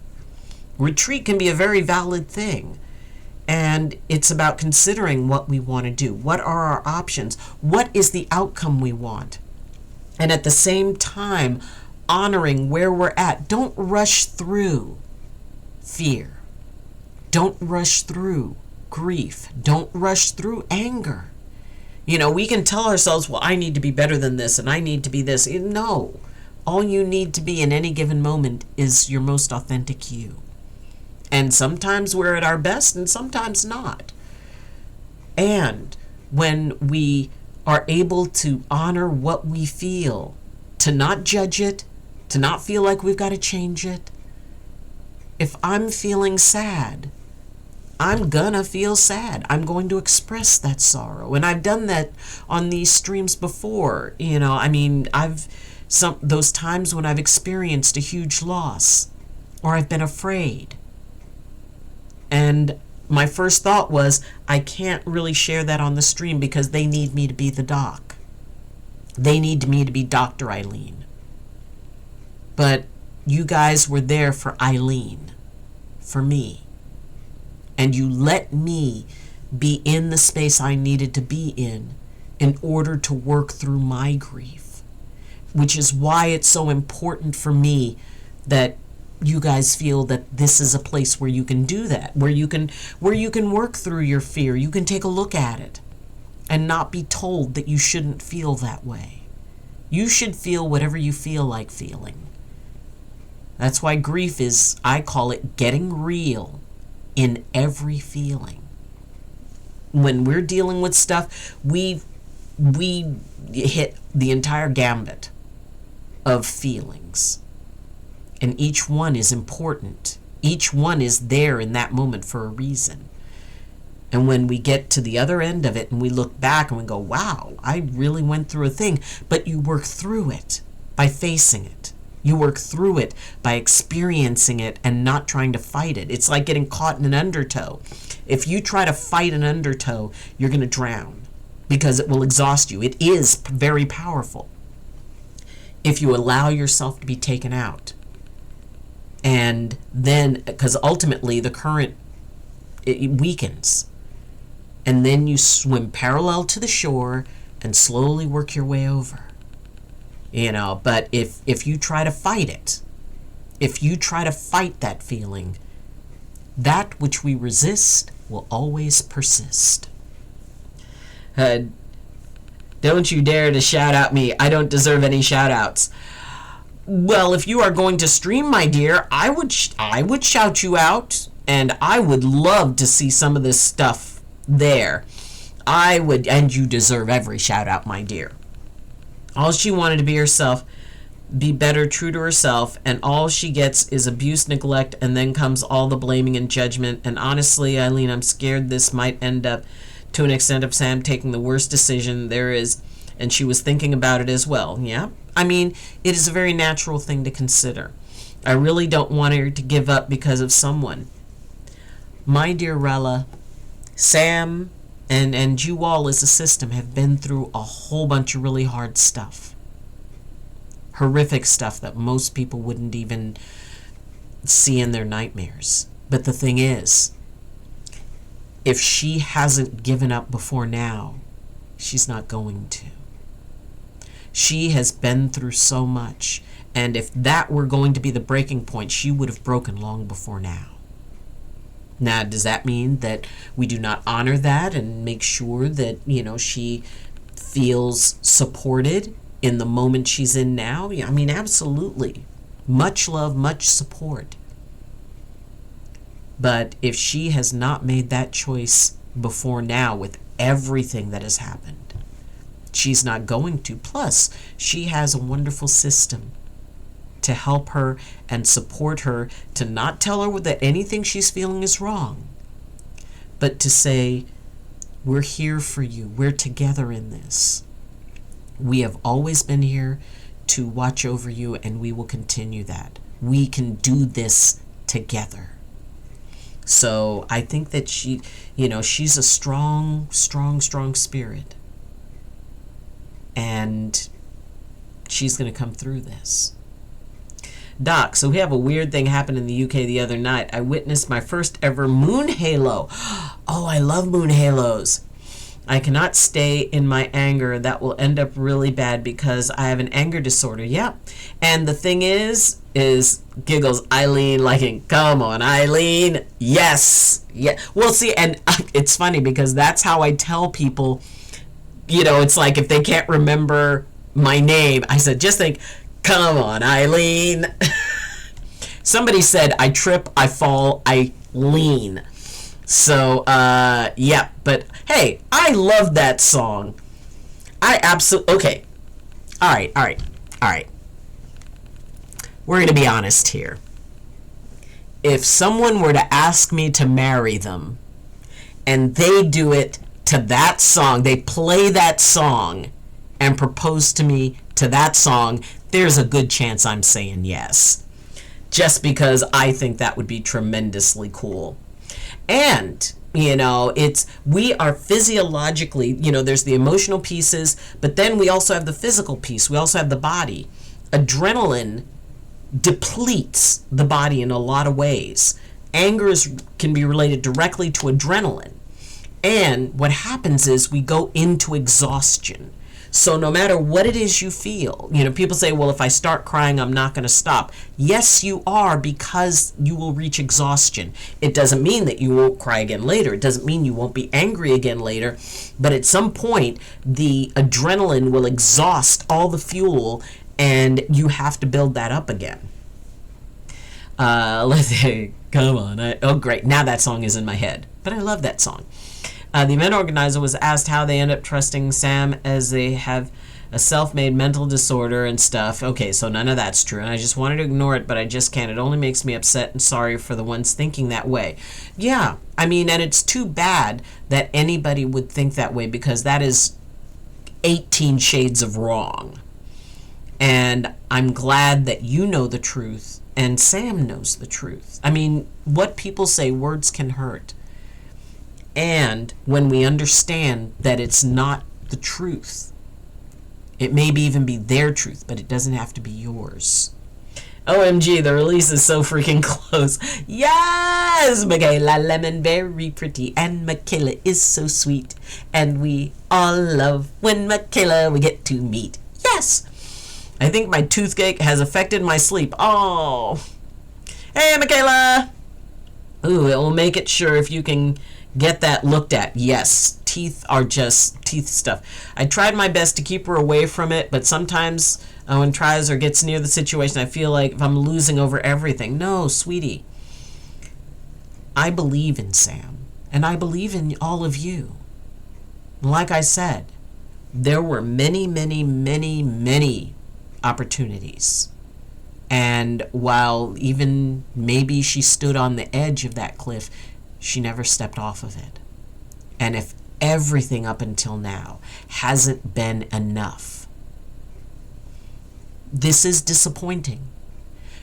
Retreat can be a very valid thing. And it's about considering what we want to do. What are our options? What is the outcome we want? And at the same time, honoring where we're at. Don't rush through fear. Don't rush through grief. Don't rush through anger. You know, we can tell ourselves, well, I need to be better than this and I need to be this. No. All you need to be in any given moment is your most authentic you. And sometimes we're at our best and sometimes not. And when we are able to honor what we feel, to not judge it, to not feel like we've got to change it. If I'm feeling sad, I'm gonna feel sad. I'm going to express that sorrow. And I've done that on these streams before. You know, I mean, those times when I've experienced a huge loss or I've been afraid. And my first thought was, I can't really share that on the stream because they need me to be the doc. They need me to be Dr. Eileen. But you guys were there for Eileen, for me. And you let me be in the space I needed to be in order to work through my grief. which is why it's so important for me that you guys feel that this is a place where you can do that, where you can work through your fear. You can take a look at it and not be told that you shouldn't feel that way. You should feel whatever you feel like feeling. That's why grief is, I call it, getting real in every feeling. When we're dealing with stuff, we hit the entire gambit of feelings. And each one is important. Each one is there in that moment for a reason. And when we get to the other end of it and we look back and we go, wow, I really went through a thing. But you work through it by facing it. You work through it by experiencing it and not trying to fight it. It's like getting caught in an undertow. If you try to fight an undertow, you're going to drown because it will exhaust you. It is very powerful if you allow yourself to be taken out. And then, because ultimately the current, it weakens. And then you swim parallel to the shore and slowly work your way over. But if you try to fight it, if you try to fight that feeling, that which we resist will always persist. Don't you dare to shout out me. I don't deserve any shout outs. Well, if you are going to stream, my dear, I would shout you out, and I would love to see some of this stuff there. I would, and you deserve every shout out, my dear. All she wanted to be herself, be better, true to herself, and all she gets is abuse, neglect, and then comes all the blaming and judgment. And honestly, Eileen, I'm scared this might end up to an extent of Sam taking the worst decision there is, and she was thinking about it as well. Yeah, I mean, it is a very natural thing to consider. I really don't want her to give up because of someone. My dear Rella, Sam and you all as a system have been through a whole bunch of really hard stuff. Horrific stuff that most people wouldn't even see in their nightmares. But the thing is, if she hasn't given up before now, she's not going to. She has been through so much, and if that were going to be the breaking point, she would have broken long before now. Now, does that mean that we do not honor that and make sure that, she feels supported in the moment she's in now? I mean, absolutely. Much love, much support. But if she has not made that choice before now with everything that has happened, she's not going to. Plus, she has a wonderful system to help her and support her, to not tell her that anything she's feeling is wrong, but to say, we're here for you. We're together in this. We have always been here to watch over you, and we will continue that. We can do this together. So I think that she's a strong, strong, strong spirit. And she's going to come through this. Doc, so we have a weird thing happen in the UK the other night. I witnessed my first ever moon halo. Oh, I love moon halos. I cannot stay in my anger. That will end up really bad because I have an anger disorder. Yeah. And the thing is giggles, Eileen liking, come on, Eileen. Yes. Yeah. Well, see, and it's funny because that's how I tell people, it's like if they can't remember my name, I said, just think, come on, Eileen. Somebody said, I trip, I fall, I lean. So, yeah, but hey, I love that song. I absolutely, okay. All right. We're going to be honest here. If someone were to ask me to marry them, and they do it to that song, they play that song, and propose to me to that song, there's a good chance I'm saying yes. Just because I think that would be tremendously cool. And, we are physiologically, there's the emotional pieces, but then we also have the physical piece. We also have the body. Adrenaline depletes the body in a lot of ways. Anger can be related directly to adrenaline. And what happens is we go into exhaustion. So no matter what it is you feel, people say, well, if I start crying, I'm not going to stop. Yes, you are, because you will reach exhaustion. It doesn't mean that you won't cry again later. It doesn't mean you won't be angry again later. But at some point, the adrenaline will exhaust all the fuel, and you have to build that up again. Let's see. Come on. Oh, great. Now that song is in my head. But I love that song. The event organizer was asked how they end up trusting Sam, as they have a self-made mental disorder and stuff. Okay, so none of that's true, and I just wanted to ignore it, but I just can't. It only makes me upset and sorry for the ones thinking that way. Yeah, and it's too bad that anybody would think that way, because that is 18 shades of wrong. And I'm glad that you know the truth, and Sam knows the truth. What people say, words can hurt. And when we understand that it's not the truth, it may even be their truth, but it doesn't have to be yours. OMG, the release is so freaking close. Yes! Michaela Lemon, very pretty, and Michaela is so sweet. And we all love when Michaela we get to meet. Yes! I think my toothache has affected my sleep. Oh! Hey, Michaela! Ooh, it will make it sure if you can get that looked at. Yes, teeth are just teeth stuff. I tried my best to keep her away from it, but sometimes when tries or gets near the situation, I feel like if I'm losing over everything. No, sweetie. I believe in Sam, and I believe in all of you. Like I said, there were many, many, many, many opportunities. And while even maybe she stood on the edge of that cliff, she never stepped off of it. And if everything up until now hasn't been enough, this is disappointing.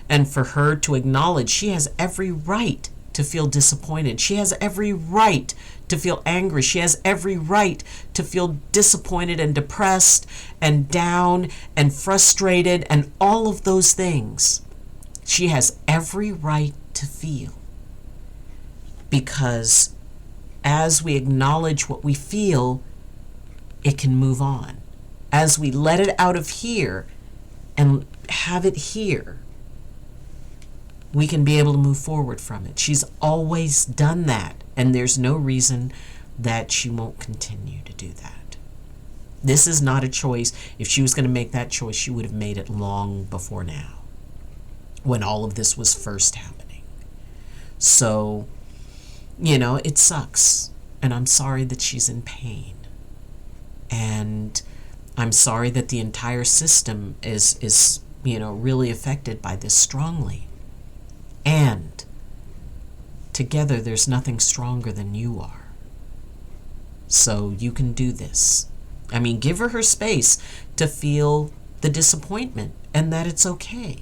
And for her to acknowledge, she has every right to feel disappointed. She has every right to feel angry. She has every right to feel disappointed and depressed and down and frustrated and all of those things. She has every right to feel. Because as we acknowledge what we feel, it can move on. As we let it out of here and have it here, we can be able to move forward from it. She's always done that, and there's no reason that she won't continue to do that. This is not a choice. If she was going to make that choice, she would have made it long before now, when all of this was first happening. So, it sucks, and I'm sorry that she's in pain. And I'm sorry that the entire system is really affected by this strongly. And together, there's nothing stronger than you are. So you can do this. Give her space to feel the disappointment, and that it's okay.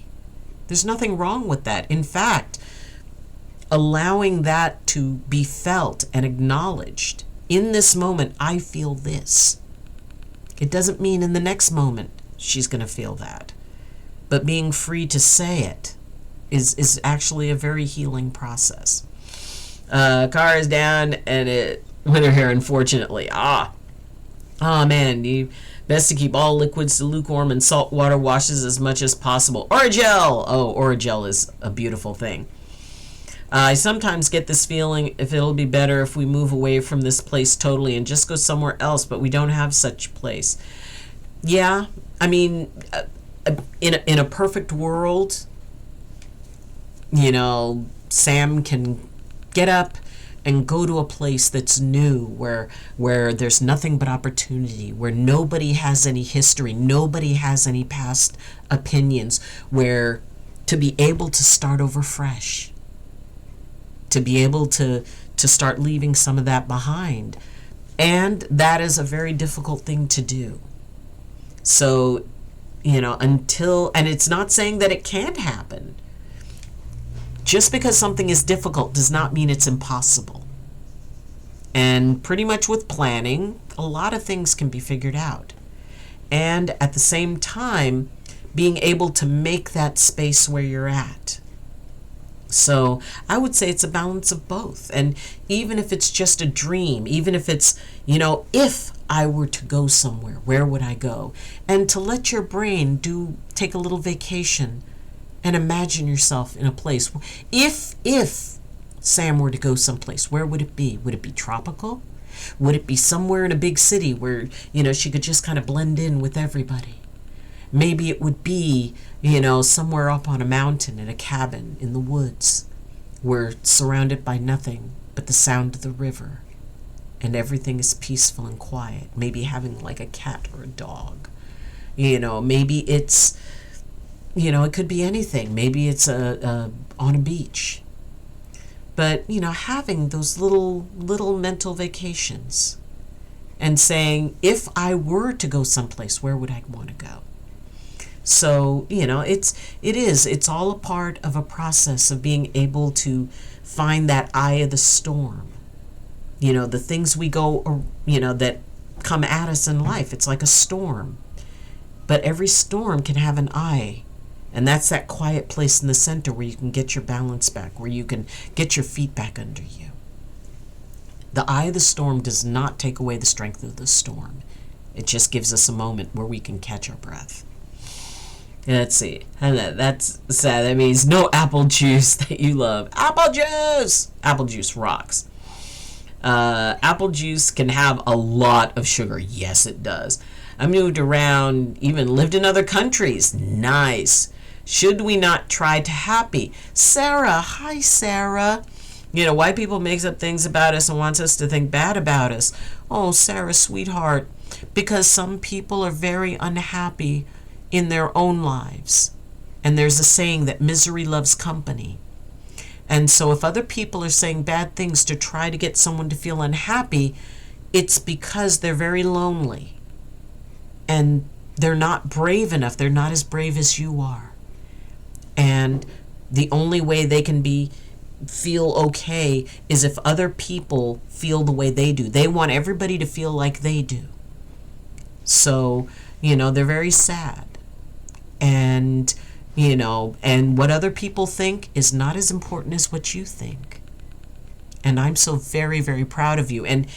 There's nothing wrong with that. In fact, allowing that to be felt and acknowledged. In this moment, I feel this. It doesn't mean in the next moment she's going to feel that. But being free to say it is actually a very healing process. Car is down and it with her hair, unfortunately. Man, you best to keep all liquids to lukewarm and salt water washes as much as possible. Oragel! Oh, Oragel is a beautiful thing. I sometimes get this feeling if it'll be better if we move away from this place totally and just go somewhere else, but we don't have such place. Yeah, in a perfect world, Sam can get up and go to a place that's new, where there's nothing but opportunity, where nobody has any history, nobody has any past opinions, where to be able to start over fresh, to be able to start leaving some of that behind. And that is a very difficult thing to do. So, and it's not saying that it can't happen. Just because something is difficult does not mean it's impossible. And pretty much with planning, a lot of things can be figured out. And at the same time, being able to make that space where you're at So I would say it's a balance of both. And even if it's just a dream, even if it's, if I were to go somewhere, where would I go? And to let your brain take a little vacation and imagine yourself in a place. If Sam were to go someplace, where would it be? Would it be tropical? Would it be somewhere in a big city where, she could just kind of blend in with everybody? Maybe it would be, somewhere up on a mountain in a cabin in the woods where it's surrounded by nothing but the sound of the river and everything is peaceful and quiet. Maybe having like a cat or a dog. Maybe it's, it could be anything. Maybe it's on a beach. But, having those little mental vacations and saying, if I were to go someplace, where would I want to go? So, it's all a part of a process of being able to find that eye of the storm. The things we go, that come at us in life, it's like a storm. But every storm can have an eye. And that's that quiet place in the center where you can get your balance back, where you can get your feet back under you. The eye of the storm does not take away the strength of the storm. It just gives us a moment where we can catch our breath. Let's see. That's sad. That means no apple juice that you love. Apple juice! Apple juice rocks. Apple juice can have a lot of sugar. Yes, it does. I moved around, even lived in other countries. Nice. Should we not try to happy? Sarah. Hi, Sarah. White people makes up things about us and wants us to think bad about us. Oh, Sarah, sweetheart. Because some people are very unhappy in their own lives. And there's a saying that misery loves company. And so if other people are saying bad things to try to get someone to feel unhappy, it's because they're very lonely. And they're not brave enough. They're not as brave as you are. And the only way they can feel okay is if other people feel the way they do. They want everybody to feel like they do. So, they're very sad. And, and what other people think is not as important as what you think. And I'm so very, very proud of you. And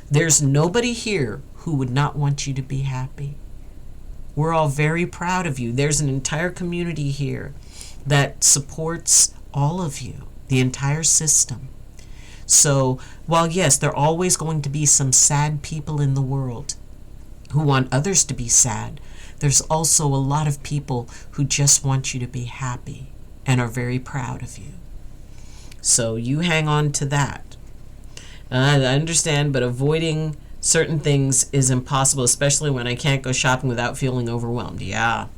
there's nobody here who would not want you to be happy. We're all very proud of you. There's an entire community here that supports all of you, the entire system. So, while yes, there are always going to be some sad people in the world who want others to be sad, there's also a lot of people who just want you to be happy and are very proud of you. So you hang on to that. I understand, but avoiding certain things is impossible, especially when I can't go shopping without feeling overwhelmed. Yeah.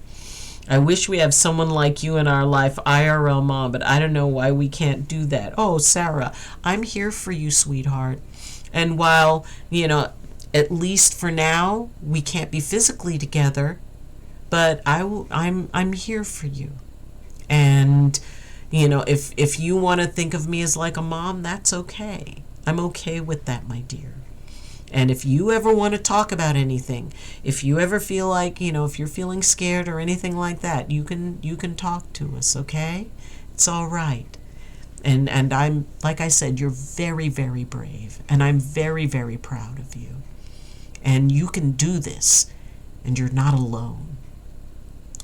I wish we have someone like you in our life, IRL Mom, but I don't know why we can't do that. Oh, Sarah, I'm here for you, sweetheart. And while, at least for now, we can't be physically together, but I'm here for you. And, if you want to think of me as like a mom, that's okay. I'm okay with that, my dear. And if you ever want to talk about anything, if you ever feel like, if you're feeling scared or anything like that, you can talk to us, okay? It's all right. And I'm, like I said, you're very, very brave. And I'm very, very proud of you. And you can do this. And you're not alone.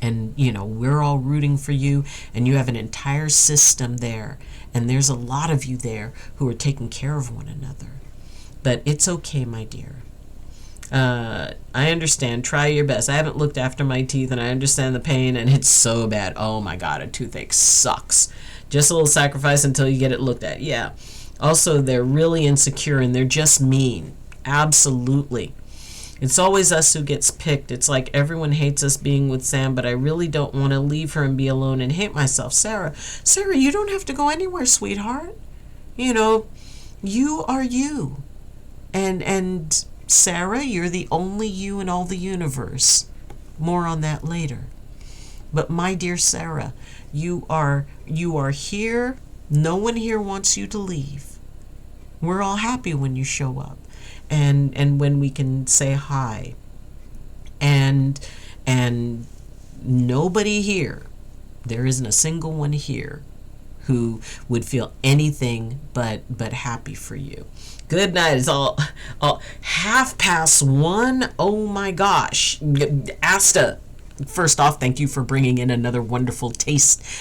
And, we're all rooting for you. And you have an entire system there. And there's a lot of you there who are taking care of one another. But it's okay, my dear. I understand. Try your best. I haven't looked after my teeth, and I understand the pain, and it's so bad. Oh, my God, a toothache sucks. Just a little sacrifice until you get it looked at. Yeah. Also, they're really insecure, and they're just mean. Absolutely. It's always us who gets picked. It's like everyone hates us being with Sam, but I really don't want to leave her and be alone and hate myself. Sarah, you don't have to go anywhere, sweetheart. You are you. And Sarah, you're the only you in all the universe. More on that later. But my dear Sarah, you are here. No one here wants you to leave. We're all happy when you show up. And when we can say hi. And nobody here, there isn't a single one here who would feel anything but happy for you. Good night. It's all 1:30. Oh my gosh. Asta, first off, thank you for bringing in another wonderful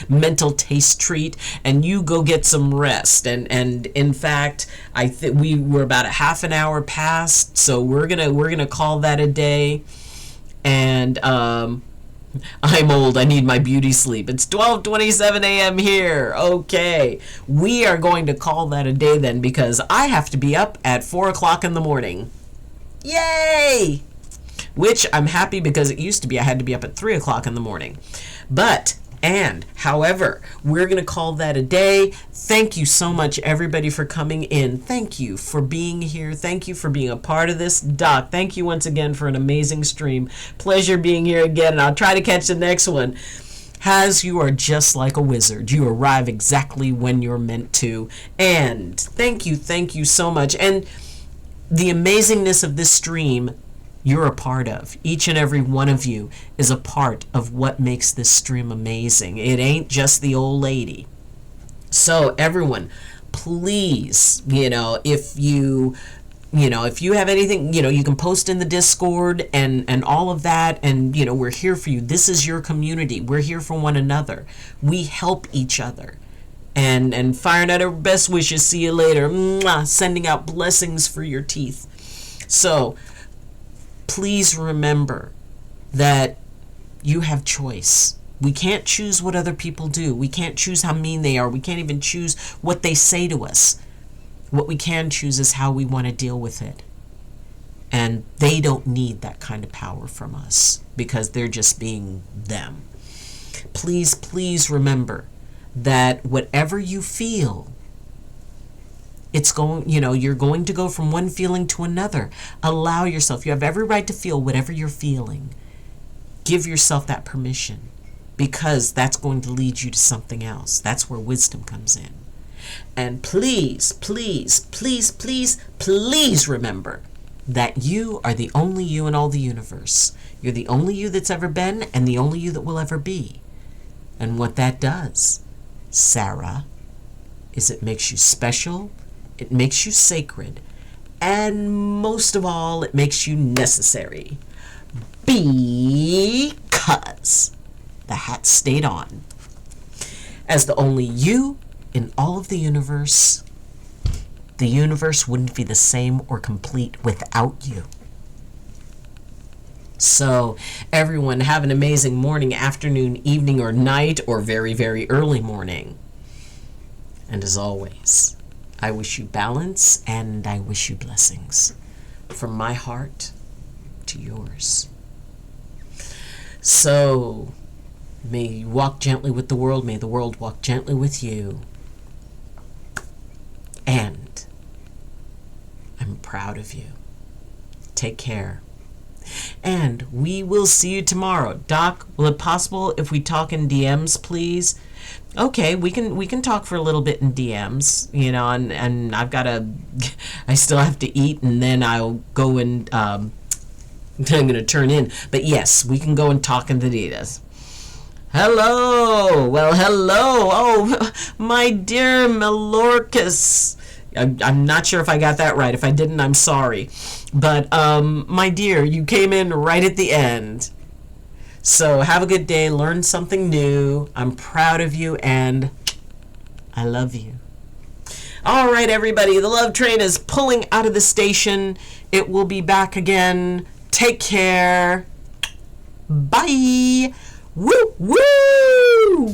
mental taste treat, and you go get some rest. And in fact, I think we were about a half an hour past, so we're gonna call that a day. And I'm old. I need my beauty sleep. It's 12:27 a.m. here. Okay. We are going to call that a day then, because I have to be up at 4 o'clock in the morning. Yay! Which I'm happy, because it used to be I had to be up at 3 o'clock in the morning. However, we're going to call that a day. Thank you so much, everybody, for coming in. Thank you for being here. Thank you for being a part of this. Doc, thank you once again for an amazing stream. Pleasure being here again, and I'll try to catch the next one. Haz, you are just like a wizard. You arrive exactly when you're meant to. And thank you so much. And the amazingness of this stream, you're a part of. Each and every one of you is a part of what makes this stream amazing. It ain't just the old lady. So everyone, please, if you have anything, you can post in the Discord and all of that. And, we're here for you. This is your community. We're here for one another. We help each other. And firing out our best wishes. See you later. Mwah. Sending out blessings for your teeth. So please remember that you have choice. We can't choose what other people do. We can't choose how mean they are. We can't even choose what they say to us. What we can choose is how we want to deal with it. And they don't need that kind of power from us, because they're just being them. Please remember that whatever you feel, it's going, you're going to go from one feeling to another. Allow yourself. You have every right to feel whatever you're feeling. Give yourself that permission, because that's going to lead you to something else. That's where wisdom comes in. And please remember that you are the only you in all the universe. You're the only you that's ever been, and the only you that will ever be. And what that does, Sarah, is it makes you special. It makes you sacred, and most of all, it makes you necessary, because the hat stayed on. As the only you in all of the universe wouldn't be the same or complete without you. So, everyone, have an amazing morning, afternoon, evening, or night, or very, very early morning. And as always, I wish you balance, and I wish you blessings. From my heart to yours. So, may you walk gently with the world. May the world walk gently with you. And I'm proud of you. Take care. And we will see you tomorrow. Doc, will it possible if we talk in DMs, please? Okay, we can talk for a little bit in DMs, and I still have to eat, and then I'll go and I'm gonna turn in. But yes, we can go and talk in the DMs. Hello. Well, hello. Oh, my dear Malorcus. I'm not sure if I got that right. If I didn't, I'm sorry. But my dear, you came in right at the end. So have a good day. Learn something new. I'm proud of you, and I love you. All right, everybody. The love train is pulling out of the station. It will be back again. Take care. Bye. Woo, woo.